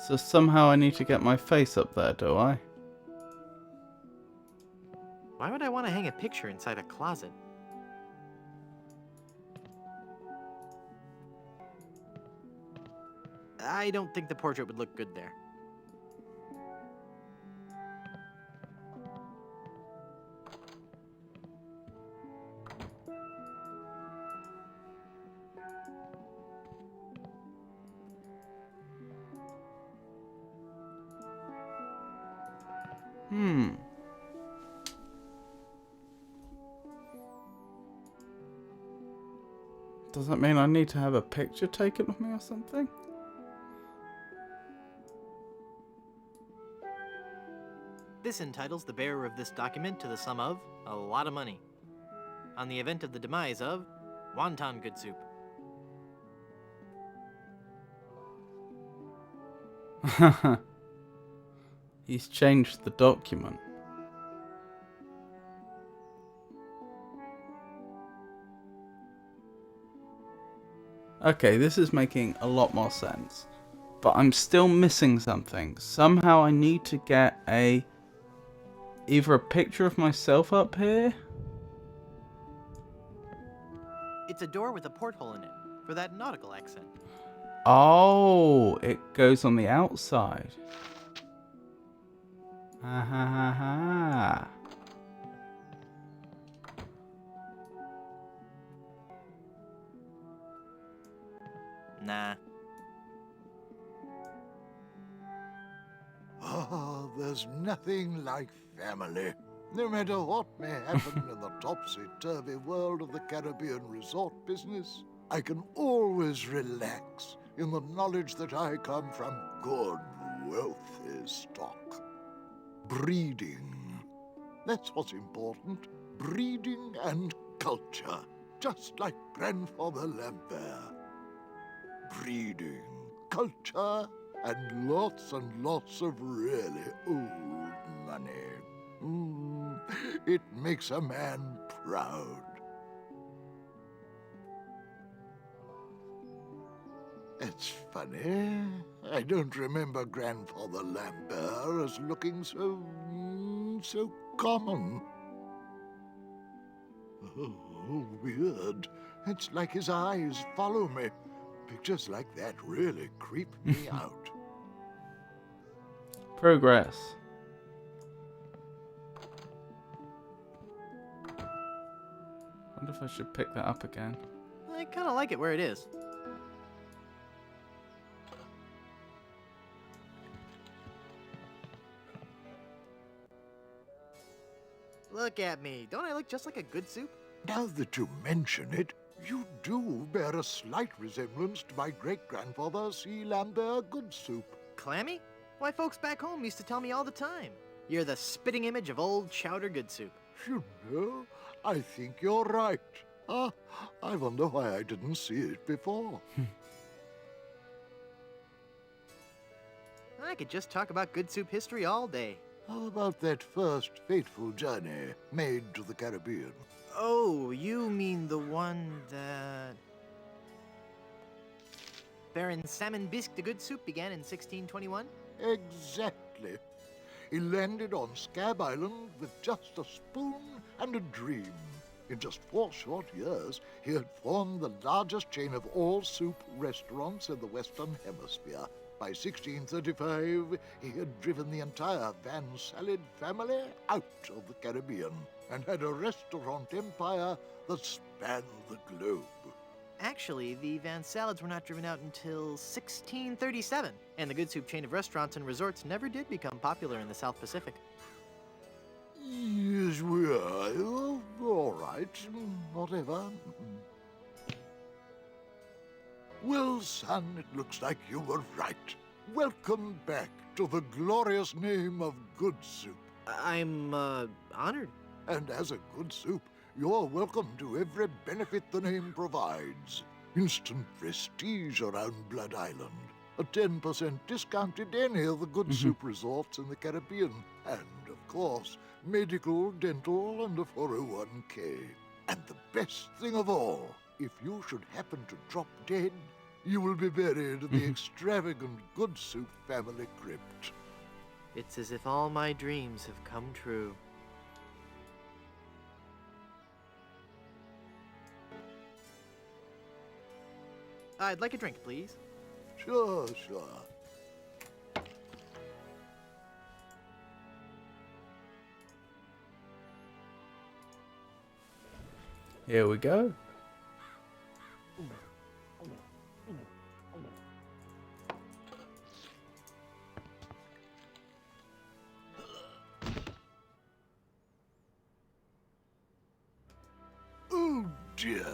So somehow I need to get my face up there, do I? Why would I want to hang a picture inside a closet? I don't think the portrait would look good there. Does that mean I need to have a picture taken of me or something? This entitles the bearer of this document to the sum of a lot of money, on the event of the demise of Wonton Good Soup. He's changed the document. Okay, this is making a lot more sense. But I'm still missing something. Somehow I need to get either a picture of myself up here. It's a door with a porthole in it, for that nautical accent. Oh, it goes on the outside. Ha ha ha ha. Nah. Ah, there's nothing like family. No matter what may happen in the topsy-turvy world of the Caribbean resort business, I can always relax in the knowledge that I come from good, wealthy stock. Breeding. That's what's important. Breeding and culture. Just like Grandfather Lambert. Breeding, culture, and lots of really old money. It makes a man proud. It's funny. I don't remember Grandfather Lambert as looking so common. Oh, weird. It's like his eyes follow me. Pictures like that really creep me out. Progress. Wonder if I should pick that up again. I kind of like it where it is. Look at me. Don't I look just like a good soup? Now that you mention it, you do bear a slight resemblance to my great-grandfather C. Lambert Good Soup. Clammy? Why, folks back home used to tell me all the time. You're the spitting image of old Chowder Good Soup. You know, I think you're right. I wonder why I didn't see it before. I could just talk about good soup history all day. How about that first fateful journey made to the Caribbean? Oh, you mean the one that... Baron Salmon Bisque de Good Soup began in 1621? Exactly. He landed on Scab Island with just a spoon and a dream. In just 4 short years, he had formed the largest chain of all-soup restaurants in the Western Hemisphere. By 1635, he had driven the entire Van Salad family out of the Caribbean and had a restaurant empire that spanned the globe. Actually, the Van Salads were not driven out until 1637, and the Good Soup chain of restaurants and resorts never did become popular in the South Pacific. Yes, we are. Oh, all right. Whatever. Well, son, it looks like you were right. Welcome back to the glorious name of Good Soup. I'm, honored. And as a Good Soup, you're welcome to every benefit the name provides. Instant prestige around Blood Island. A 10% discount at any of the Good Soup resorts in the Caribbean. And, of course, medical, dental, and a 401k. And the best thing of all, if you should happen to drop dead, you will be buried in the extravagant Good Soup family crypt. It's as if all my dreams have come true. I'd like a drink, please. Sure, sure. Here we go. Oh dear.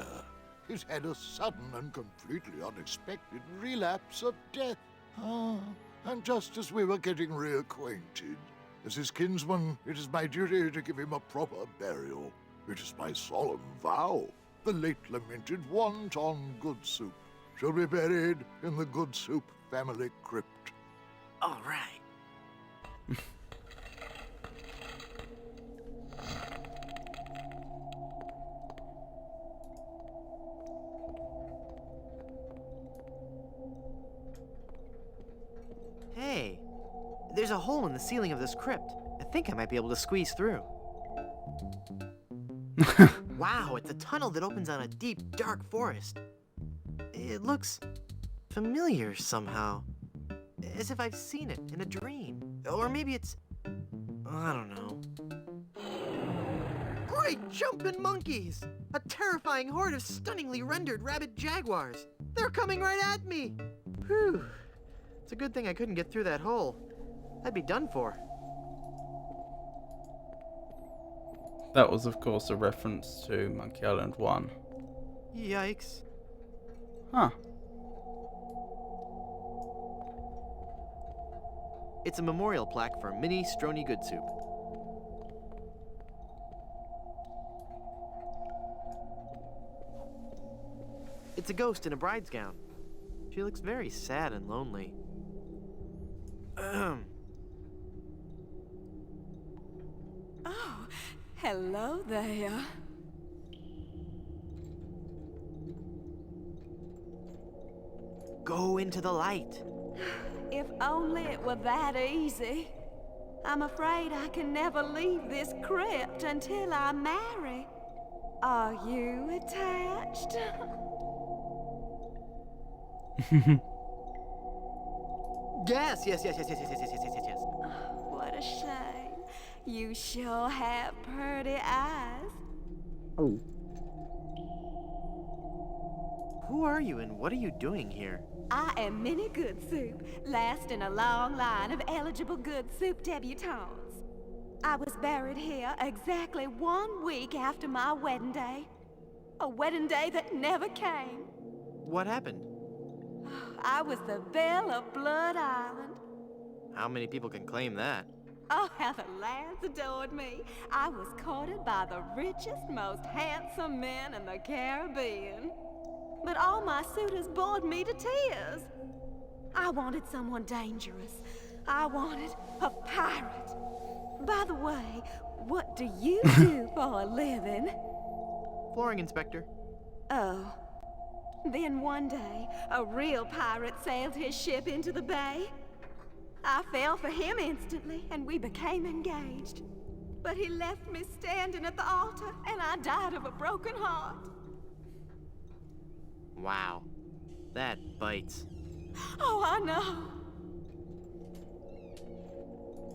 He's had a sudden and completely unexpected relapse of death. Ah, and just as we were getting reacquainted. As his kinsman, it is my duty to give him a proper burial. It is my solemn vow. The late lamented Wonton Good Soup shall be buried in the Good Soup family crypt. All right. Hey, there's a hole in the ceiling of this crypt. I think I might be able to squeeze through. Wow, it's a tunnel that opens on a deep, dark forest. It looks familiar somehow. As if I've seen it in a dream. Or maybe it's... I don't know. Great jumping monkeys! A terrifying horde of stunningly rendered rabid jaguars. They're coming right at me! Whew. It's a good thing I couldn't get through that hole. I'd be done for. That was, of course, a reference to Monkey Island 1. Yikes. Huh. It's a memorial plaque for Minnie Strony Good Soup. It's a ghost in a bride's gown. She looks very sad and lonely. Oh, hello there. Go into the light. If only it were that easy. I'm afraid I can never leave this crypt until I marry. Are you attached? Yes. What a shame. You sure have pretty eyes. Oh. Who are you and what are you doing here? I am Minnie Good Soup, last in a long line of eligible Good Soup debutantes. I was buried here exactly 1 week after my wedding day. A wedding day that never came. What happened? I was the belle of Blood Island. How many people can claim that? Oh, how the lads adored me. I was courted by the richest, most handsome men in the Caribbean. But all my suitors bored me to tears. I wanted someone dangerous. I wanted a pirate. By the way, what do you do for a living? Flooring inspector. Oh. Then one day, a real pirate sailed his ship into the bay. I fell for him instantly, and we became engaged. But he left me standing at the altar, and I died of a broken heart. Wow. That bites. Oh, I know.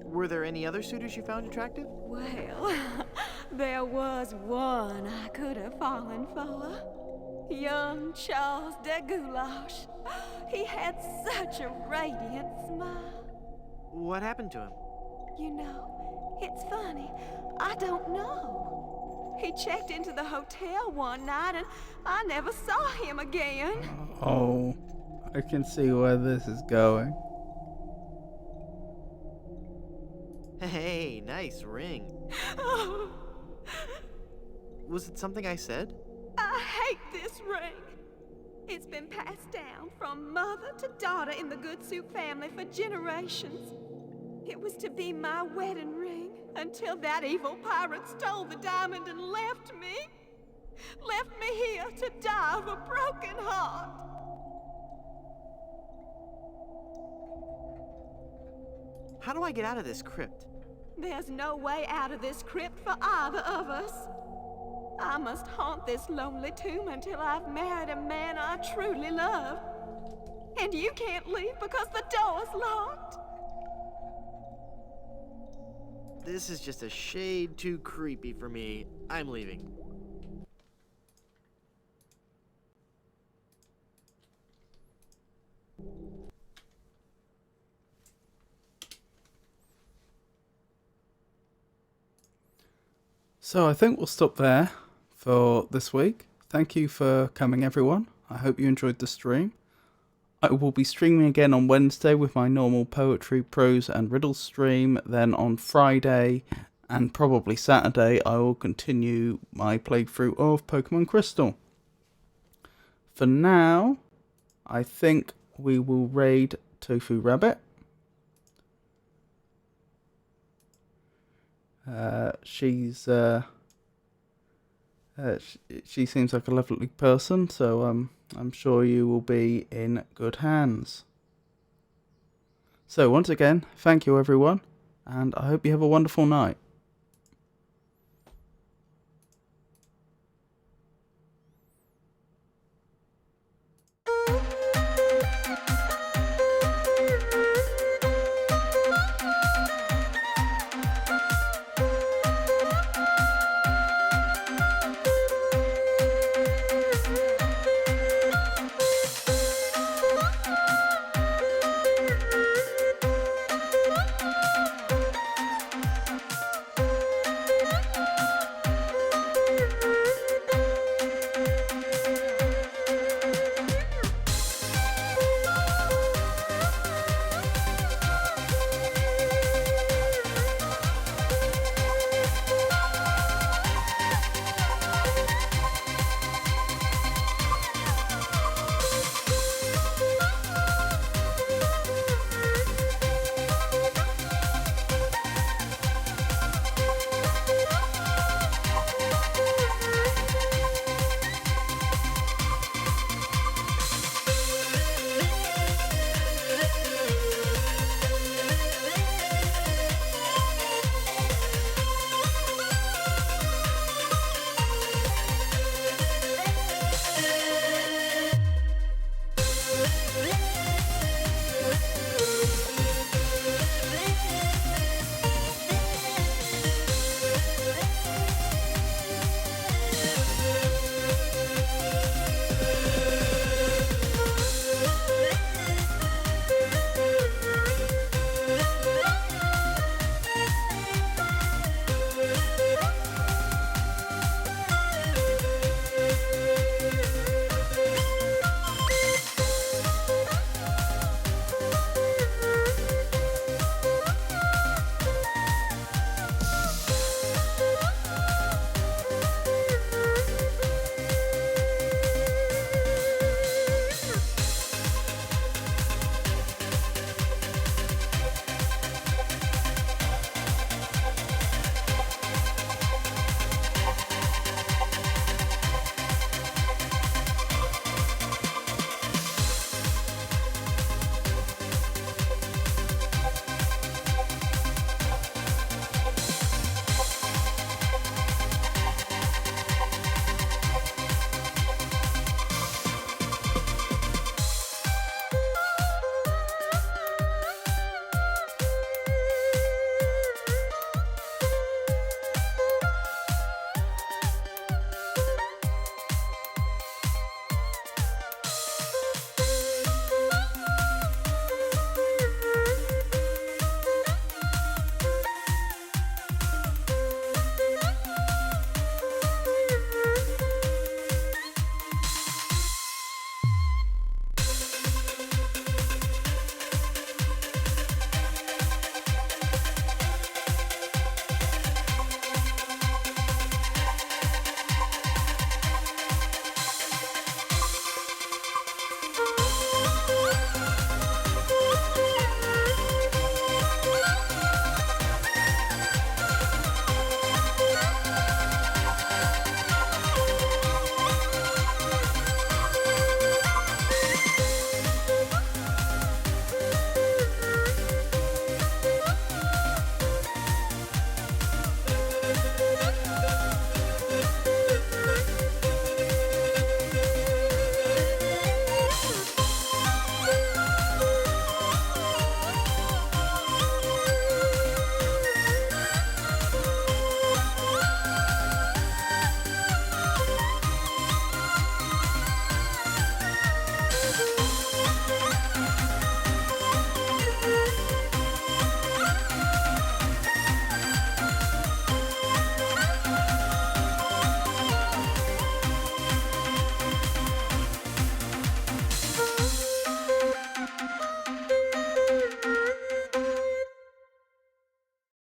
Were there any other suitors you found attractive? Well, there was one I could have fallen for. Young Charles de Goulash. He had such a radiant smile. What happened to him? You know, it's funny. I don't know. He checked into the hotel one night and I never saw him again. Oh, I can see where this is going. Hey, nice ring. Oh, Was it something I said? I hate this ring. It's been passed down from mother to daughter in the Good Soup family for generations. It was to be my wedding ring until that evil pirate stole the diamond and left me. Left me here to die of a broken heart. How do I get out of this crypt? There's no way out of this crypt for either of us. I must haunt this lonely tomb until I've married a man I truly love. And you can't leave because the door's locked. This is just a shade too creepy for me. I'm leaving. So I think we'll stop there for this week. Thank you for coming, everyone. I hope you enjoyed the stream. I will be streaming again on Wednesday with my normal poetry, prose and riddles stream. Then on Friday and probably Saturday I will continue my playthrough of Pokemon Crystal. For now, I think we will raid Tofu Rabbit. She seems like a lovely person, so I'm sure you will be in good hands. So once again, thank you everyone, and I hope you have a wonderful night.